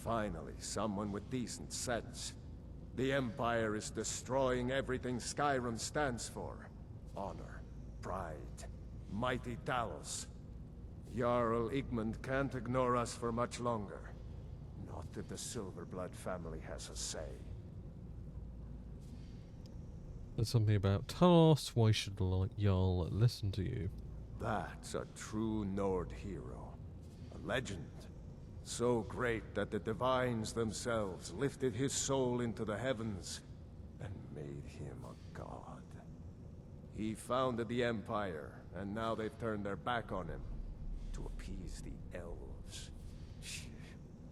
Finally, someone with decent sense. The Empire is destroying everything Skyrim stands for. Honor, pride, mighty Talos. Jarl Igmund can't ignore us for much longer. Not if the Silverblood family has a say. There's something about Talos. Why should Jarl listen to you? That's a true Nord hero. A legend. So great that the Divines themselves lifted his soul into the heavens and made him a god. He founded the Empire, and now they've turned their back on him to appease the elves.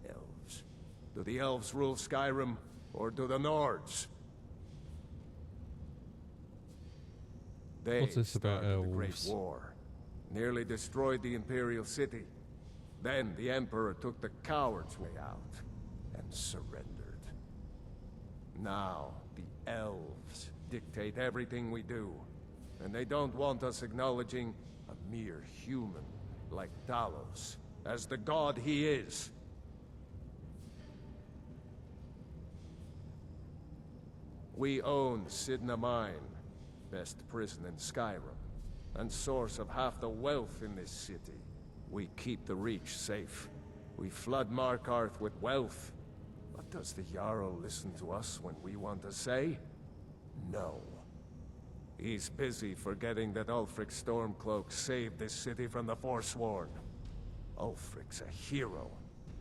Elves. Do the elves rule Skyrim, or do the Nords? They What's this about started the Great elves? War, nearly destroyed the Imperial city. Then the Emperor took the coward's way out and surrendered. Now the elves dictate everything we do, and they don't want us acknowledging a mere human like Talos as the god he is. We own Cidhna Mine, best prison in Skyrim, and source of half the wealth in this city. We keep the Reach safe. We flood Markarth with wealth. But does the Jarl listen to us when we want to say? No. He's busy forgetting that Ulfric Stormcloak saved this city from the Forsworn. Ulfric's a hero,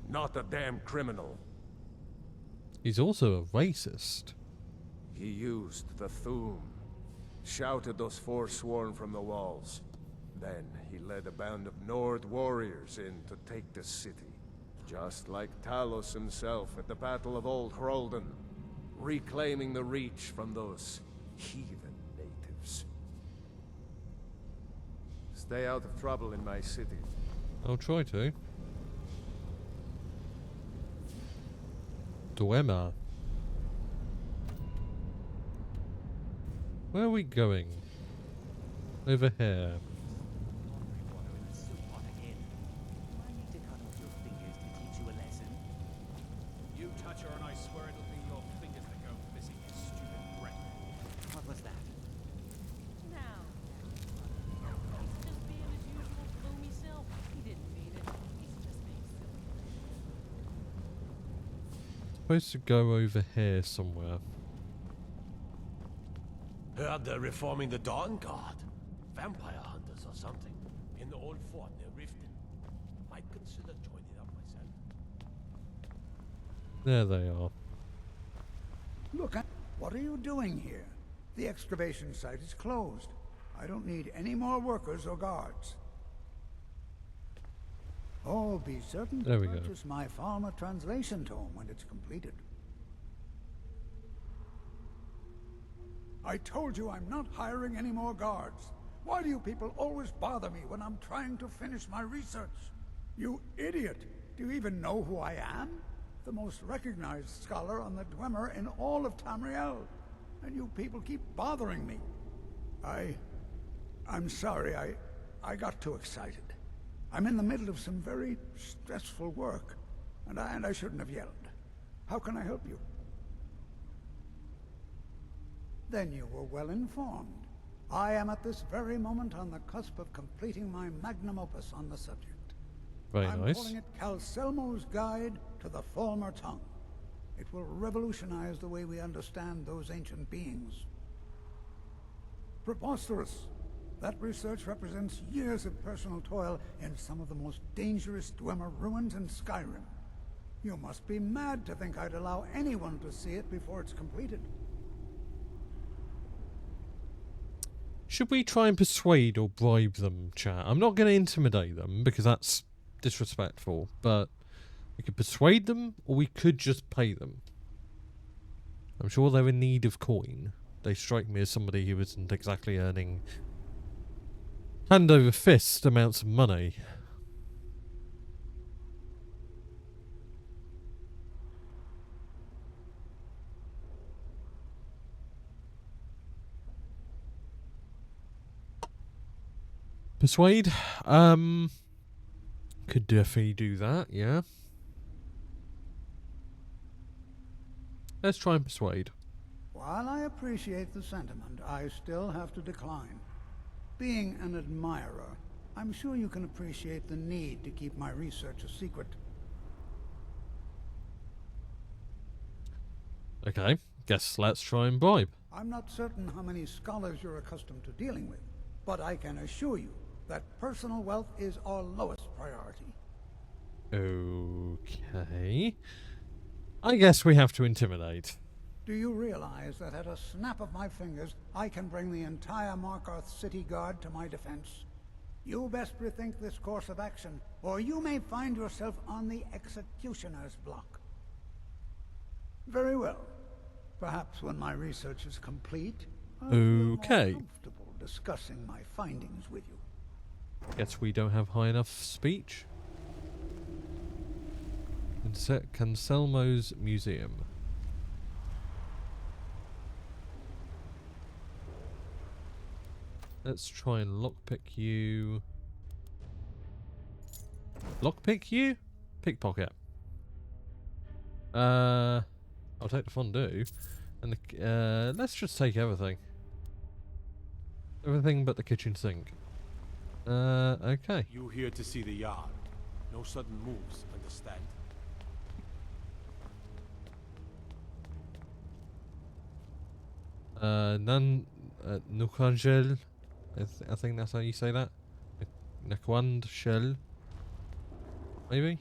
not a damn criminal. He's also a racist. He used the Thu'um, shouted those Forsworn from the walls. Then he led a band of Nord warriors in to take the city. Just like Talos himself at the Battle of Old Hroldan, reclaiming the Reach from those heathen natives. Stay out of trouble in my city. I'll try to. Dwemer. Where are we going? Over here. You touch her and I swear it'll be your fingers that go missing, you stupid wreck. What was that? Now, he's just being his usual gloomy self. He didn't mean it. He's just being silly. Supposed to go over here somewhere. Heard they're reforming the Dawn Guard. Vampire hunters or something. In the old fort near Riften. Might consider joining up myself. There they are. Look, what are you doing here? The excavation site is closed. I don't need any more workers or guards. Oh, be certain There to we go. purchase my Falmer translation tome when it's completed. I told you I'm not hiring any more guards. Why do you people always bother me when I'm trying to finish my research? You idiot! Do you even know who I am? The most recognized scholar on the Dwemer in all of Tamriel. And you people keep bothering me. I'm sorry, I got too excited. I'm in the middle of some very stressful work, and I shouldn't have yelled. How can I help you? Then you were well informed. I am at this very moment on the cusp of completing my magnum opus on the subject. Very I'm nice. calling it Calcelmo's Guide to the Falmer Tongue. It will revolutionize the way we understand those ancient beings. Preposterous! That research represents years of personal toil in some of the most dangerous Dwemer ruins in Skyrim. You must be mad to think I'd allow anyone to see it before it's completed. Should we try and persuade or bribe them, chat? I'm not going to intimidate them because that's disrespectful, but we could persuade them or we could just pay them. I'm sure they're in need of coin. They strike me as somebody who isn't exactly earning hand over fist amounts of money. Persuade? Could definitely do that, yeah. Let's try and persuade. While I appreciate the sentiment, I still have to decline. Being an admirer, I'm sure you can appreciate the need to keep my research a secret. Okay, guess let's try and bribe. I'm not certain how many scholars you're accustomed to dealing with, but I can assure you that personal wealth is our lowest priority. Okay. I guess we have to intimidate. Do you realize that at a snap of my fingers, I can bring the entire Markarth City Guard to my defense? You best rethink this course of action, or you may find yourself on the executioner's block. Very well. Perhaps when my research is complete, I'll feel more comfortable discussing my findings with you. Guess we don't have high enough speech. Cancelmo's Museum. Let's try and lockpick you. Lockpick you? Pickpocket. I'll take the fondue. And the, let's just take everything. Everything but the kitchen sink. Okay. You here to see the yard. No sudden moves, understand? Nukanjel. I think that's how you say that. Nakwand Shell. Maybe?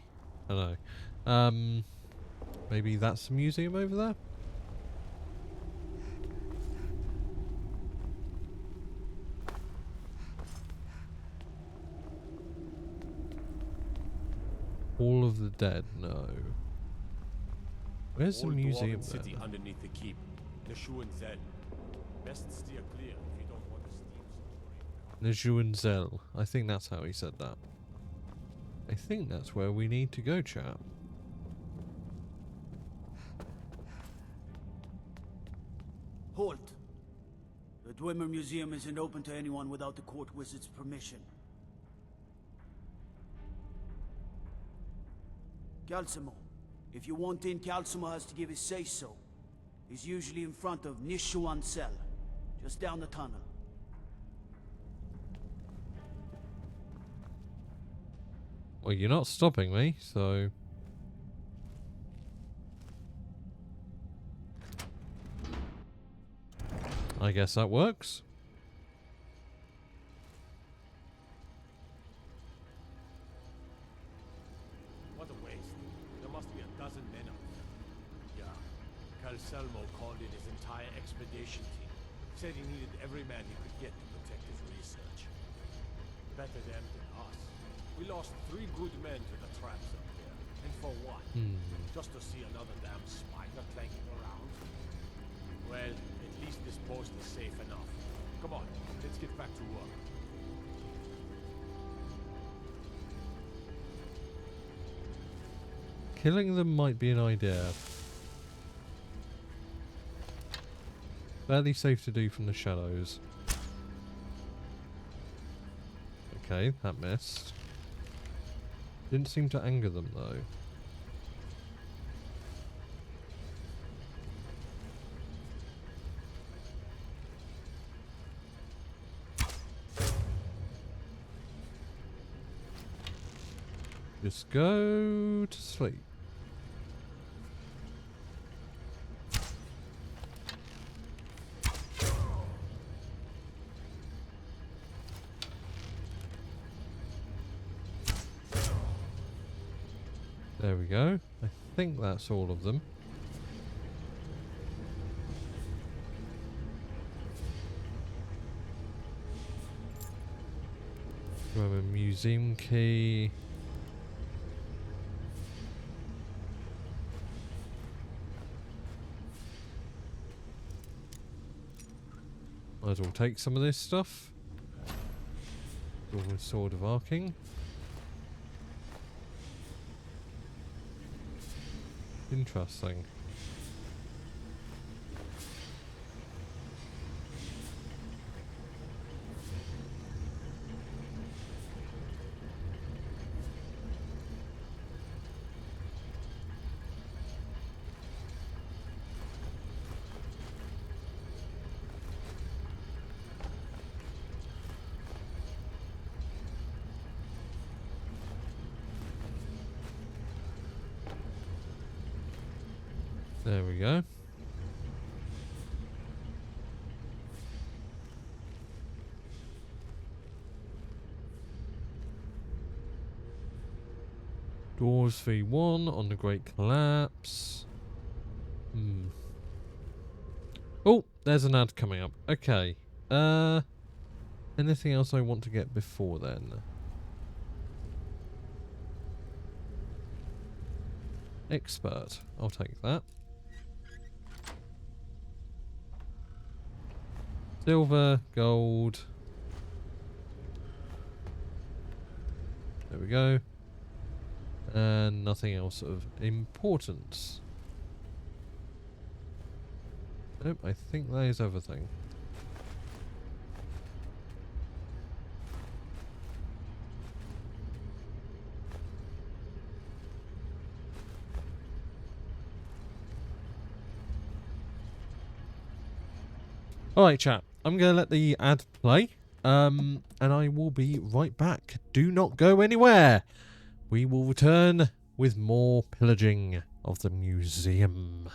I don't know. Maybe that's a museum over there? Hall of the Dead? No. Where's the Old museum dwarven city then? underneath the keep. The Schuenzel. Best steer clear if you don't want the steam. Nejuenzel. I think that's how he said that. I think that's where we need to go, chap. Halt! The Dwemer Museum isn't open to anyone without the court wizard's permission. Calcimo. If you want in, Calcimo has to give his say-so. He's usually in front of Nishuansel, just down the tunnel. Well, you're not stopping me, so... I guess that works. What a waste. There must be a dozen men up there. Yeah. Calcelmo called in his entire expedition team. Said he needed every man he could get to protect his research. Better them than us. We lost 3 good men to the traps up there. And for what? Just to see another damn spider clanking around? Well, at least this post is safe enough. Come on, let's get back to work. Killing them might be an idea. Fairly safe to do from the shadows. Okay, that missed. Didn't seem to anger them though. Just go to sleep. There we go. I think that's all of them. Grab a museum key. Might as well take some of this stuff. Dwarven Sword of Arcing. Interesting. There we go. Dwarves v1 on the Great Collapse. Oh, there's an ad coming up. Okay. Anything else I want to get before then? Expert. I'll take that. Silver, gold. There we go. And nothing else of importance. Nope, I think that is everything. Alright, chat. I'm going to let the ad play. And I will be right back. Do not go anywhere. We will return with more pillaging of the museum.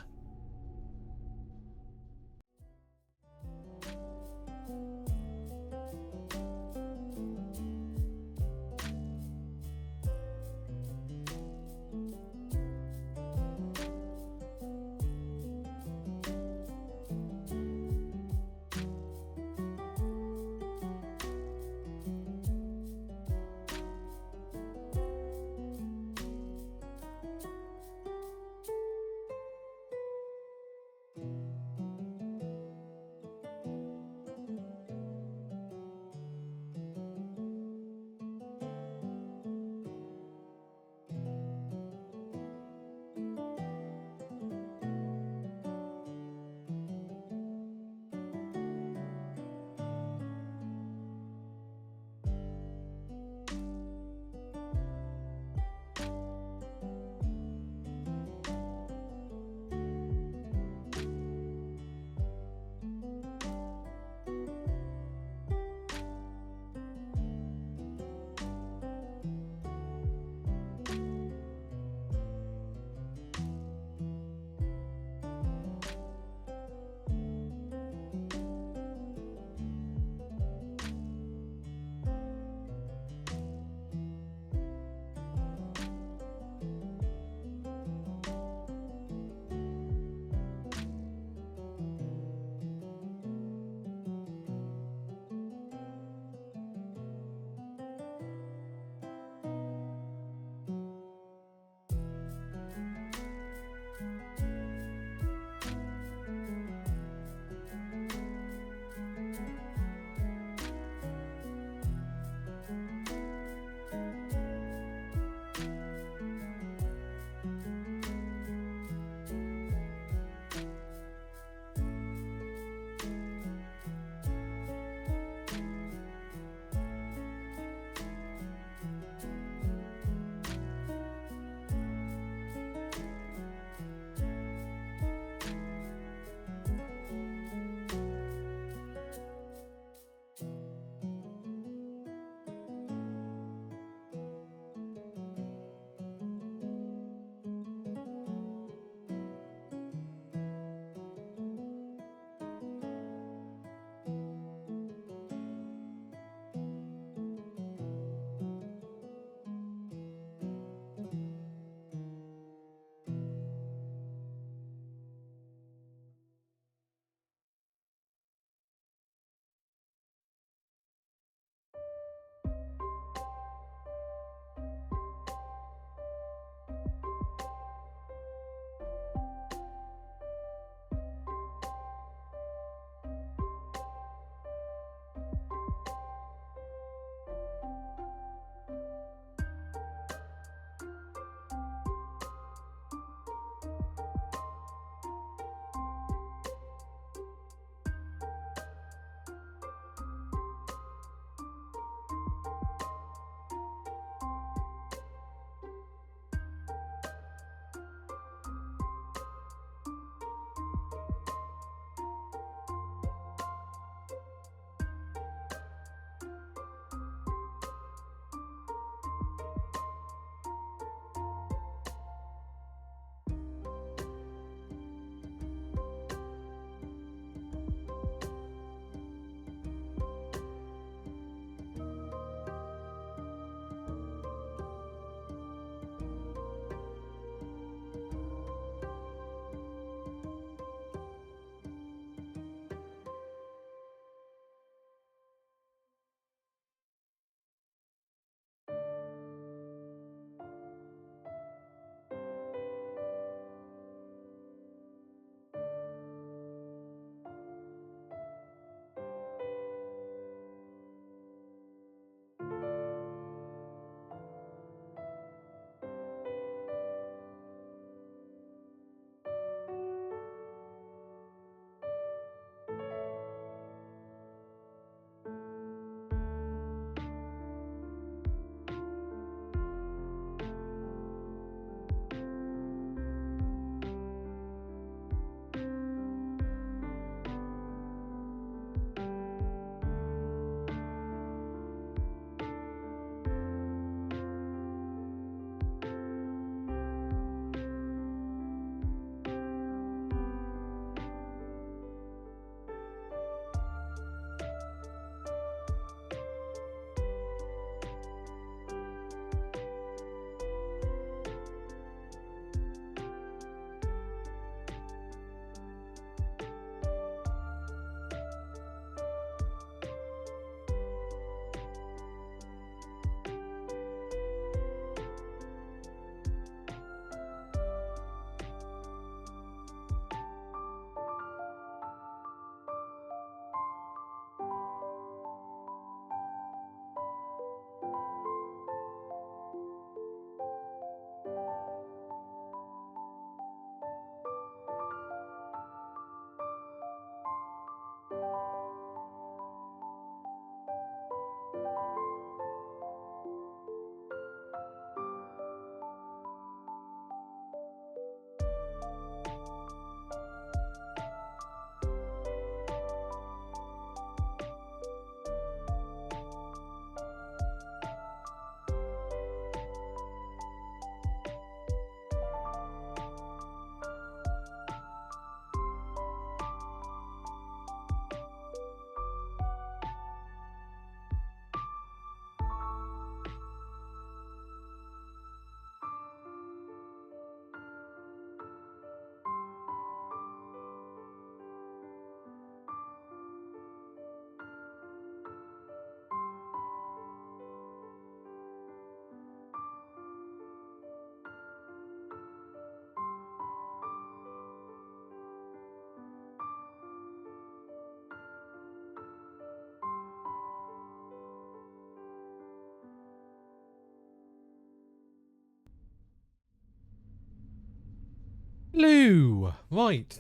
Hello! Right.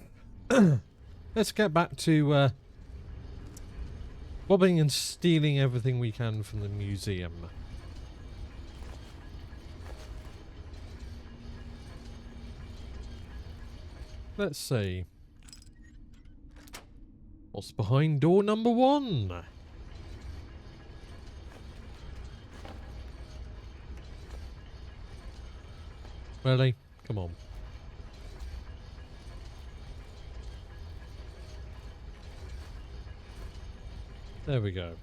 Let's get back to robbing and stealing everything we can from the museum. Let's see. What's behind door number 1? Really? Come on. There we go.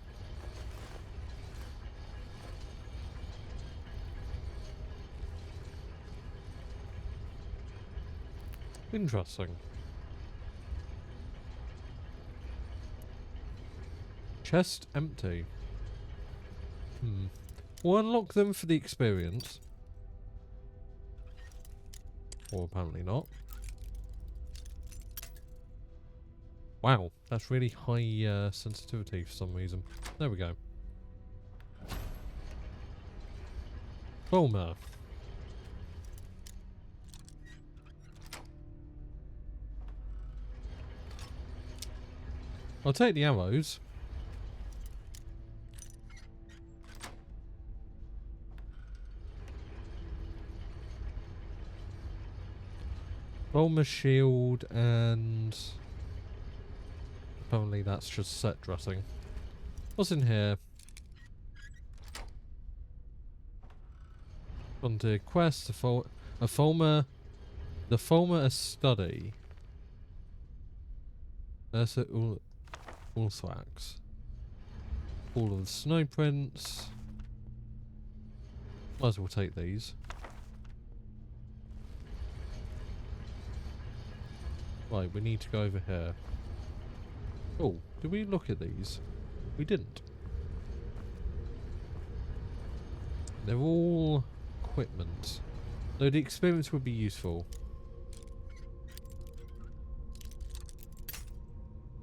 Interesting. Chest empty. We'll unlock them for the experience. Or apparently not. Wow, that's really high sensitivity for some reason. There we go. Fulmer. I'll take the arrows. Fulmer shield and... apparently that's just set dressing. What's in here? Frontier quest, a Fulmer... the Fulmer a study. Ursa Ulthrax. All of the snow prints. Might as well take these. Right, we need to go over here. Oh, did we look at these? We didn't. They're all equipment. Though the experience would be useful.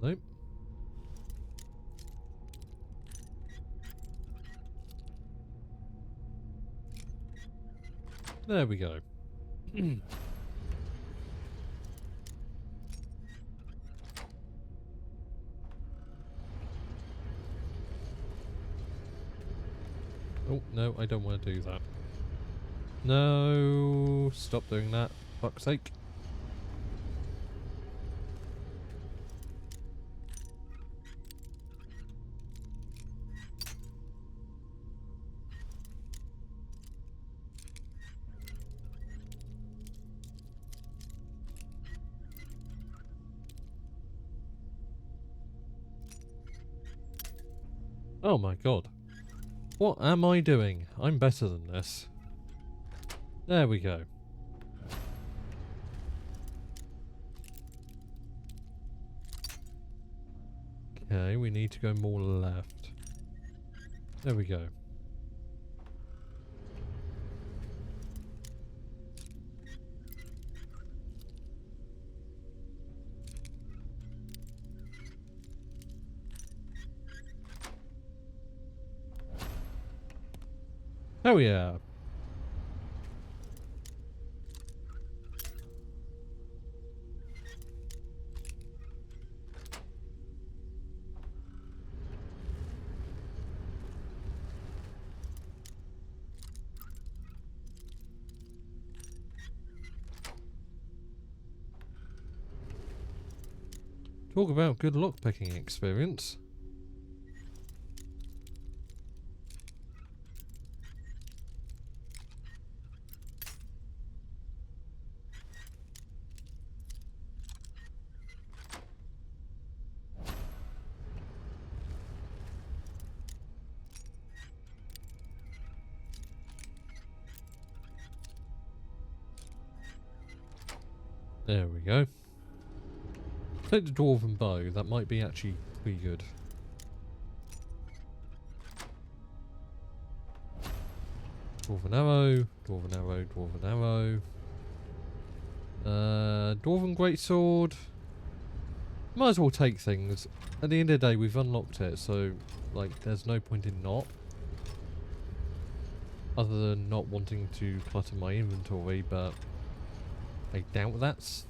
Nope. There we go. Oh, no, I don't want to do that. No, stop doing that, for fuck's sake. Oh my god. What am I doing? I'm better than this. There we go. Okay, we need to go more left. There we go. Oh yeah. Talk about good lockpicking experience. There we go. Take the dwarven bow, that might be actually pretty good. Dwarven arrow, dwarven arrow, dwarven arrow. Dwarven greatsword. Might as well take things. At the end of the day, we've unlocked it, so like there's no point in not. Other than not wanting to clutter my inventory, but I doubt that's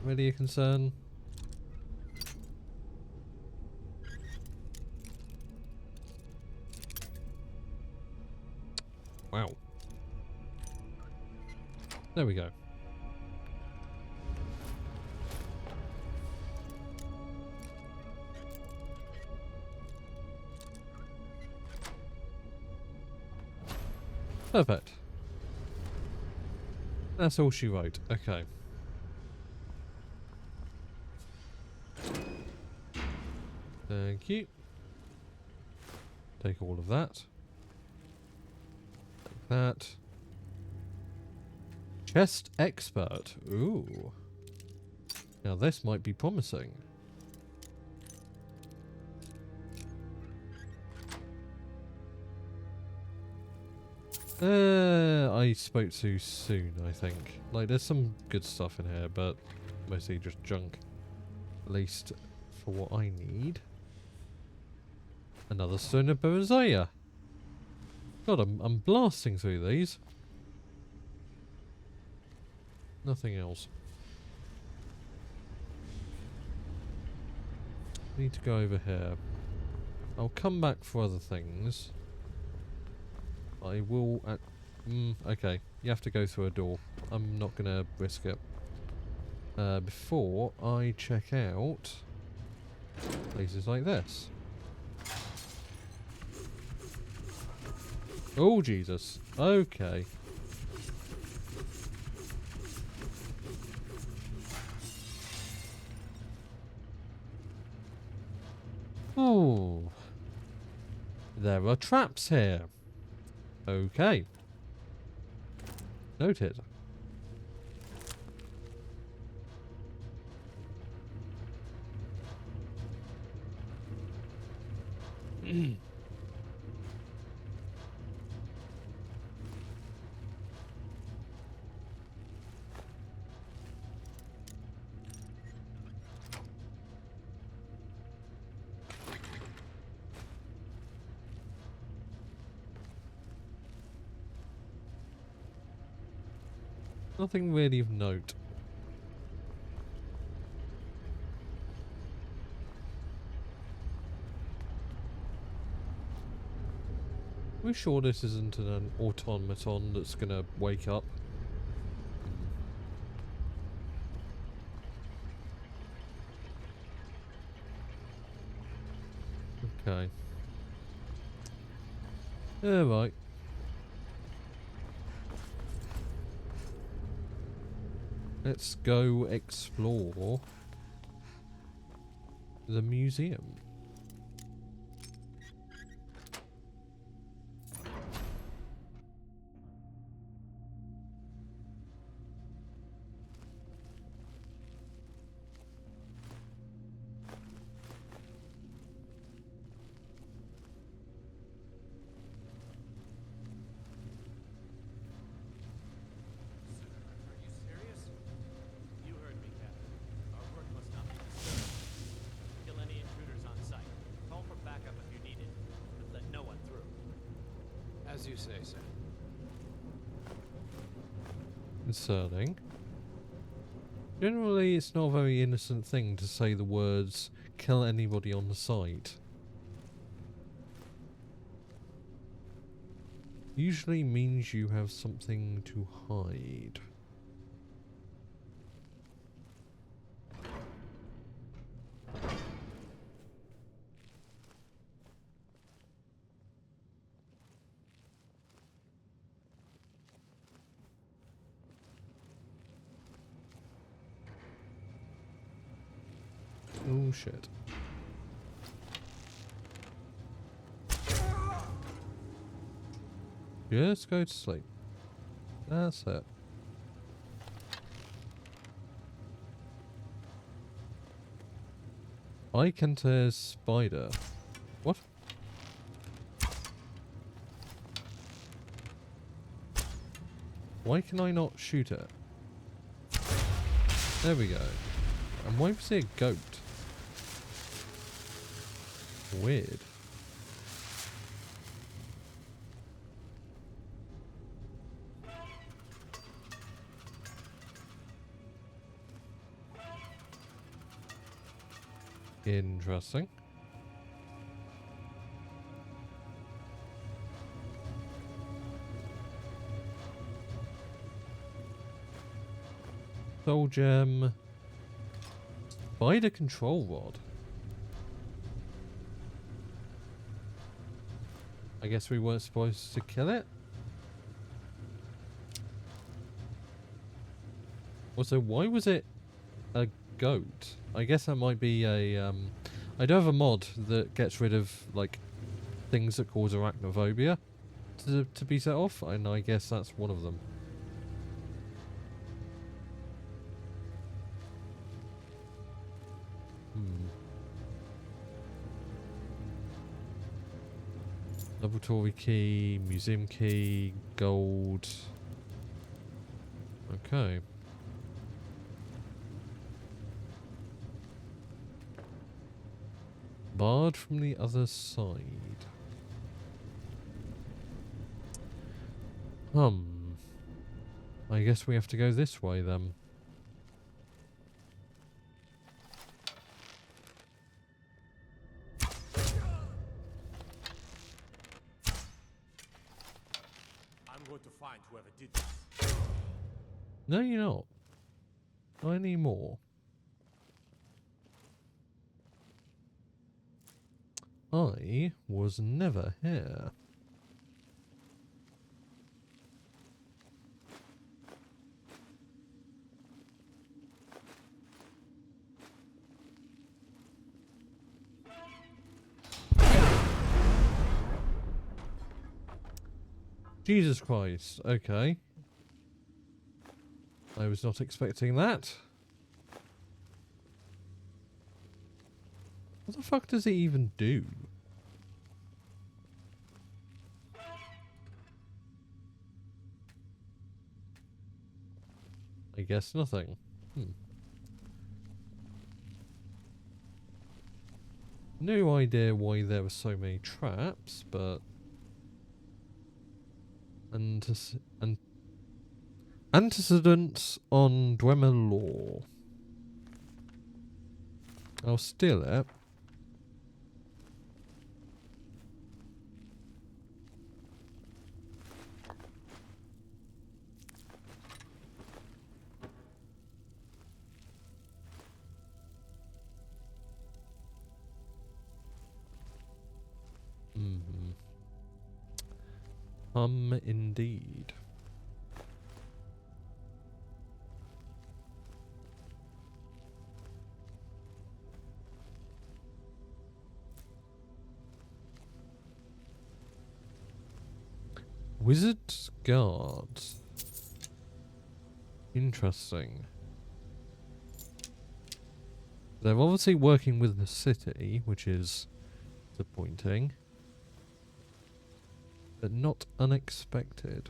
really a concern. Wow. There we go. Perfect. That's all she wrote. Okay. Thank you. Take all of that. Like that. Chest expert. Ooh. Now this might be promising. I spoke too soon, I think. Like, there's some good stuff in here, but mostly just junk. At least for what I need. Another Stone of Berezia. God, I'm blasting through these. Nothing else. Need to go over here. I'll come back for other things. I will... okay, you have to go through a door. I'm not going to risk it. Before I check out places like this. Oh, Jesus. Okay. Oh. There are traps here. Okay. Noted. Nothing really of note. Are we sure this isn't an automaton that's gonna wake up? Okay. Alright. Let's go explore the museum. As you say, sir. Concerning. Generally, it's not a very innocent thing to say the words, kill anybody on the site. Usually means you have something to hide. Oh shit. Just go to sleep. That's it. Icante's spider. What? Why can I not shoot it? There we go. And why was it a goat? Weird. Interesting. Soul gem. Spider control rod. I guess we weren't supposed to kill it. Also, why was it a goat? I guess that might be a I do have a mod that gets rid of like things that cause arachnophobia to be set off, and I guess that's one of them. Laboratory key, museum key, gold. Okay. Barred from the other side. I guess we have to go this way then. I'm going to find whoever did this. No, you're not. Not anymore. I was never here. Jesus Christ, okay. I was not expecting that. What the fuck does it even do? I guess nothing. No idea why there were so many traps, but antecedents on Dwemer law. I'll steal it. Indeed. Wizard's Guard. Interesting. They're obviously working with the city, which is disappointing. But not unexpected.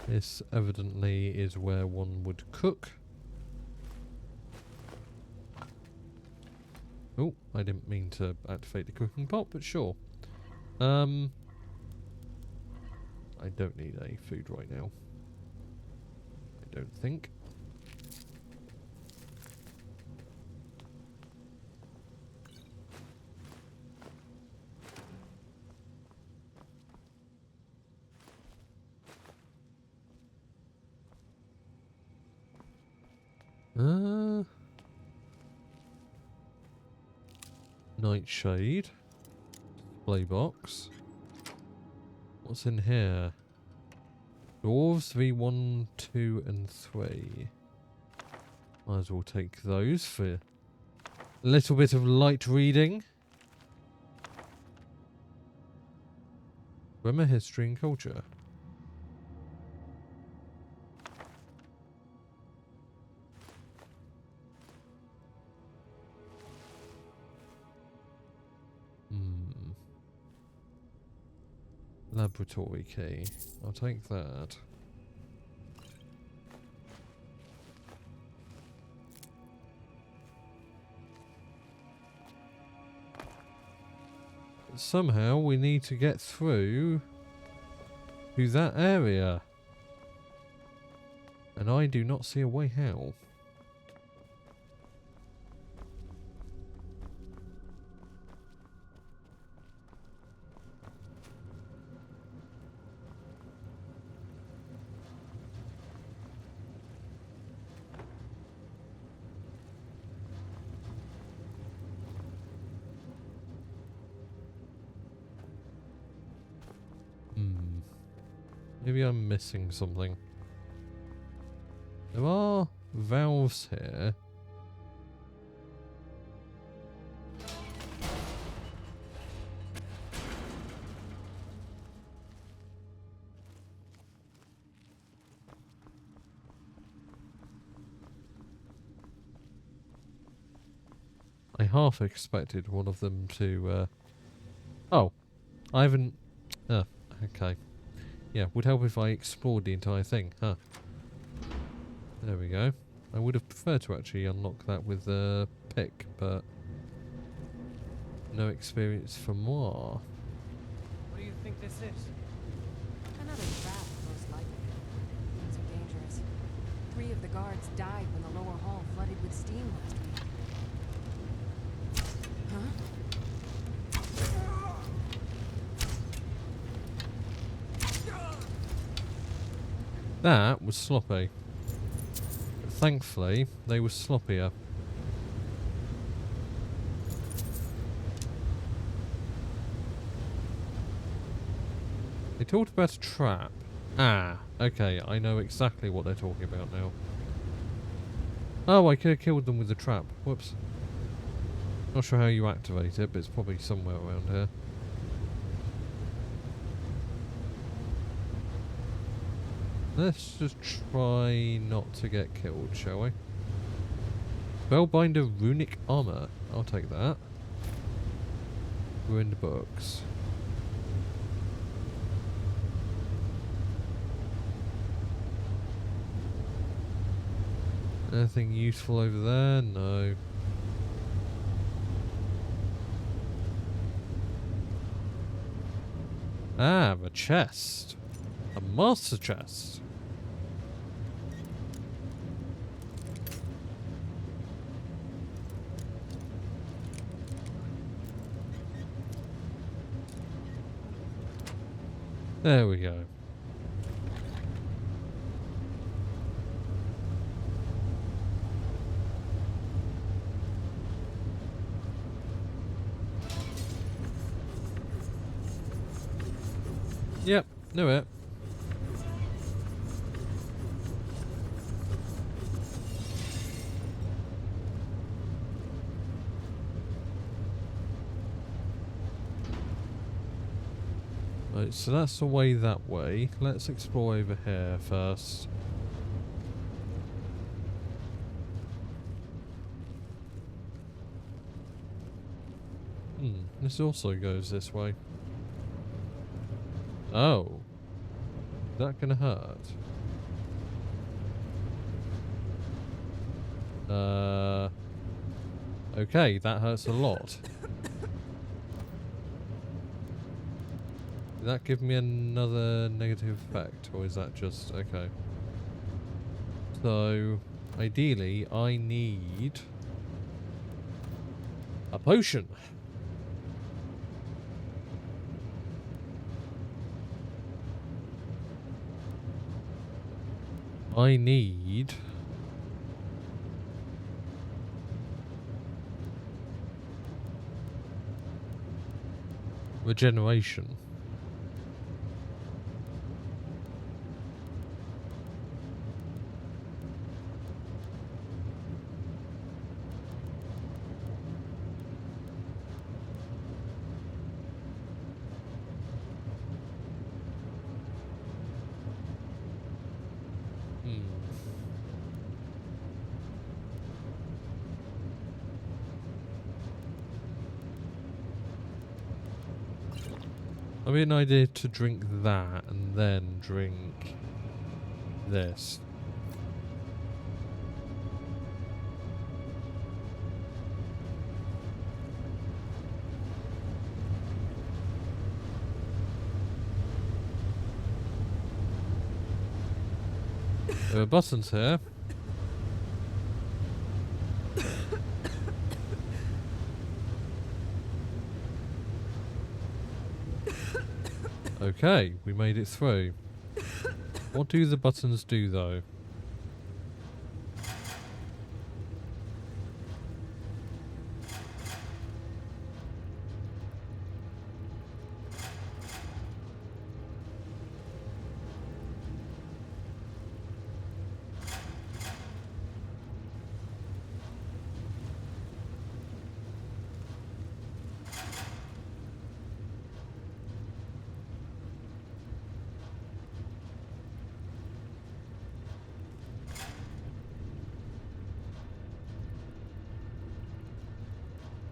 This evidently is where one would cook. Oh, I didn't mean to activate the cooking pot, but sure. I don't need a food right now. I don't think. Nightshade. Display box. What's in here? Dwarves V1, 2 and 3. Might as well take those for a little bit of light reading. Dwemer history and culture. Laboratory key. I'll take that. Somehow we need to get through to that area. And I do not see a way how. Maybe I'm missing something. There are valves here. I half expected one of them to, oh, I haven't, okay. Yeah, would help if I explored the entire thing, huh? There we go. I would have preferred to actually unlock that with a pick, but no experience for more. What do you think this is? Another trap, most likely. Things are dangerous. 3 of the guards died when the lower hall flooded with steam last week. Huh? That was sloppy. But thankfully, they were sloppier. They talked about a trap. Ah, okay, I know exactly what they're talking about now. Oh, I could have killed them with the trap. Whoops. Not sure how you activate it, but it's probably somewhere around here. Let's just try not to get killed, shall we? Spellbinder runic armor. I'll take that. Ruined books. Anything useful over there? No. Ah, a chest. A master chest. There we go. Yep, knew it. Right, so that's the way that way. Let's explore over here first. This also goes this way. Oh. Is that gonna hurt? Okay, that hurts a lot. Did that give me another negative effect, or is that just... okay. So, ideally, I need a potion. I need... regeneration. I'd be an idea to drink that and then drink this. There are buttons here. Okay, we made it through. What do the buttons do though?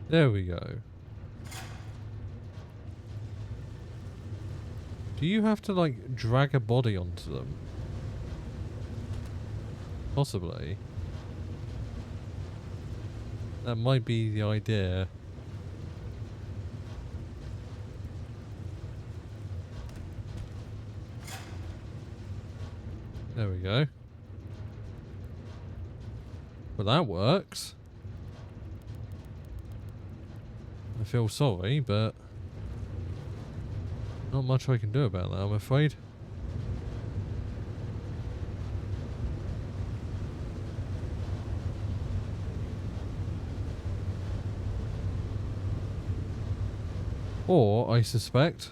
There we go. Do you have to like drag a body onto them? Possibly. That might be the idea. There we go. Well, that works. I feel sorry, but not much I can do about that, I'm afraid. Or, I suspect,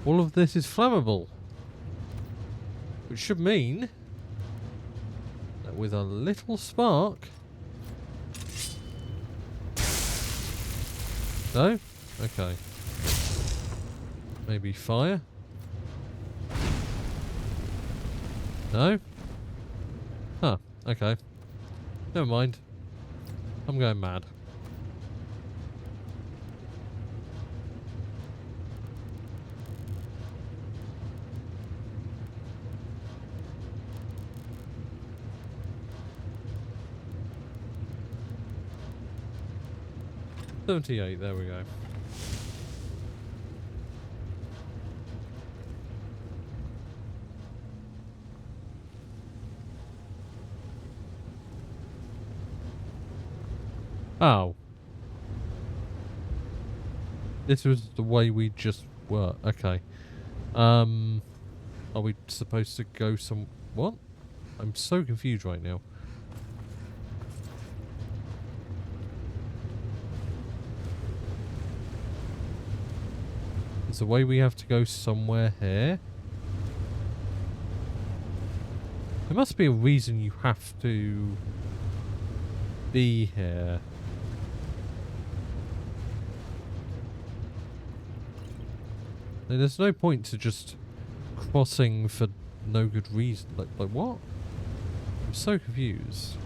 all of this is flammable. Which should mean that with a little spark... No? Okay. Maybe fire? No? Huh, okay. Never mind. I'm going mad. $78, there we go. Oh. This was the way we just were. Okay. Are we supposed to go some... What? I'm so confused right now. Is the way we have to go somewhere here? There must be a reason you have to be here. There's no point to just crossing for no good reason. Like what? I'm so confused.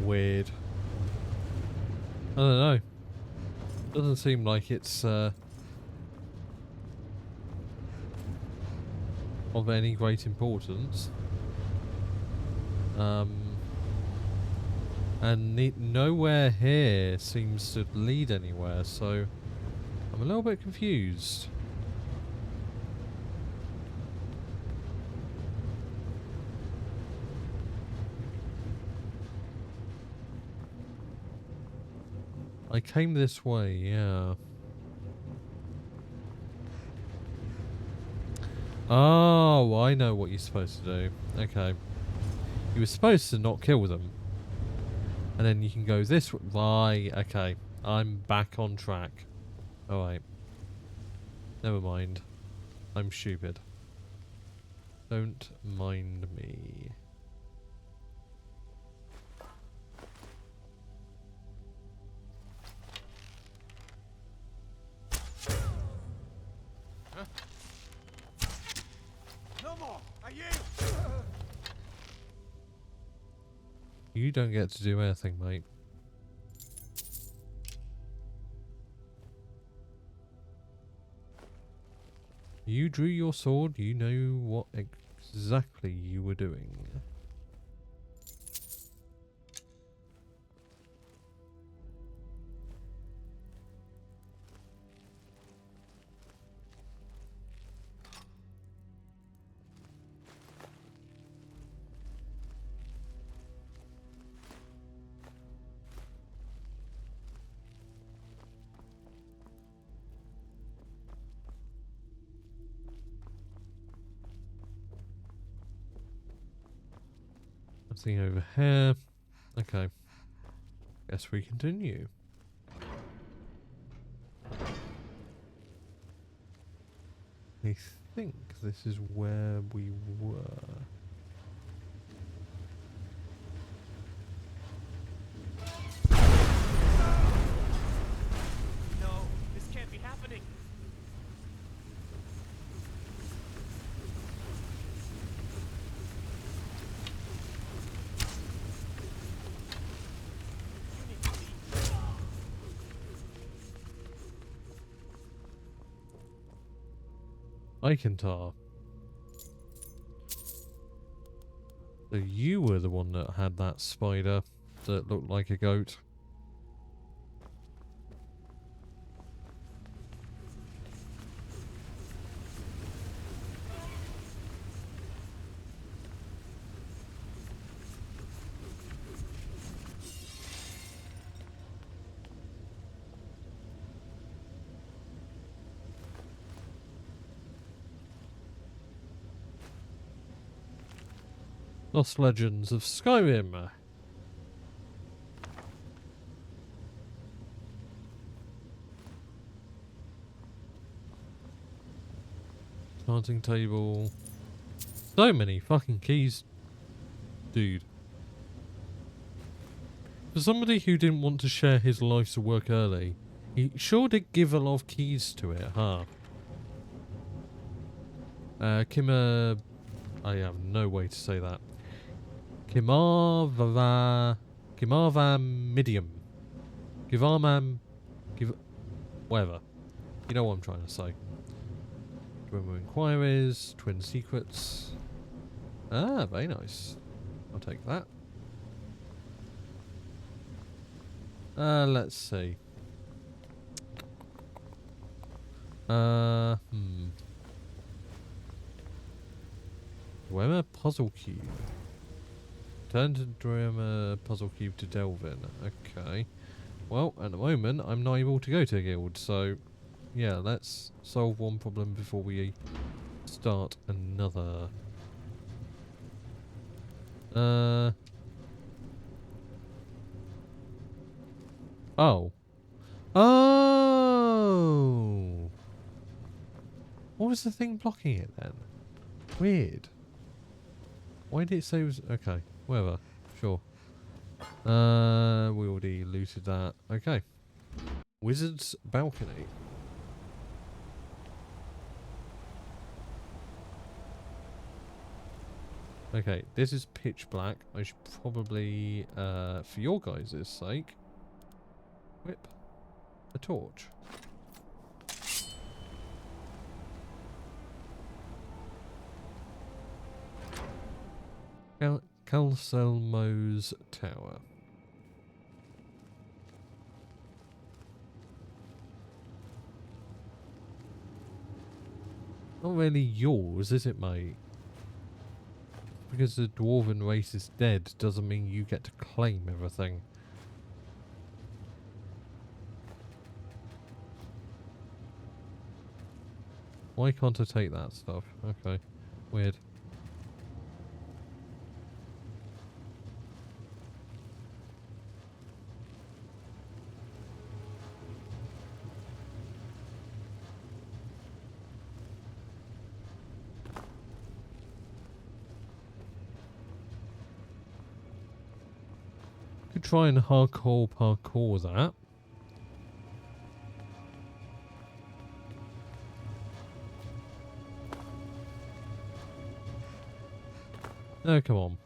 Weird. I don't know. Doesn't seem like it's of any great importance. And nowhere here seems to lead anywhere, so I'm a little bit confused. I came this way, yeah. Oh, I know what you're supposed to do. Okay. You were supposed to not kill them. And then you can go this way. Right, okay. I'm back on track. Alright. Never mind. I'm stupid. Don't mind me. No more! I yield! You don't get to do anything, mate. You drew your sword, you know what exactly you were doing. Nothing over here. Okay. Guess we continue. I think this is where we were. No, this can't be happening. Ikentar. So you were the one that had that spider that looked like a goat. Lost Legends of Skyrim. Starting table. So many fucking keys, dude. For somebody who didn't want to share his life's work early, he sure did give a lot of keys to it, huh? I have no way to say that. Kimarvamidium. Whatever. You know what I'm trying to say. Twin Inquiries, Twin Secrets. Ah, very nice. I'll take that. Let's see. Dwemer Puzzle Cube. Turn to Dwemer Puzzle Cube to delve in. Okay. Well, at the moment, I'm not able to go to a guild, so yeah, let's solve one problem before we start another. Oh. Oh! What was the thing blocking it then? Weird. Why did it say it was... Okay, whatever. Sure. We already looted that. Okay. Wizard's Balcony. Okay, this is pitch black. I should probably, for your guys' sake, whip a torch. Calcelmo's Tower. Not really yours, is it, mate? Because the dwarven race is dead doesn't mean you get to claim everything. Why can't I take that stuff? Okay, weird. try and parkour that. Oh, come on.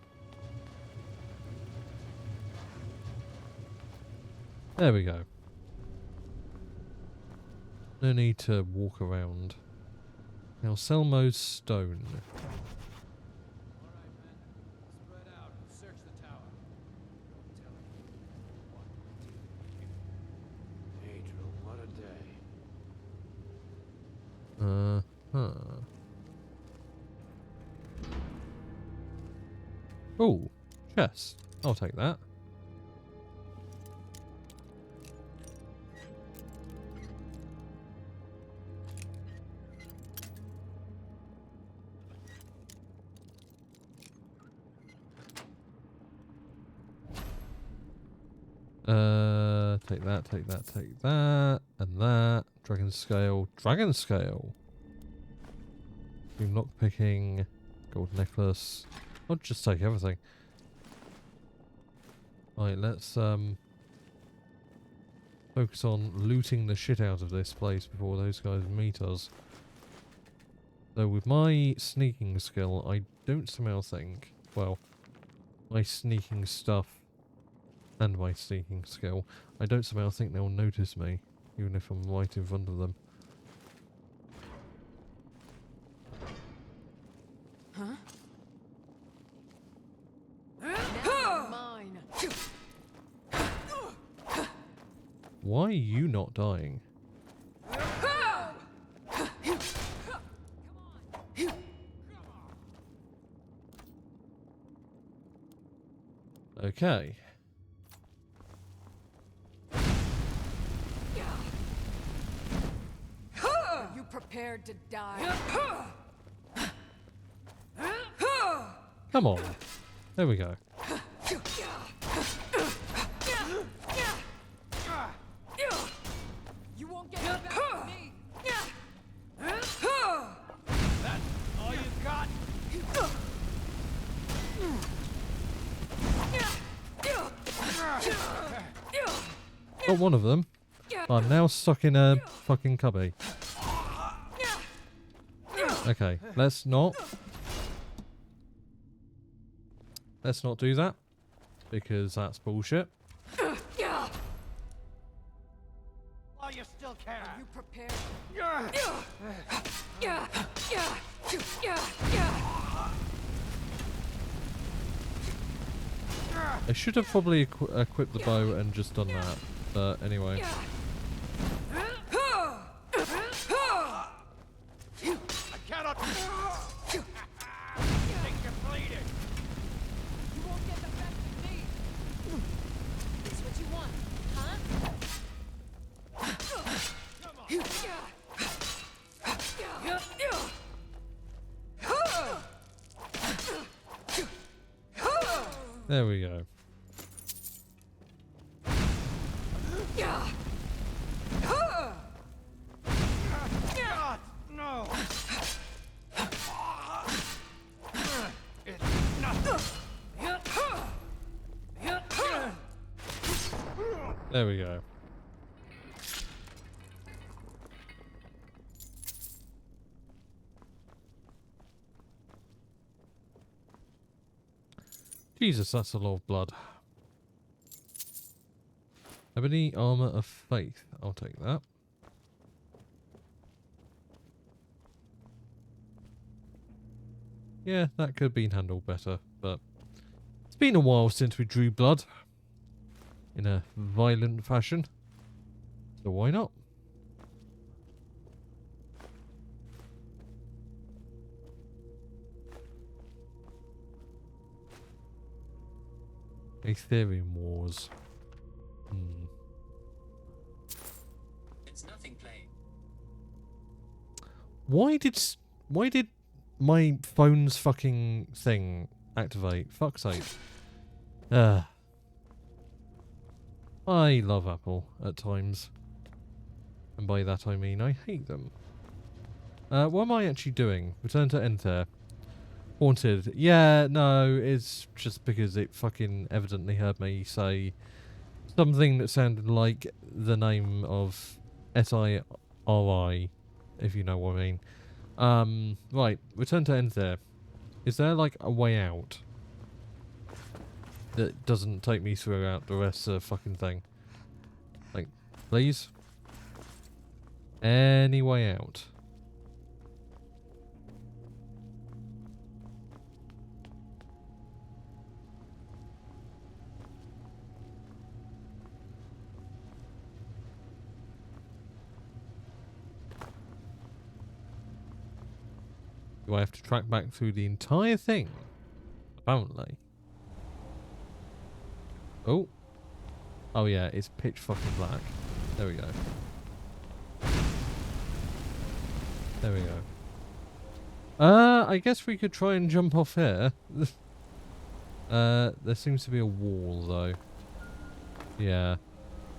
There we go. No need to walk around. Now, Selmo's stone. Adriel, what a day. Oh, chest. I'll take that. Take that, take that, take that, and that. Dragon scale, dragon scale. Lock picking, gold necklace. I'll just take everything. Right, let's focus on looting the shit out of this place before those guys meet us. So with my sneaking skill, I don't somehow think, well, my sneaking stuff and my sneaking skill, I don't somehow think they'll notice me, even if I'm right in front of them. Huh? Now mine. Why are you not dying? Okay. Are you prepared to die? Come on. There we go. You won't get it back from me. That's all you got? Got one of them. But I'm now stuck in a fucking cubby. Okay, let's not do that, because that's bullshit. While you still can. Are you prepared? I should have probably equipped the bow and just done that, but anyway. I cannot. Think you're bleeding. You won't get the best of me. This what you want, huh? There we go. God, no. There we go. Jesus, that's a lot of blood. Ebony Armor of Faith. I'll take that. Yeah, that could have been handled better, but it's been a while since we drew blood in a violent fashion, so why not? Aetherium Wars. It's nothing plain. Why did my phone's fucking thing activate? Fuck's sake. I love Apple at times. And by that I mean I hate them. What am I actually doing? Return to Enter. Haunted. Yeah, no, it's just because it fucking evidently heard me say something that sounded like the name of SIRI, if you know what I mean. Right, return to end there. Is there like a way out that doesn't take me throughout the rest of the fucking thing? Like, please? Any way out? Do I have to track back through the entire thing? Apparently. Oh. Oh yeah, it's pitch fucking black. There we go. There we go. I guess we could try and jump off here. There seems to be a wall though. Yeah.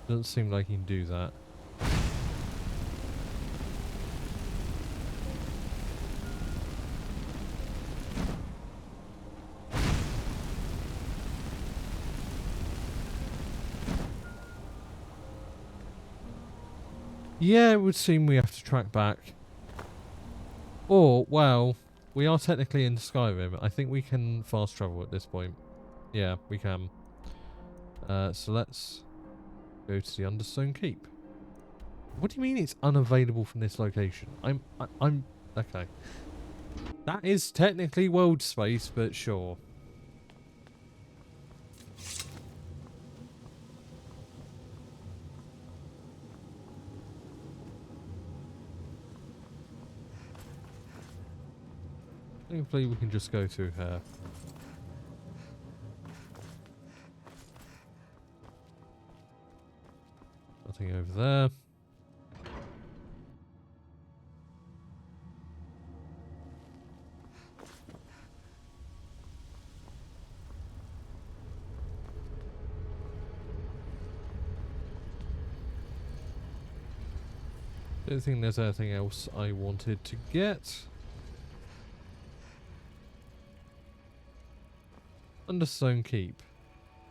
Doesn't seem like you can do that. Yeah, it would seem we have to track back. Or, well, we are technically in Skyrim. I think we can fast travel at this point. Yeah, we can. So let's go to the Understone Keep. What do you mean it's unavailable from this location? I'm okay. That is technically world space, but sure. Hopefully we can just go through here. Nothing over there. Don't think there's anything else I wanted to get. Understone Keep.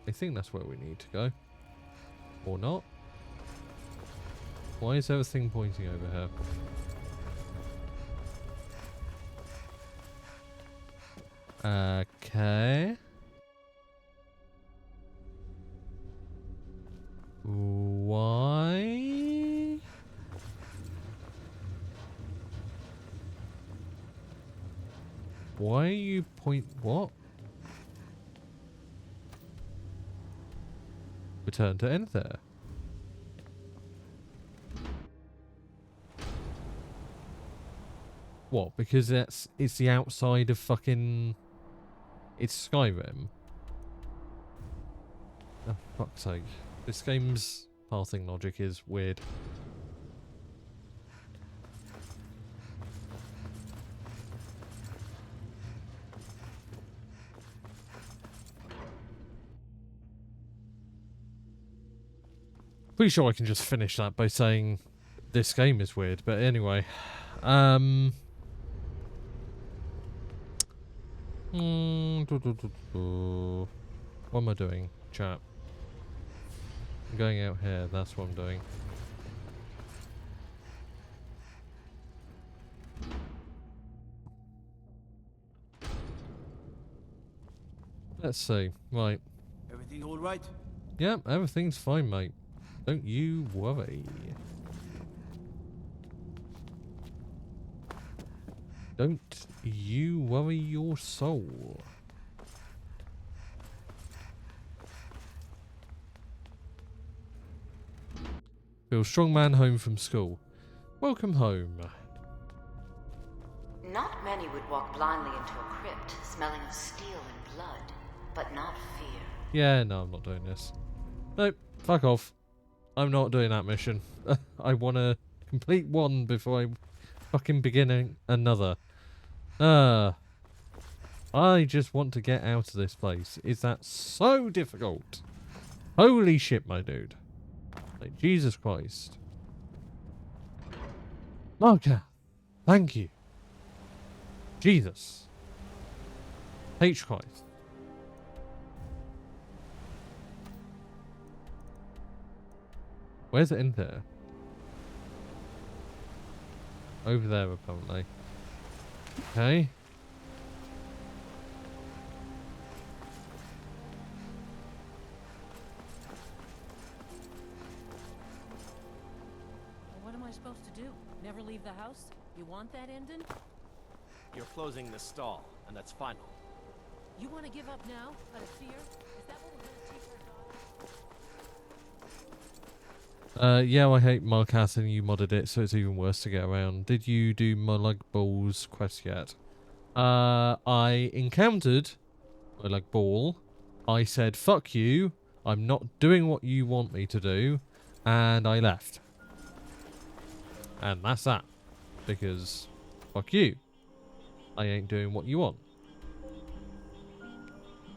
I think that's where we need to go. Or not. Why is everything pointing over here? Okay. Why? Why are you what? Return to end there. What? Because it's the outside of fucking... It's Skyrim. Oh, fuck's sake. This game's pathing logic is weird. Pretty sure I can just finish that by saying this game is weird, but anyway. What am I doing, chat? I'm going out here, that's what I'm doing. Let's see, right. Everything all right? Yeah, everything's fine, mate. Don't you worry. Don't you worry your soul. Feel strong man home from school. Welcome home. Not many would walk blindly into a crypt, smelling of steel and blood, but not fear. Yeah, no, I'm not doing this. Nope, fuck off. I'm not doing that mission. I want to complete one before I fucking begin another. I just want to get out of this place. Is that so difficult? Holy shit, my dude. Like, Jesus Christ. Marka, thank you. Jesus. H Christ. Where's it in there? Over there, apparently. Okay. What am I supposed to do? Never leave the house? You want that, Endon? You're closing the stall, and that's final. You want to give up now, out of fear? Is that what we're going to teach our daughter? Yeah, I hate Marcas and you modded it, so it's even worse to get around. Did you do Molag Ball's quest yet? I encountered Molag Ball. I said, fuck you. I'm not doing what you want me to do. And I left. And that's that. Because, fuck you. I ain't doing what you want.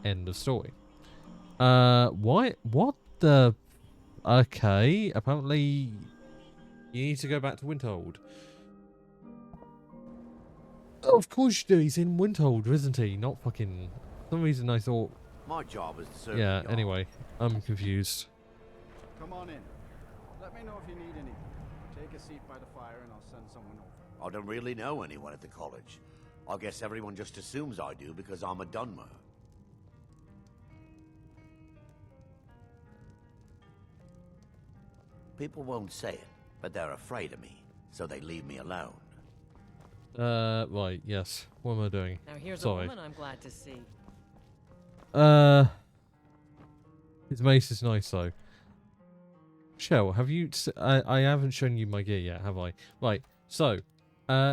End of story. Why? What the... Okay, apparently you need to go back to Winterhold. Oh, of course you do. He's in Winterhold, isn't he? Not fucking... For some reason I thought... My job is to serve Yeah, the anyway. I'm confused. Come on in. Let me know if you need anything. Take a seat by the fire and I'll send someone over. I don't really know anyone at the college. I guess everyone just assumes I do because I'm a Dunmer. People won't say it, but they're afraid of me, so they leave me alone. Right, yes. What am I doing? Now here's Sorry. a woman I'm glad to see. His mace is nice though. Shell, have you... I haven't shown you my gear yet, have I? Right, so,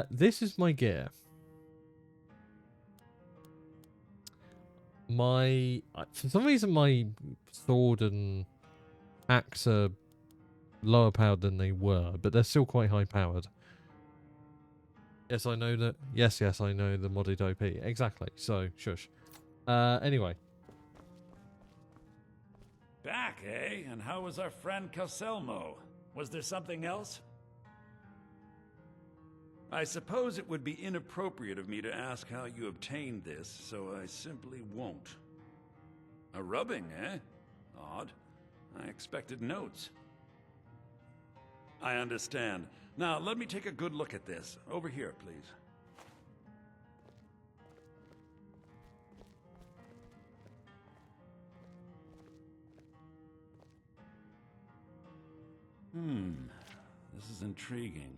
this is my gear. For some reason my sword and axe are lower powered than they were, but they're still quite high powered. Yes, I know that. Yes, I know the modded OP. Exactly. So, shush. Anyway. Back, eh? And how was our friend Calselmo? Was there something else? I suppose it would be inappropriate of me to ask how you obtained this, so I simply won't. A rubbing, eh? Odd. I expected notes. I understand. Now, let me take a good look at this. Over here, please. This is intriguing,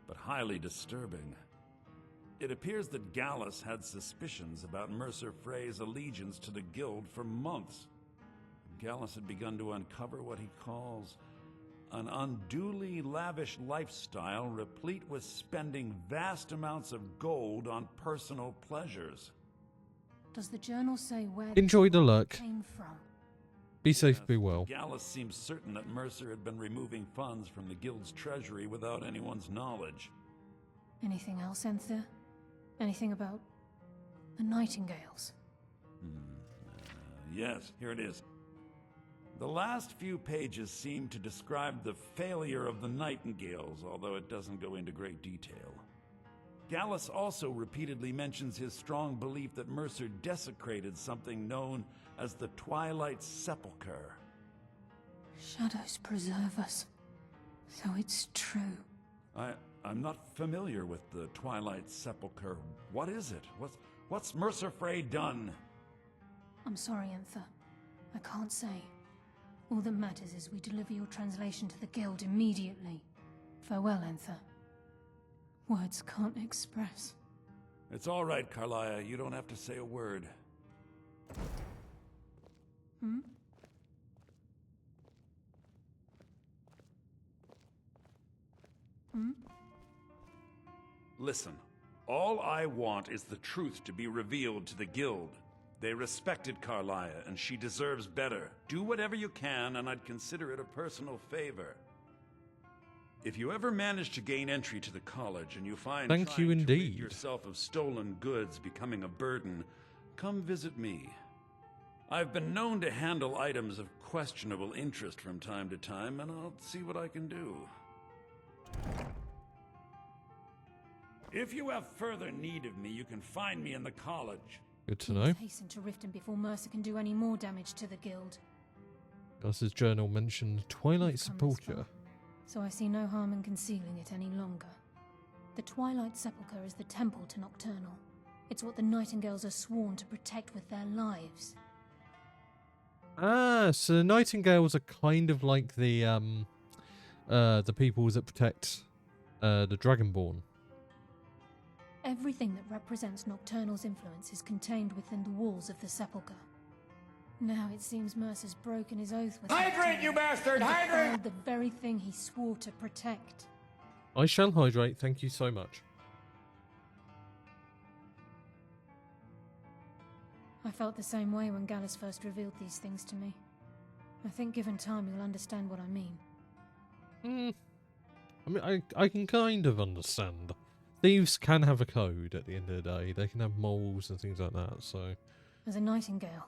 but highly disturbing. It appears that Gallus had suspicions about Mercer Frey's allegiance to the Guild for months. Gallus had begun to uncover what he calls an unduly lavish lifestyle replete with spending vast amounts of gold on personal pleasures. Does the journal say where Enjoy the look. came from? Be safe, be well. Gallus seems certain that Mercer had been removing funds from the Guild's treasury without anyone's knowledge. Anything else, Enthir? Anything about the Nightingales? Yes, here it is. The last few pages seem to describe the failure of the Nightingales, although it doesn't go into great detail. Gallus also repeatedly mentions his strong belief that Mercer desecrated something known as the Twilight Sepulchre. Shadows preserve us. So it's true. I'm not familiar with the Twilight Sepulchre. What is it? What's Mercer Frey done? I'm sorry, Enthir. I can't say. All that matters is we deliver your translation to the Guild immediately. Farewell, Enthir. Words can't express. It's all right, Karliah. You don't have to say a word. Listen, all I want is the truth to be revealed to the Guild. They respected Karliah, and she deserves better. Do whatever you can, and I'd consider it a personal favor. If you ever manage to gain entry to the college, and you find Thank trying you to indeed. rid yourself of stolen goods becoming a burden, come visit me. I've been known to handle items of questionable interest from time to time, and I'll see what I can do. If you have further need of me, you can find me in the college. Good to Please know. hasten to Riften before Mercer can do any more damage to the guild. Gus's journal mentioned Twilight We've come this Sepulchre. far, so I see no harm in concealing it any longer. The Twilight Sepulchre is the temple to Nocturnal. It's what the Nightingales are sworn to protect with their lives. Ah, so the Nightingales are kind of like the peoples that protect the Dragonborn. Everything that represents Nocturnal's influence is contained within the walls of the Sepulchre. Now it seems Mercer's broken his oath with Hydrate, you bastard! and Hydrate! defiled the very thing he swore to protect. I shall hydrate, thank you so much. I felt the same way when Gallus first revealed these things to me. I think given time you'll understand what I mean. I mean, I can kind of understand. Thieves can have a code at the end of the day. They can have morals and things like that, so... As a Nightingale,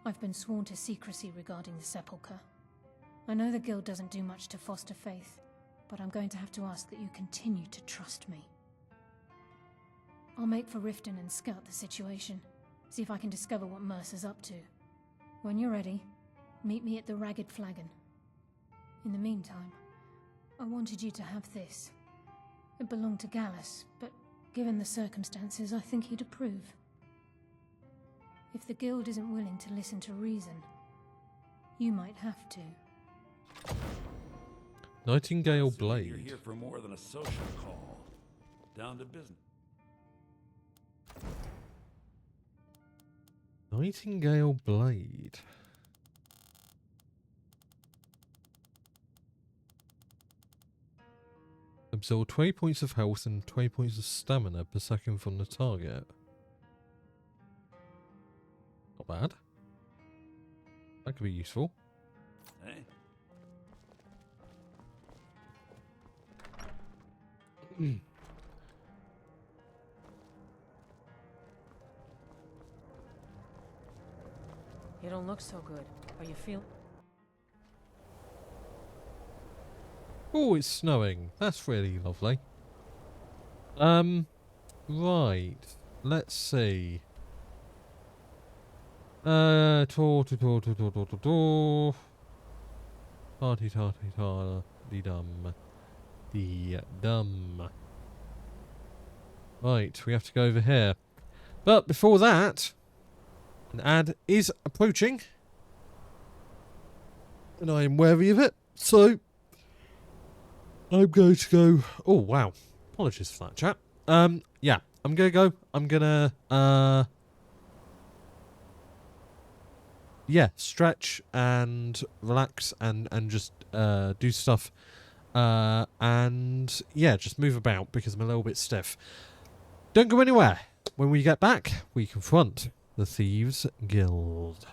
I've been sworn to secrecy regarding the Sepulchre. I know the Guild doesn't do much to foster faith, but I'm going to have to ask that you continue to trust me. I'll make for Riften and scout the situation, see if I can discover what Mercer's up to. When you're ready, meet me at the Ragged Flagon. In the meantime, I wanted you to have this. It belonged to Gallus, but given the circumstances, I think he'd approve. If the Guild isn't willing to listen to reason, you might have to. Nightingale Assuming Blade. You're here for more than a social call. Down to business. Nightingale Blade. Absorb 20 points of health and 20 points of stamina per second from the target. Not bad. That could be useful. Hey. You don't look so good. Are you feel? Oh, it's snowing. That's really lovely. Right. Let's see. Party dum. The dum. Right, we have to go over here. But before that, an ad is approaching. And I am wary of it, so I'm going to go... Oh, wow. Apologies for that, chat. Yeah, I'm going to go. I'm going to, yeah, stretch and relax and just do stuff. And, yeah, just move about because I'm a little bit stiff. Don't go anywhere. When we get back, we confront the Thieves Guild.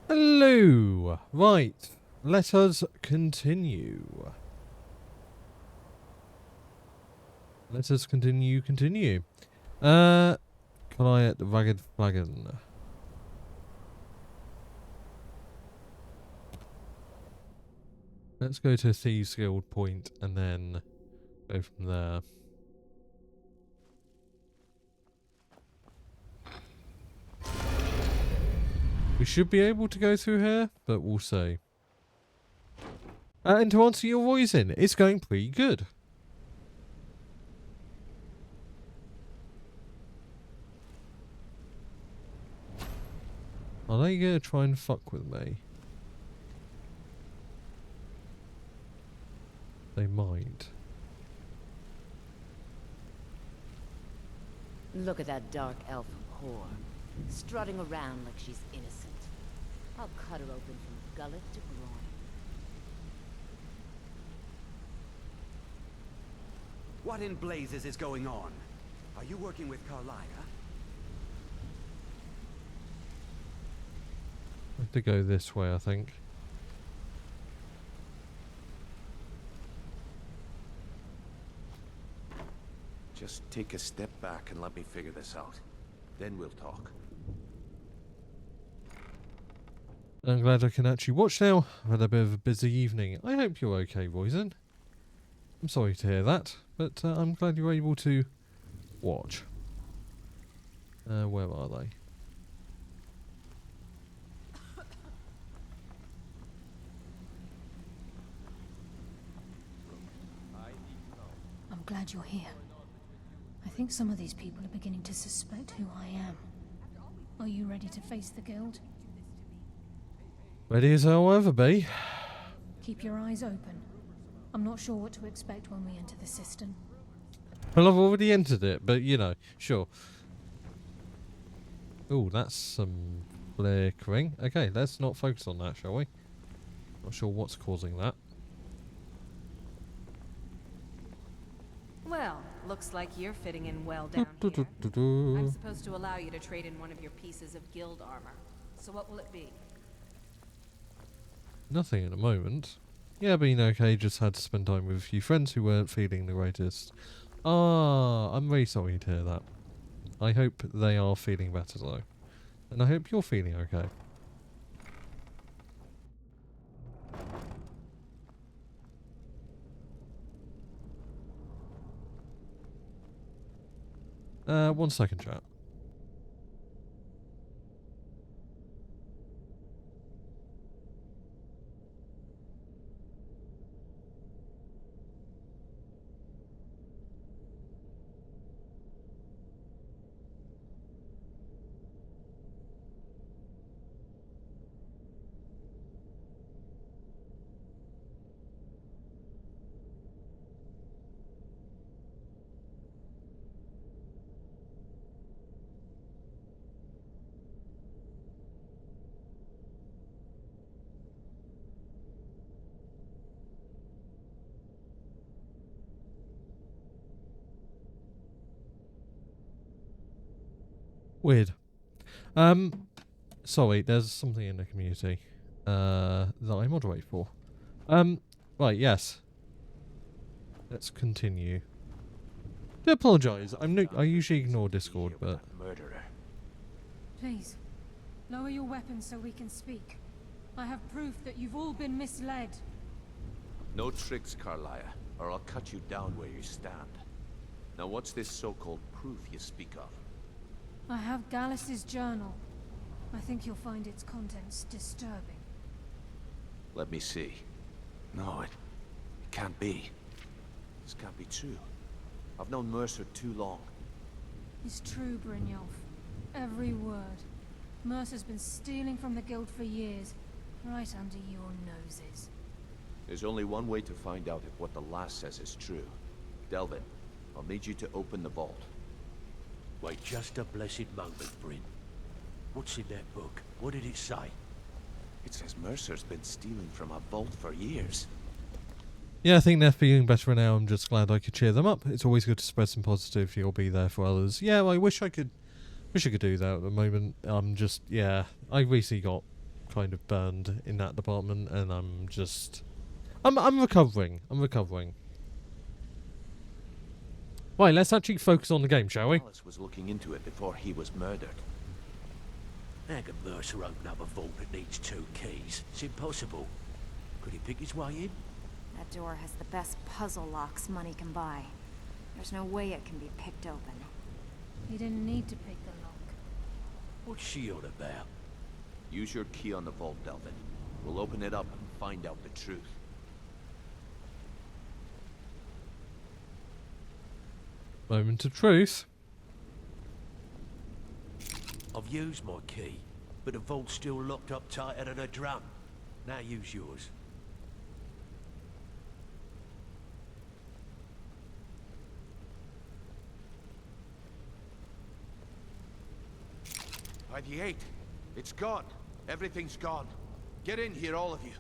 Hello. Right. Let us continue. Let us continue. Can I at the Ragged Flagon? Let's go to Thieves Guild Point and then go from there. We should be able to go through here, but we'll see. And to answer your voicing, it's going pretty good. Are they gonna try and fuck with me? They might. Look at that dark elf whore, strutting around like she's innocent. I'll cut her open from gullet to groin. What in blazes is going on? Are you working with Carlia? I have to go this way, I think. Just take a step back and let me figure this out. Then we'll talk. I'm glad I can actually watch now. I've had a bit of a busy evening. I hope you're okay, Roisin. I'm sorry to hear that, but I'm glad you're able to watch. Where are they? I'm glad you're here. I think some of these people are beginning to suspect who I am. Are you ready to face the guild? Ready as I'll ever be. Keep your eyes open. I'm not sure what to expect when we enter the cistern. Well, I've already entered it, but you know, sure. Oh, that's some flickering. Okay, let's not focus on that, shall we? Not sure what's causing that. Well, looks like you're fitting in well down here. I'm supposed to allow you to trade in one of your pieces of guild armor. So what will it be? Nothing at the moment. Yeah, been okay, just had to spend time with a few friends who weren't feeling the greatest. Ah, I'm really sorry to hear that. I hope they are feeling better though. And I hope you're feeling okay. One second, chat. Weird. Sorry, there's something in the community that I moderate for. Right, yes. Let's continue. I apologise. I usually ignore Discord, but Murderer. Please, lower your weapons so we can speak. I have proof that you've all been misled. No tricks, Carlia, or I'll cut you down where you stand. Now what's this so-called proof you speak of? I have Gallus's journal. I think you'll find its contents disturbing. Let me see. No, it can't be. This can't be true. I've known Mercer too long. It's true, Brynjolf. Every word. Mercer's been stealing from the guild for years, right under your noses. There's only one way to find out if what the lass says is true. Delvin, I'll need you to open the vault. Wait just a blessed moment, Bryn. What's in that book? What did it say? It says Mercer's been stealing from a vault for years. yeah, I think they're feeling better now. I'm just glad I could cheer them up. It's always good to spread some positivity or be there for others. Yeah, I wish I could do that at the moment. I'm just, yeah, I recently got kind of burned in that department, and I'm recovering. I'm recovering. Right, let's actually focus on the game, shall we? Alice was looking into it before he was murdered. How can Mercer open up a vault that needs 2 keys? It's impossible. Could he pick his way in? That door has the best puzzle locks money can buy. There's no way it can be picked open. He didn't need to pick the lock. What's she on about? Use your key on the vault, Delvin. We'll open it up and find out the truth. Moment of truth. I've used my key, but the vault's still locked up tighter than a drum. Now use yours. By the 8th, it's gone. Everything's gone. Get in here, all of you.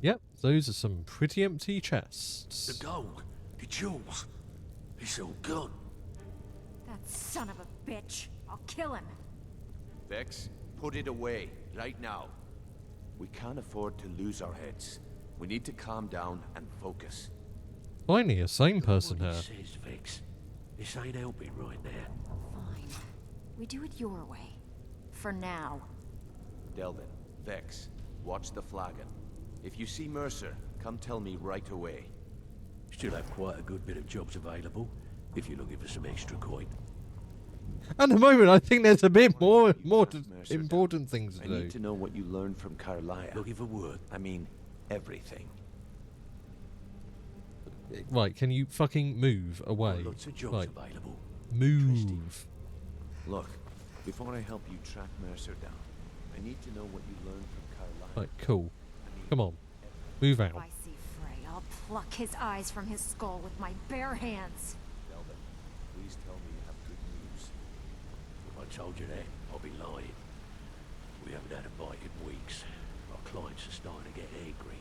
Yep, those are some pretty empty chests. The gold, the jewels, it's all gone. That son of a bitch. I'll kill him. Vex, put it away, right now. We can't afford to lose our heads. We need to calm down and focus. Finally, a sane person here. Says Vex. This ain't helping right now. Fine. We do it your way. For now. Delvin, Vex, watch the flagon. If you see Mercer, come tell me right away. Still have quite a good bit of jobs available, if you're looking for some extra coin. At the moment, I think there's a bit more important things to I do. need to know what you learned from Carlia. Looking for work? I mean, everything. Right, can you fucking move away? Lots of jobs available. Move. Look, before I help you track Mercer down, I need to know what you learned from Carlia. Right, cool. Come on. Move out. If I see Frey, I'll pluck his eyes from his skull with my bare hands. Delvin, please tell me you have good news. If I told you that, I'll be lying. We haven't had a bite in weeks. Our clients are starting to get angry.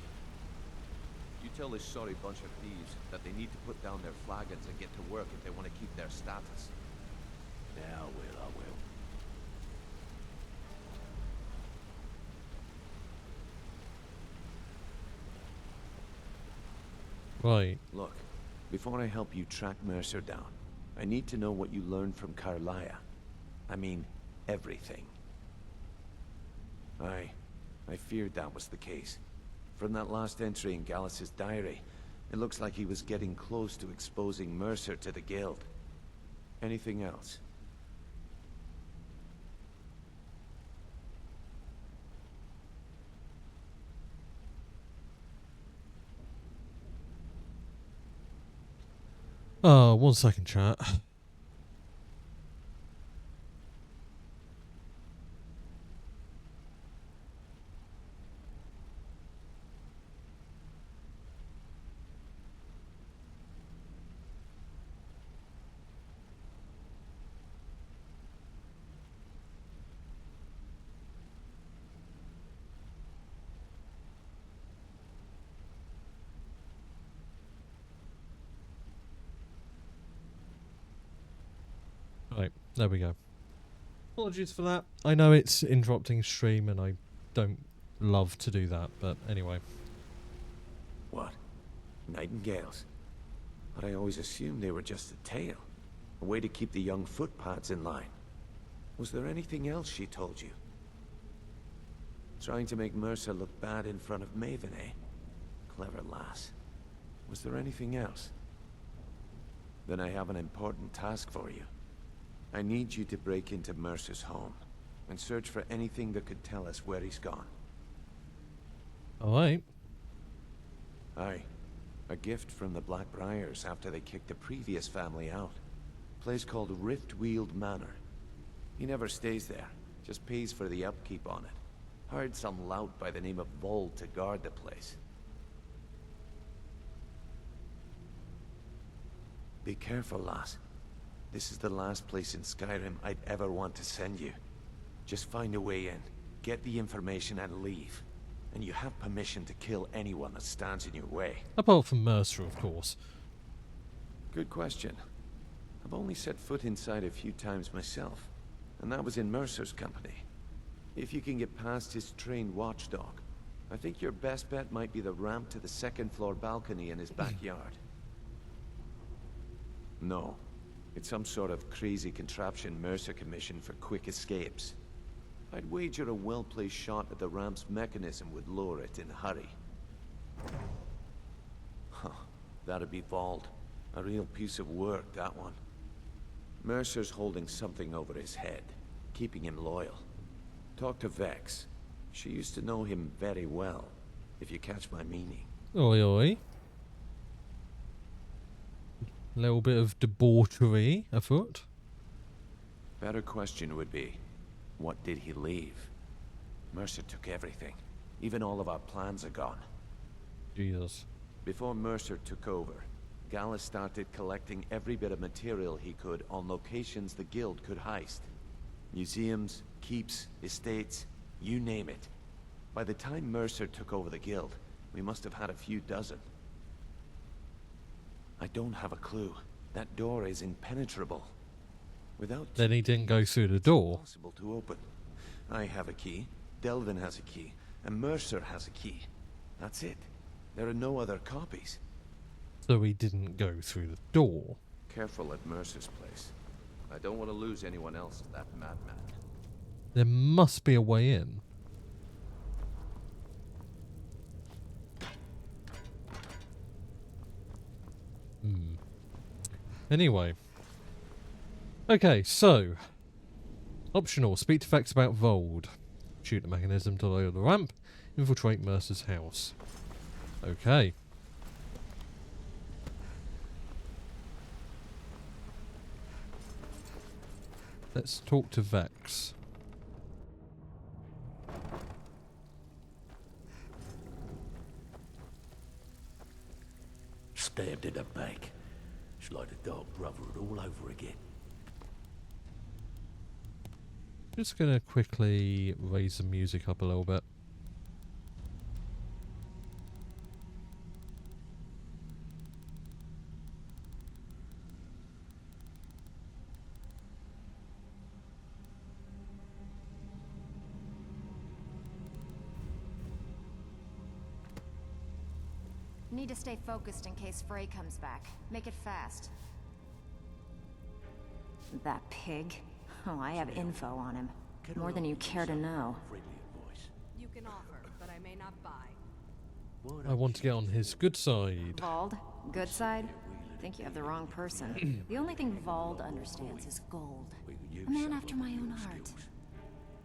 You tell this sorry bunch of thieves that they need to put down their flagons and get to work if they want to keep their status. Yeah, I will. Right. Look, before I help you track Mercer down, I need to know what you learned from Carlia. I mean, everything. I feared that was the case. From that last entry in Gallus's diary, it looks like he was getting close to exposing Mercer to the Guild. Anything else? Oh, 1 second, chat. Right, there we go. Apologies for that. I know it's interrupting stream and I don't love to do that, but anyway. What? Nightingales? But I always assumed they were just a tale. A way to keep the young footpads in line. Was there anything else she told you? Trying to make Mercer look bad in front of Maven, eh? Clever lass. Was there anything else? Then I have an important task for you. I need you to break into Mercer's home and search for anything that could tell us where he's gone. Alright. Aye. A gift from the Blackbriars after they kicked the previous family out. A place called Riftweald Manor. He never stays there, just pays for the upkeep on it. Hired some lout by the name of Vold to guard the place. Be careful, lass. This is the last place in Skyrim I'd ever want to send you. Just find a way in, get the information and leave. And you have permission to kill anyone that stands in your way. Apart from Mercer, of course. Good question. I've only set foot inside a few times myself. and that was in Mercer's company. If you can get past his trained watchdog, I think your best bet might be the ramp to the second-floor balcony in his backyard. No, it's some sort of crazy contraption Mercer commissioned for quick escapes. I'd wager a well-placed shot at the ramp's mechanism would lower it in a hurry. Huh, that'd be Vald. A real piece of work, that one. Mercer's holding something over his head, keeping him loyal. Talk to Vex. She used to know him very well, if you catch my meaning. Oi oi. Little bit of debauchery afoot. Better question would be, what did he leave? Mercer took everything. Even all of our plans are gone. Jesus. Before Mercer took over, Gallus started collecting every bit of material he could on locations the Guild could heist. Museums, keeps, estates, you name it. By the time Mercer took over the Guild, we must have had a few dozen. I don't have a clue. That door is impenetrable. Without... Then he didn't go through the door. It's impossible to open. I have a key, Delvin has a key, and Mercer has a key. That's it. There are no other copies. So he didn't go through the door. Careful at Mercer's place. I don't want to lose anyone else to that madman. There must be a way in. Anyway. Okay, so. Optional. Speak to Vex about Vold. Shoot the mechanism to lower the ramp. Infiltrate Mercer's house. Okay. Let's talk to Vex. Stabbed in the back. It's like the Dark Brotherhood all over again. Just gonna quickly raise the music up a little bit. Need to stay focused in case Frey comes back. Make it fast. That pig? Oh, I have info on him. More than you care to know. You can offer, but I may not buy. I want to get on his good side. Vald? Good side? Think you have the wrong person. The only thing Vald understands is gold. A man after my own heart.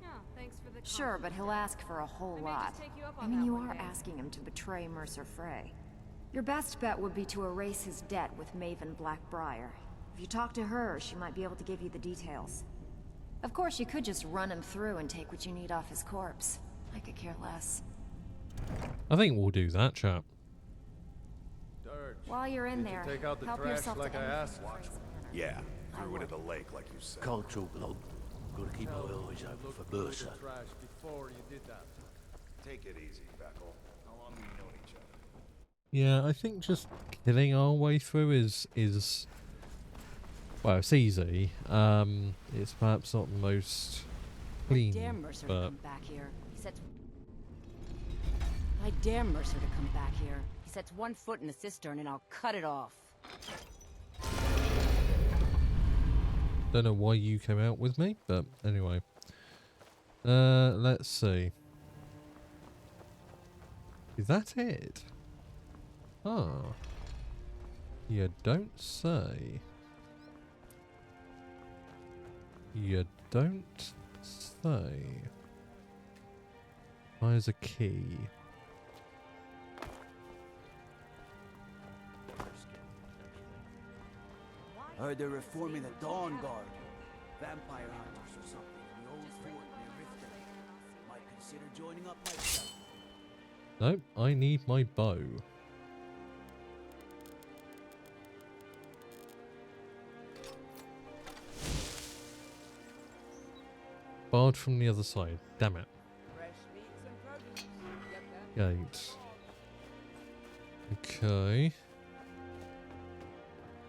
Yeah, thanks for the Sure, but he'll ask for a whole lot. I mean, you are asking him to betray Mercer Frey. Your best bet would be to erase his debt with Maven Blackbriar. If you talk to her, she might be able to give you the details. Of course, you could just run him through and take what you need off his corpse. I could care less. I think we'll do that, chap. While you're in there, take out the help trash yourself like to I anything asked? Frey's manner. Yeah, threw it in the lake like you said. Can't talk long. Gotta keep my eyes open for Mercer. Trash before you did that. Take it easy, Beckle. How long have we known each other? Yeah, I think just killing our way through is well, it's easy. It's perhaps not the most clean, I dare Mercer to but come back here. He sets. I dare Mercer to come back here. He sets one foot in the cistern, and I'll cut it off. don't know why you came out with me, but anyway. Let's see. Is that it? Ah. You don't say. You don't say. There's a key. Heard they're reforming the Dawn Guard. Vampire hunters or something in the old fort near Riften. Might consider joining up myself. Nope, I need my bow. Barred from the other side. Damn it. Gate. Okay.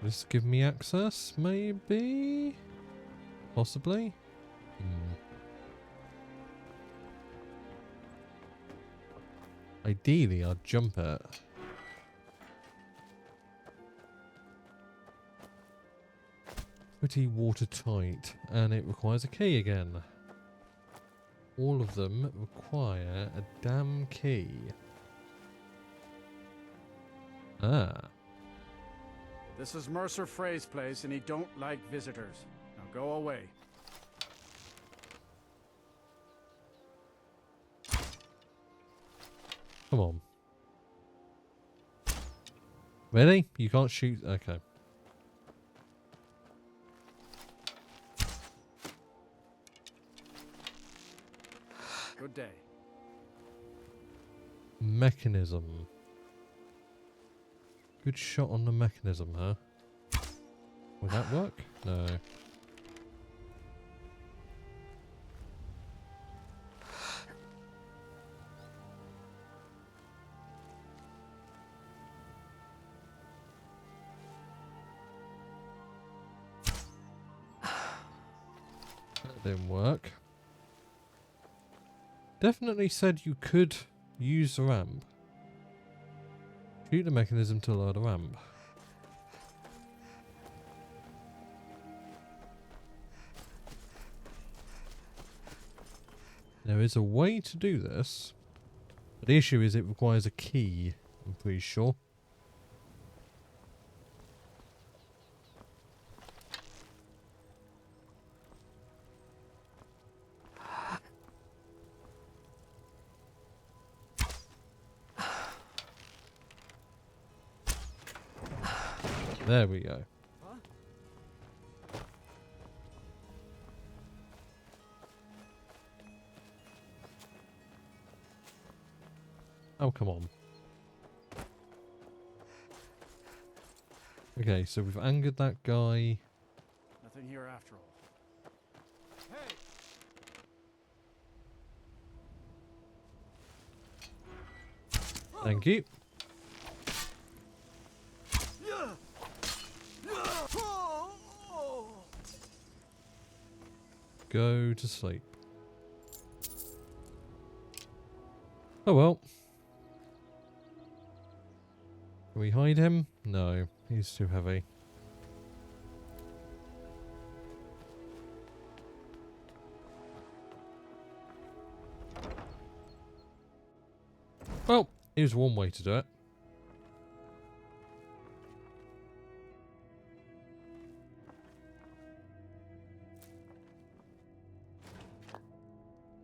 This give me access, maybe? Possibly? Ideally, I'd jump it. Pretty watertight, and it requires a key again. All of them require a damn key. Ah. This is Mercer Frey's place, and he don't like visitors. Now go away. Come on. Really? You can't shoot? Okay. Good day. Mechanism. Good shot on the mechanism, huh? Will that work? No. That didn't work. Definitely said you could use the ramp. Shoot the mechanism to lower the ramp. There is a way to do this, but the issue is it requires a key, I'm pretty sure. There we go. Oh, come on. Okay, so we've angered that guy. Nothing here after all. Hey! Thank you. Go to sleep. Oh well. Can we hide him? No, he's too heavy. Well, here's one way to do it.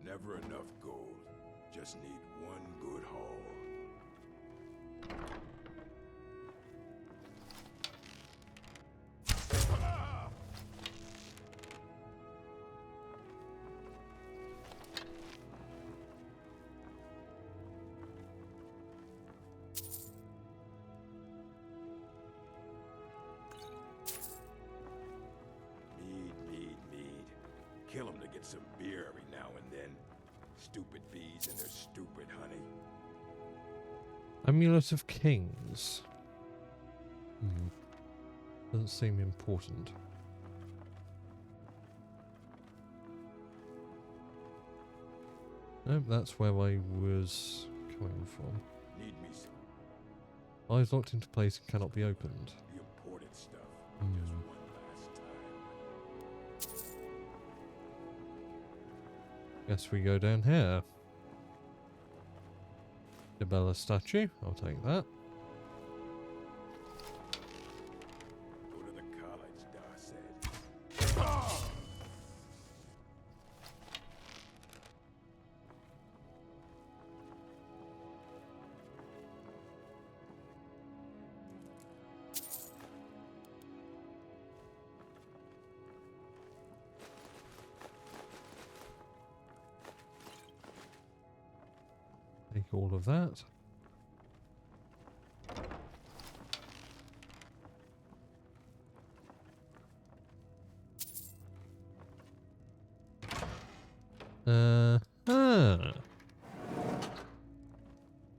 Never enough gold. Just need one good haul. Mead. Kill 'em to get some beer every now and then. Stupid bees and their stupid honey. Amulet of Kings. Doesn't seem important. Nope, that's where I was coming from. Need me some. Eyes locked into place and cannot be opened. The important stuff. Just one last time. Guess we go down here. The Bella statue, I'll take that. Go to the college, Da said. Take all of that.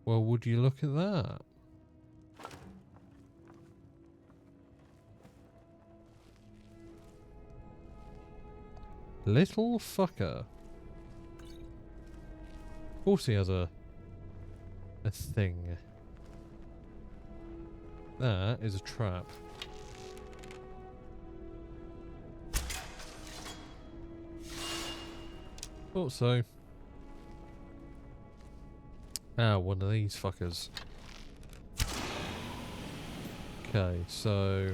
Well, would you look at that? Little fucker. Of course he has a a thing. That is a trap. Thought so. Ah, one of these fuckers. Okay, so...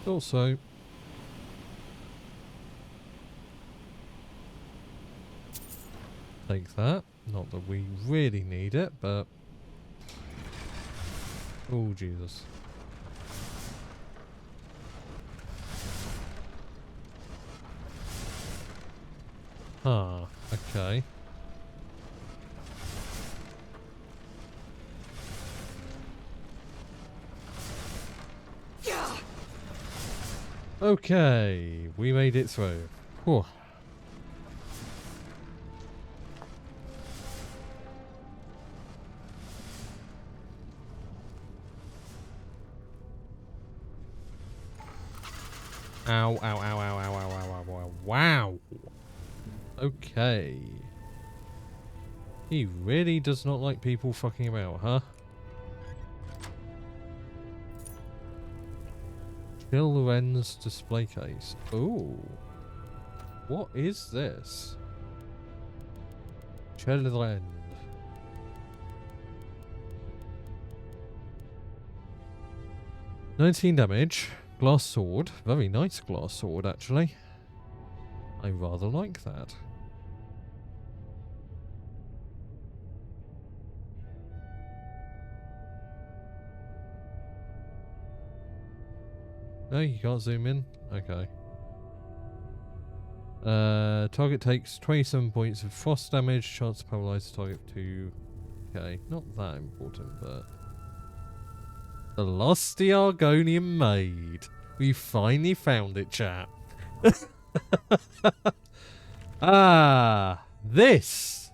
Also, take that. Not that we really need it, but... Oh, Jesus. Ah, okay. Okay, we made it through. Whew. Ow, ow, ow, ow, ow, ow, ow, ow, ow, wow. Okay. He really does not like people fucking about, huh? Children's display case. Ooh. What is this? Children. $19 damage. Glass sword. Very nice glass sword, actually. I rather like that. No, you can't zoom in? Okay. Target takes 27 points of frost damage, chance to paralyze the target to... Okay, not that important, but... The lusty Argonian maid. We finally found it, chap. Ah, this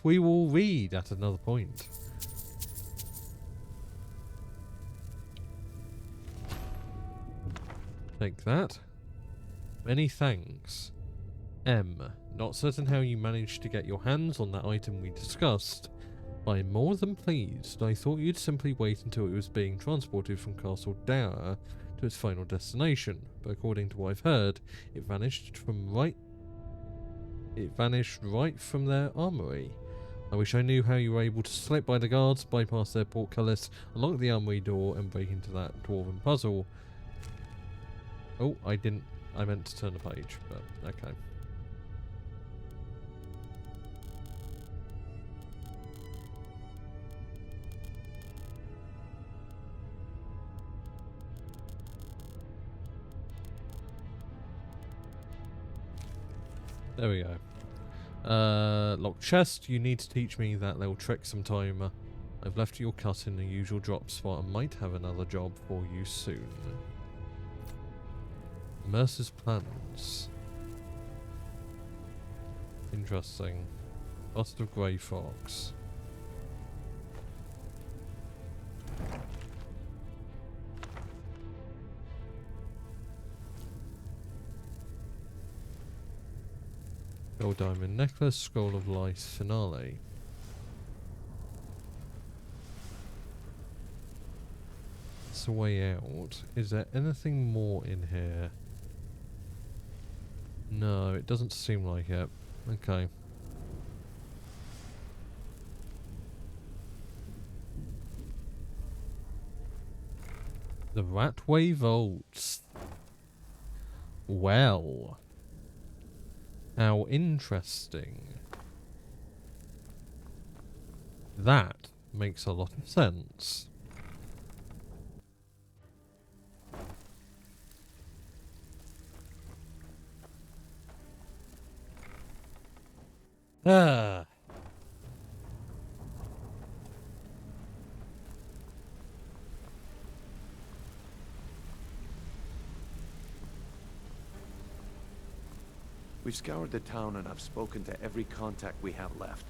we will read at another point. Take that. Many thanks. M. Not certain how you managed to get your hands on that item we discussed. But I'm more than pleased. I thought you'd simply wait until it was being transported from Castle Dour to its final destination, but according to what I've heard, it vanished right from their armory. I wish I knew how you were able to slip by the guards, bypass their portcullis, unlock the armory door, and break into that dwarven puzzle. Oh, I didn't. I meant to turn the page, but okay. There we go. Locked chest. You need to teach me that little trick sometime. I've left your cut in the usual drop spot and might have another job for you soon. Mercer's plans. Interesting. Bust of Grey Fox. Gold diamond necklace, scroll of life, finale. It's a way out. Is there anything more in here? No, it doesn't seem like it. Okay. The Ratway Vaults. Well. How interesting. That makes a lot of sense. Ah. We've scoured the town and I've spoken to every contact we have left.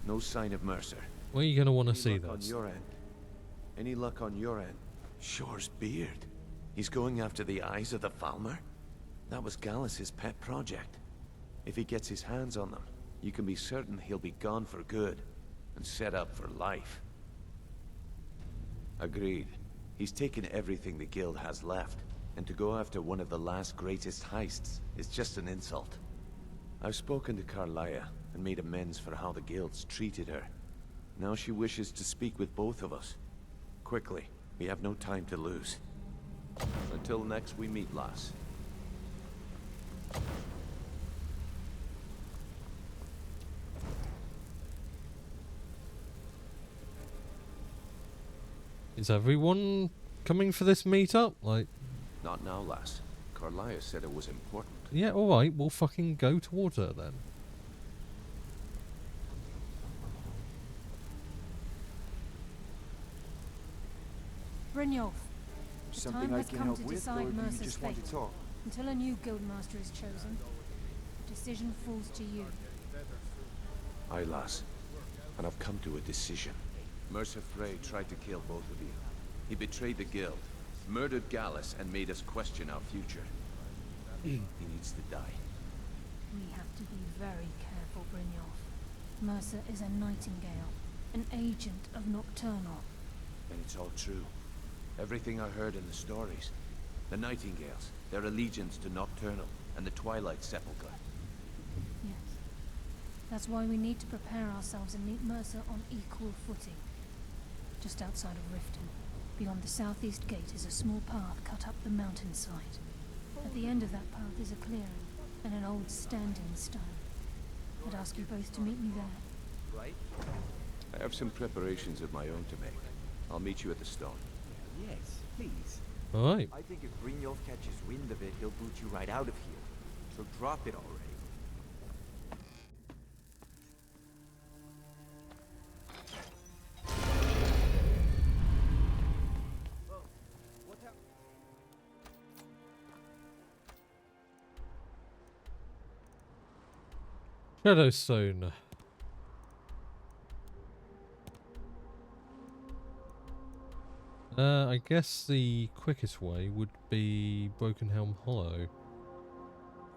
No sign of Mercer. Where are you going to want to see luck on this? your end? Any luck on your end? Shore's beard. He's going after the eyes of the Falmer? That was Gallus's pet project. If he gets his hands on them, you can be certain he'll be gone for good and set up for life. Agreed. He's taken everything the guild has left, and to go after one of the last greatest heists is just an insult. I've spoken to Carlia and made amends for how the guilds treated her. Now she wishes to speak with both of us. Quickly, we have no time to lose. Until next we meet, lass. Is everyone coming for this meetup? Like, Not now, lass. Carlia said it was important. yeah, alright, we'll fucking go towards her then. Brynjolf, the Something time I has can come help to with, decide or do you Mercer's just want fate. to talk? Until a new guildmaster is chosen, the decision falls to you. Aye, lass. And I've come to a decision. Mercer Frey tried to kill both of you. He betrayed the guild, murdered Gallus, and made us question our future. He needs to die. We have to be very careful, Brynjolf. Mercer is a Nightingale, an agent of Nocturnal. And it's all true. Everything I heard in the stories. The Nightingales, their allegiance to Nocturnal, and the Twilight Sepulchre. Yes. That's why we need to prepare ourselves and meet Mercer on equal footing. Just outside of Riften, beyond the southeast gate, is a small path cut up the mountainside. At the end of that path is a clearing, and an old standing stone. I'd ask you both to meet me there. Right? I have some preparations of my own to make. I'll meet you at the stone. Yes, please. Alright. I think if Brynjolf catches wind of it, he'll boot you right out of here. So drop it already. Shadowstone. I guess the quickest way would be Broken Helm Hollow. You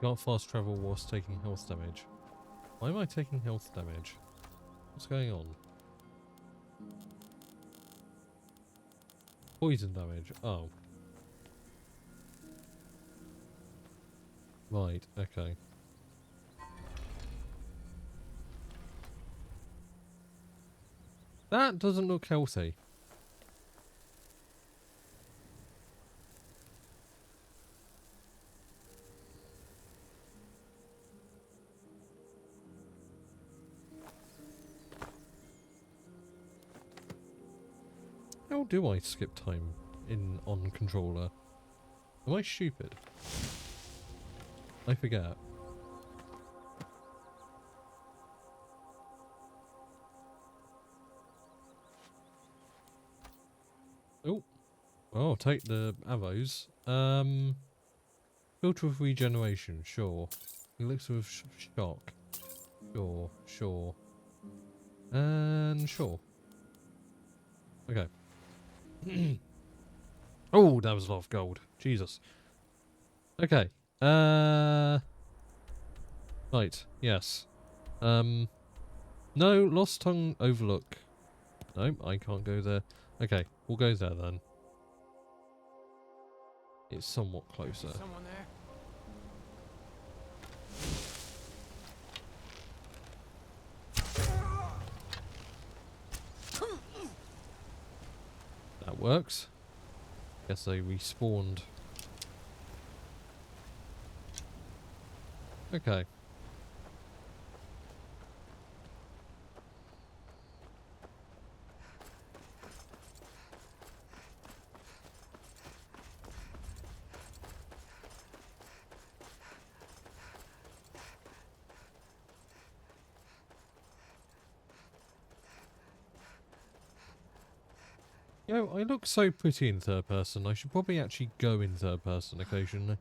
can't fast travel whilst taking health damage. Why am I taking health damage? What's going on? Poison damage. Oh. Right, okay. That doesn't look healthy. How do I skip time on controller? Am I stupid? I forget. Oh. Oh, take the arrows. Filter of regeneration, sure. Elixir of shock. Sure, sure. And sure. Okay. Oh, that was a lot of gold. Jesus. Okay. Right, yes. No, Lost Tongue Overlook. No, I can't go there. Okay, we'll go there then. It's somewhat closer. Someone there? That works. Guess they respawned. Okay. Yo, I look so pretty in third person. I should probably actually go in third person occasionally.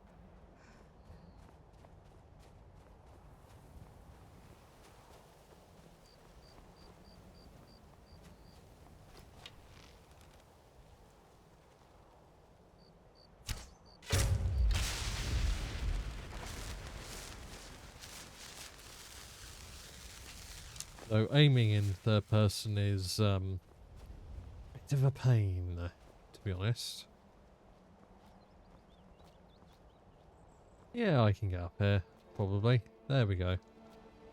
So aiming in third person is a bit of a pain, to be honest. Yeah, I can get up here, probably. There we go.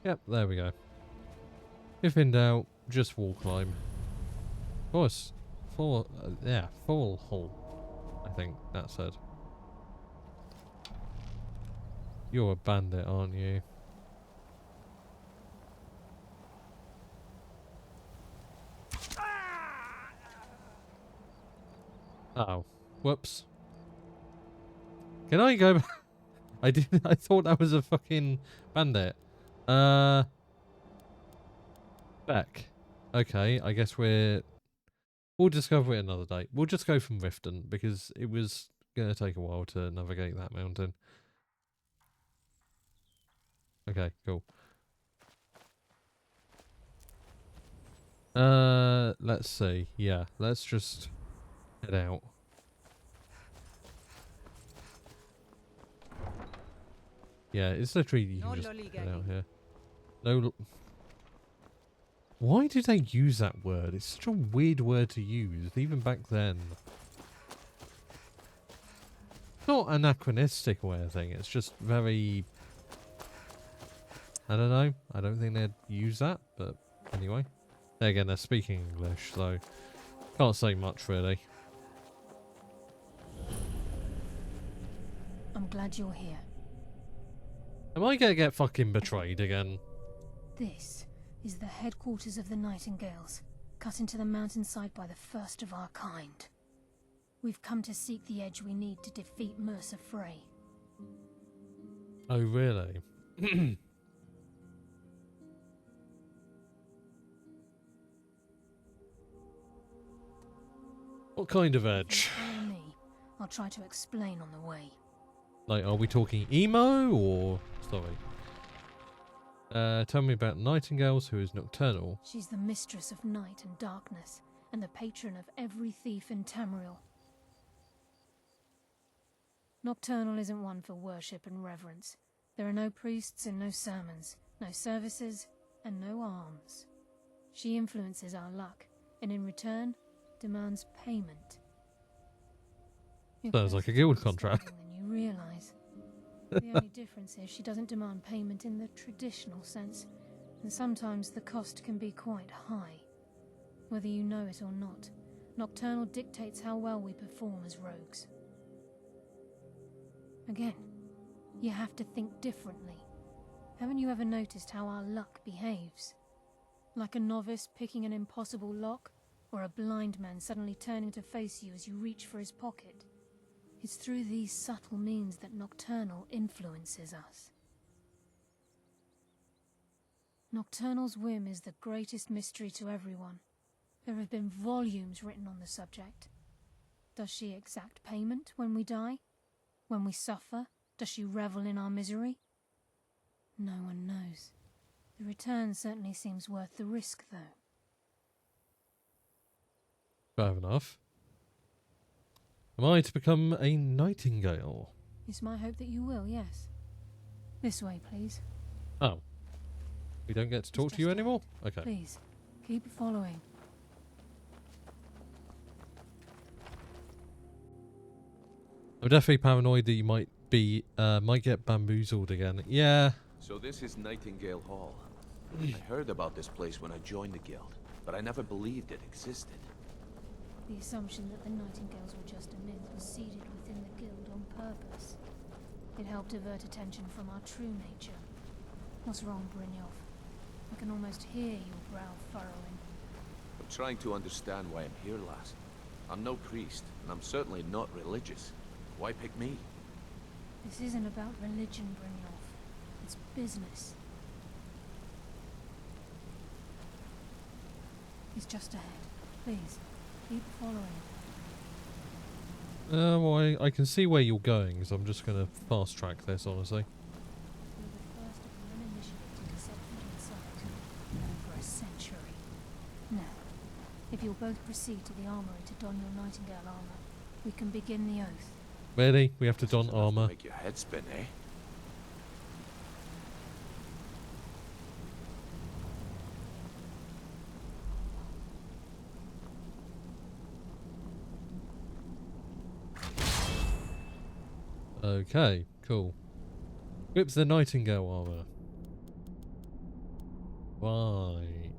Yep, there we go. If in doubt, just wall climb. Of course, full hull, I think that said. You're a bandit, aren't you? Oh, whoops. Can I go back? I thought that was a fucking bandit. Back. Okay, I guess we'll discover it another day. We'll just go from Riften because it was gonna take a while to navigate that mountain. Okay, cool. Let's see. Yeah, let's just head out. Yeah, it's literally you can just head out here. No. Why did they use that word? It's such a weird word to use, even back then. Not anachronistic or anything, it's just very... I don't know. I don't think they'd use that, but anyway. There again, they're speaking English, so can't say much really. I'm glad you're here. Am I gonna get fucking betrayed again? This is the headquarters of the Nightingales, cut into the mountainside by the first of our kind. We've come to seek the edge we need to defeat Mercer Frey. Oh, really? What kind of edge? Follow me. I'll try to explain on the way. Like, are we talking emo or... Sorry. Tell me about Nightingales, who is nocturnal. She's the mistress of night and darkness, and the patron of every thief in Tamriel. Nocturnal isn't one for worship and reverence. There are no priests and no sermons, no services, and no alms. She influences our luck, and in return, demands payment. Sounds like a guild contract. Than you realise. The only difference is she doesn't demand payment in the traditional sense, and sometimes the cost can be quite high. Whether you know it or not, Nocturnal dictates how well we perform as rogues. Again, you have to think differently. Haven't you ever noticed how our luck behaves? Like a novice picking an impossible lock, or a blind man suddenly turning to face you as you reach for his pocket. It's through these subtle means that Nocturnal influences us. Nocturnal's whim is the greatest mystery to everyone. There have been volumes written on the subject. Does she exact payment when we die? When we suffer, does she revel in our misery? No one knows. The return certainly seems worth the risk, though. Fair enough. Am I to become a Nightingale? It's my hope that you will, yes. This way, please. Oh. We don't get to talk to you anymore? Okay. Please, keep following. I'm definitely paranoid that you might get bamboozled again. Yeah. So this is Nightingale Hall. I heard about this place when I joined the guild, but I never believed it existed. The assumption that the Nightingales were just a myth was seeded within the guild on purpose. It helped divert attention from our true nature. What's wrong, Brynjolf? I can almost hear your brow furrowing. I'm trying to understand why I'm here, lass. I'm no priest, and I'm certainly not religious. Why pick me? This isn't about religion, Brynjolf. It's business. He's just ahead. Please, keep following. Well, I can see where you're going, so I'm just going to fast track this, honestly. You're the first of one initiative to set foot inside, known for a century. Now, if you'll both proceed to the armory to don your Nightingale armor, we can begin the oath. Really? We have to don armor? Make your head spin, eh? Okay, cool. Equips the Nightingale armor. Right.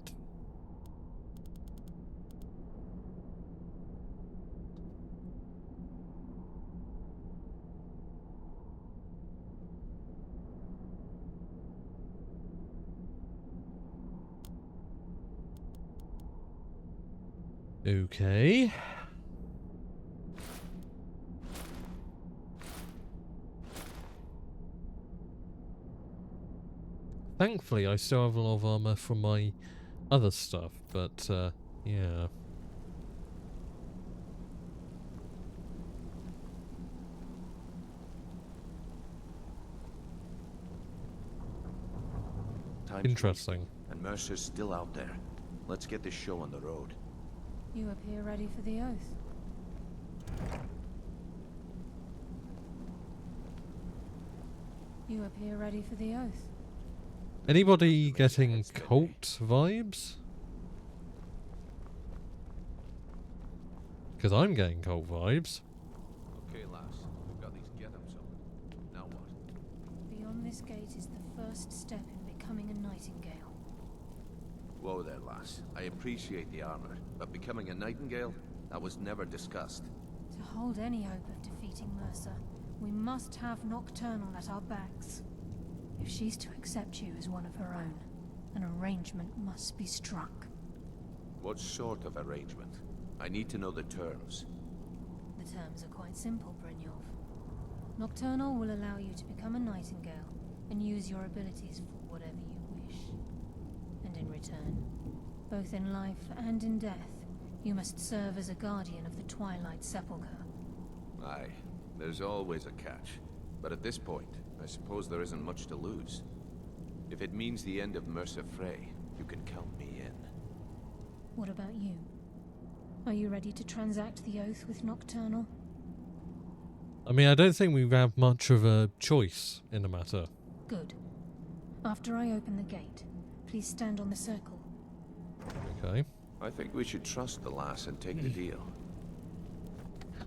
Okay. Thankfully, I still have a lot of armor from my other stuff, but yeah. Interesting. And Mercer's still out there. Let's get this show on the road. You appear ready for the oath. You appear ready for the oath. Anybody getting cult vibes? Because I'm getting cult vibes. Okay, lass. We've got these get-ups on. Now what? Beyond this gate is the first step in becoming a Nightingale. Whoa there, lass. I appreciate the armor, but becoming a Nightingale? That was never discussed. To hold any hope of defeating Mercer, we must have Nocturnal at our backs. If she's to accept you as one of her own, an arrangement must be struck. What sort of arrangement? I need to know the terms. The terms are quite simple, Brynjolf. Nocturnal will allow you to become a Nightingale and use your abilities for whatever you wish. And in return, both in life and in death, you must serve as a guardian of the Twilight Sepulchre. Aye, there's always a catch. But at this point, I suppose there isn't much to lose. If it means the end of Mercer Frey, you can count me in. What about you? Are you ready to transact the oath with Nocturnal? I mean, I don't think we have much of a choice in the matter. Good. After I open the gate, please stand on the circle. Okay. I think we should trust the lass and take the deal.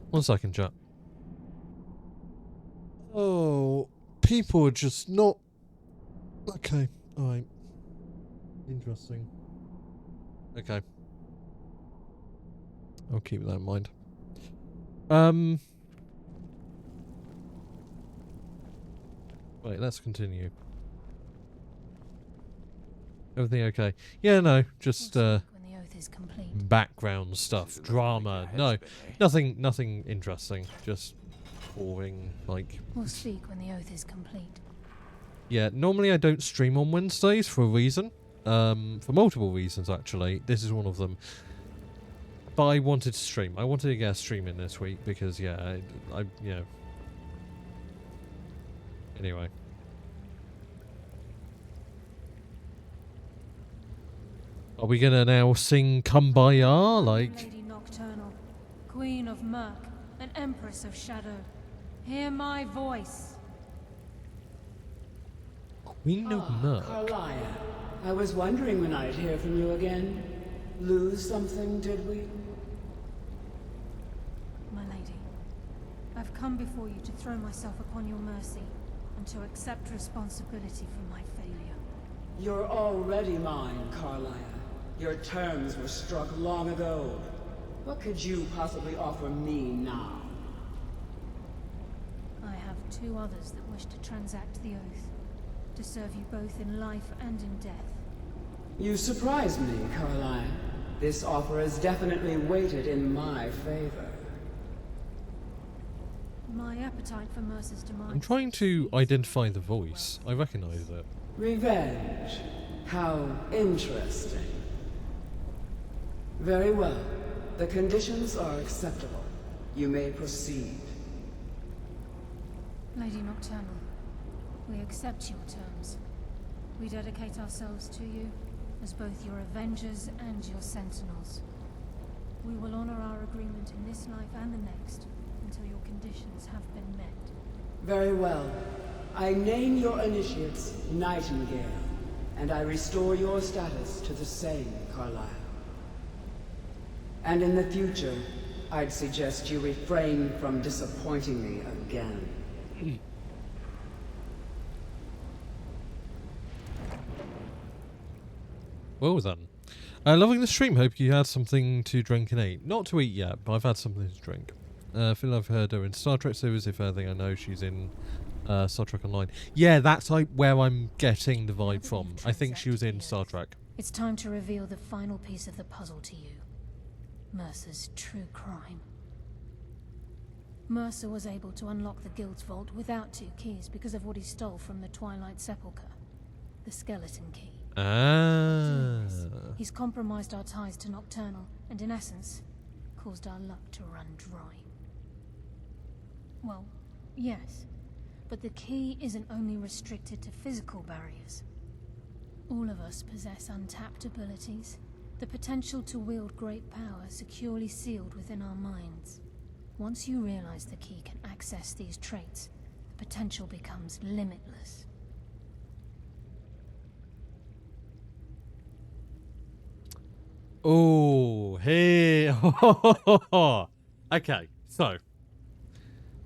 1 second, chat. Oh, people are just not... Okay, alright. Interesting. Okay. I'll keep that in mind. Wait, let's continue. Everything okay? Yeah, no, just when the oath is complete. background stuff, drama. No, nothing interesting. Just boring, like. We'll speak when the oath is complete. Yeah, normally I don't stream on Wednesdays for a reason. For multiple reasons actually. This is one of them. But I wanted to stream. I wanted to get a stream in this week because yeah, I you know. Anyway. Are we gonna now sing Kumbaya like? Lady Nocturnal, Queen of Murk, and Empress of Shadow, hear my voice. Queen of Murk. Karliah, I was wondering when I'd hear from you again. Lose something, did we? My lady, I've come before you to throw myself upon your mercy and to accept responsibility for my failure. You're already mine, Karliah. Your terms were struck long ago. What could you possibly offer me now? I have 2 others that wish to transact the oath, to serve you both in life and in death. You surprise me, Karliah. This offer is definitely weighted in my favor. My appetite for Mercer's demise. I'm trying to identify the voice. I recognize it. Revenge. How interesting. Very well. The conditions are acceptable. You may proceed. Lady Nocturnal, we accept your terms. We dedicate ourselves to you as both your Avengers and your Sentinels. We will honor our agreement in this life and the next until your conditions have been met. Very well. I name your initiates Nightingale, and I restore your status to the same, Karliah. And in the future, I'd suggest you refrain from disappointing me again. Well done. Loving the stream. Hope you had something to drink and eat. Not to eat yet, but I've had something to drink. Feel I've heard her in Star Trek series. If anything, I know she's in Star Trek Online. Yeah, that's where I'm getting the vibe from. I think she was in Star Trek. It's time to reveal the final piece of the puzzle to you. Mercer's true crime. Mercer was able to unlock the Guild's vault without 2 keys because of what he stole from the Twilight Sepulchre. The skeleton key. Ah. He's compromised our ties to Nocturnal, and in essence, caused our luck to run dry. Well, yes, but the key isn't only restricted to physical barriers. All of us possess untapped abilities, the potential to wield great power securely sealed within our minds. Once you realize the key can access these traits, the potential becomes limitless. Oh, hey. Okay, so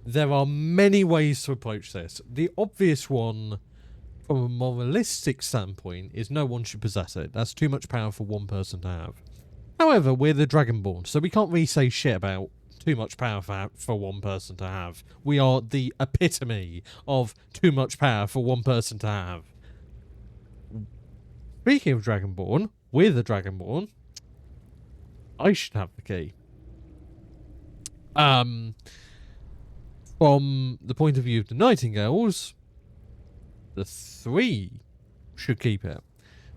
there are many ways to approach this. The obvious one, from a moralistic standpoint, is no one should possess it. That's too much power for one person to have. However, we're the Dragonborn, so we can't really say shit about too much power for one person to have. We are the epitome of too much power for one person to have. Speaking of Dragonborn, we're the Dragonborn. I should have the key. From the point of view of the Nightingales, the 3 should keep it.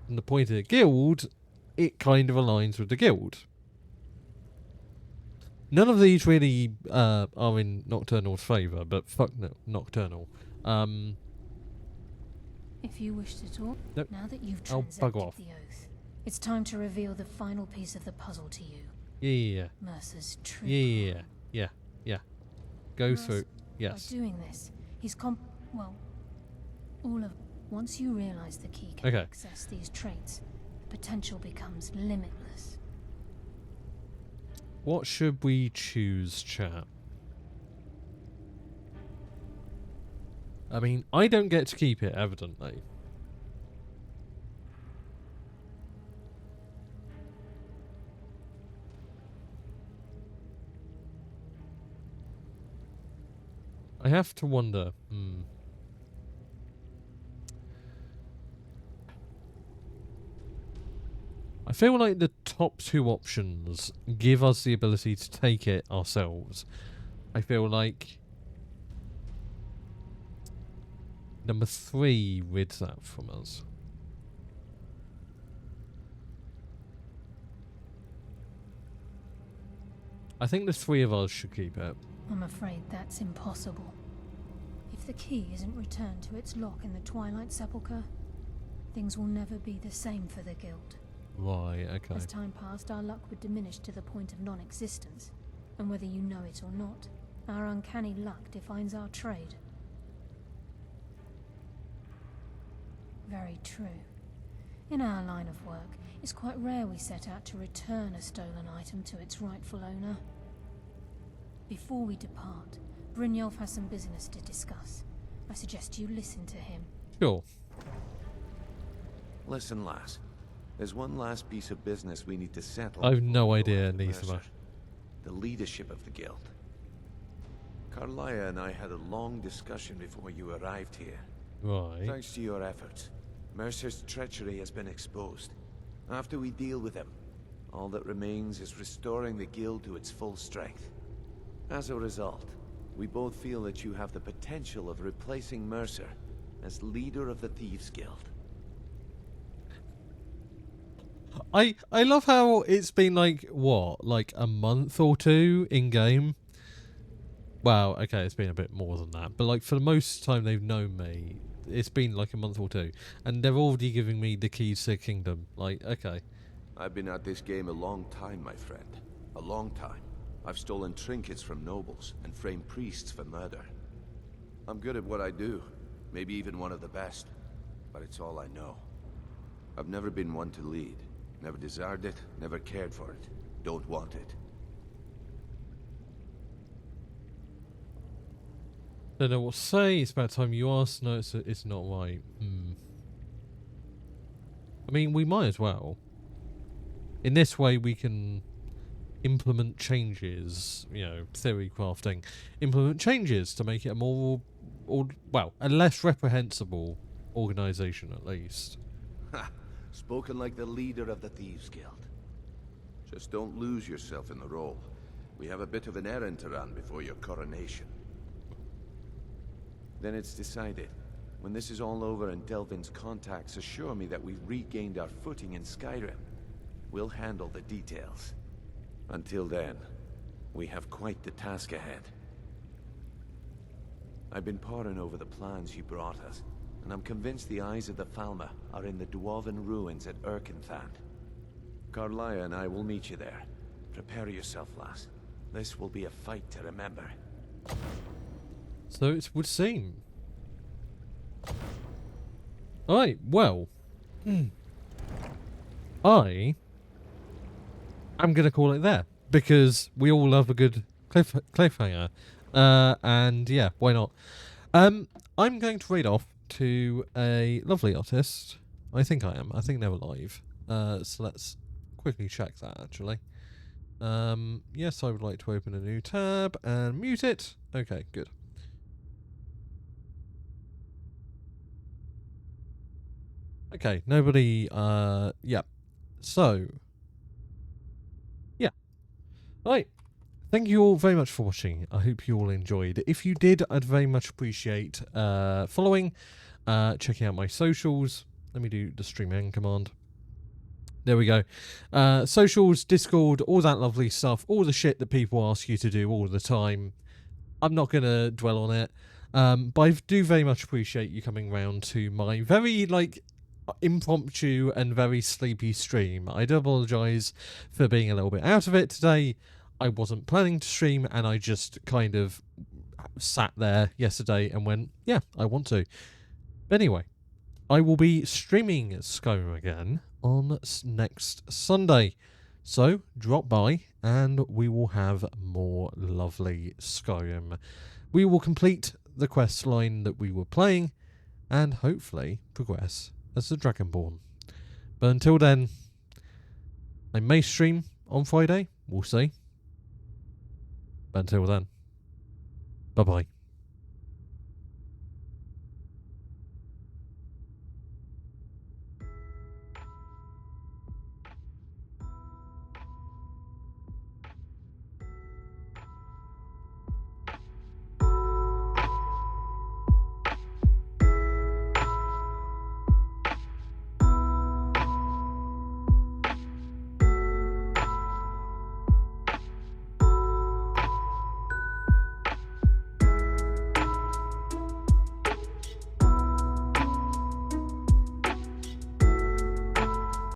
From the point of the Guild, it kind of aligns with the Guild. None of these really are in Nocturnal's favour, but fuck Nocturnal. If you wish to talk, nope. Now that you've I'll bug transacted off. the oath, it's time to reveal the final piece of the puzzle to you. Yeah. Mercer's true. Yeah. Go Mercer, through. Yes. By doing this, he's well, all of. Once you realize the key can Okay. access these traits, the potential becomes limitless. What should we choose, chat? I mean, I don't get to keep it, evidently. I have to wonder. I feel like the top 2 options give us the ability to take it ourselves. I feel like number 3 rids that from us. I think the 3 of us should keep it. I'm afraid that's impossible. If the key isn't returned to its lock in the Twilight Sepulchre, things will never be the same for the Guild. Right, okay. As time passed, our luck would diminish to the point of non-existence, and whether you know it or not, our uncanny luck defines our trade. Very true. In our line of work, it's quite rare we set out to return a stolen item to its rightful owner. Before we depart, Brynjolf has some business to discuss. I suggest you listen to him. Sure. Listen, lass. There's one last piece of business we need to settle. I've no idea, Neithma. The leadership of the Guild. Carlia and I had a long discussion before you arrived here. Right. Thanks to your efforts, Mercer's treachery has been exposed. After we deal with him, all that remains is restoring the Guild to its full strength. As a result, we both feel that you have the potential of replacing Mercer as leader of the Thieves Guild. I love how it's been like, what, like a month or 2 in game? Well, okay, it's been a bit more than that, but like for the most time they've known me, it's been like a month or 2, and they're already giving me the keys to the kingdom. Like, okay. I've been at this game a long time, my friend. A long time. I've stolen trinkets from nobles and framed priests for murder. I'm good at what I do, maybe even one of the best, but it's all I know. I've never been one to lead. Never desired it, never cared for it. Don't want it. Don't know what to say. It's about time you asked. No, it's not right. I mean, we might as well. In this way, we can implement changes. You know, theory crafting. Implement changes to make it a more, a less reprehensible organisation, at least. Ha! Spoken like the leader of the Thieves Guild. Just don't lose yourself in the role. We have a bit of an errand to run before your coronation. Then it's decided. When this is all over and Delvin's contacts assure me that we've regained our footing in Skyrim, we'll handle the details. Until then, we have quite the task ahead. I've been poring over the plans you brought us, and I'm convinced the Eyes of the Falmer are in the Dwarven ruins at Erkenthand. Karliah and I will meet you there. Prepare yourself, lass. This will be a fight to remember. So it would seem. Alright, well. I am going to call it there. Because we all love a good cliffhanger. And yeah, why not? I'm going to read off to a lovely artist. I think I am. I think they're alive. So let's quickly check that, actually. Yes, I would like to open a new tab and mute it. Okay, good. Okay, nobody, yeah. So, yeah. Right. Thank you all very much for watching. I hope you all enjoyed. If you did, I'd very much appreciate following, checking out my socials. Let me do the stream end command. There we go. Socials, Discord, all that lovely stuff. All the shit that people ask you to do all the time. I'm not going to dwell on it. But I do very much appreciate you coming round to my very, impromptu and very sleepy stream. I do apologise for being a little bit out of it today. I wasn't planning to stream, and I just kind of sat there yesterday and went, yeah, I want to. But anyway, I will be streaming Skyrim again on next Sunday. So drop by and we will have more lovely Skyrim. We will complete the quest line that we were playing and hopefully progress as the Dragonborn. But until then, I may stream on Friday. We'll see. But until then, bye-bye.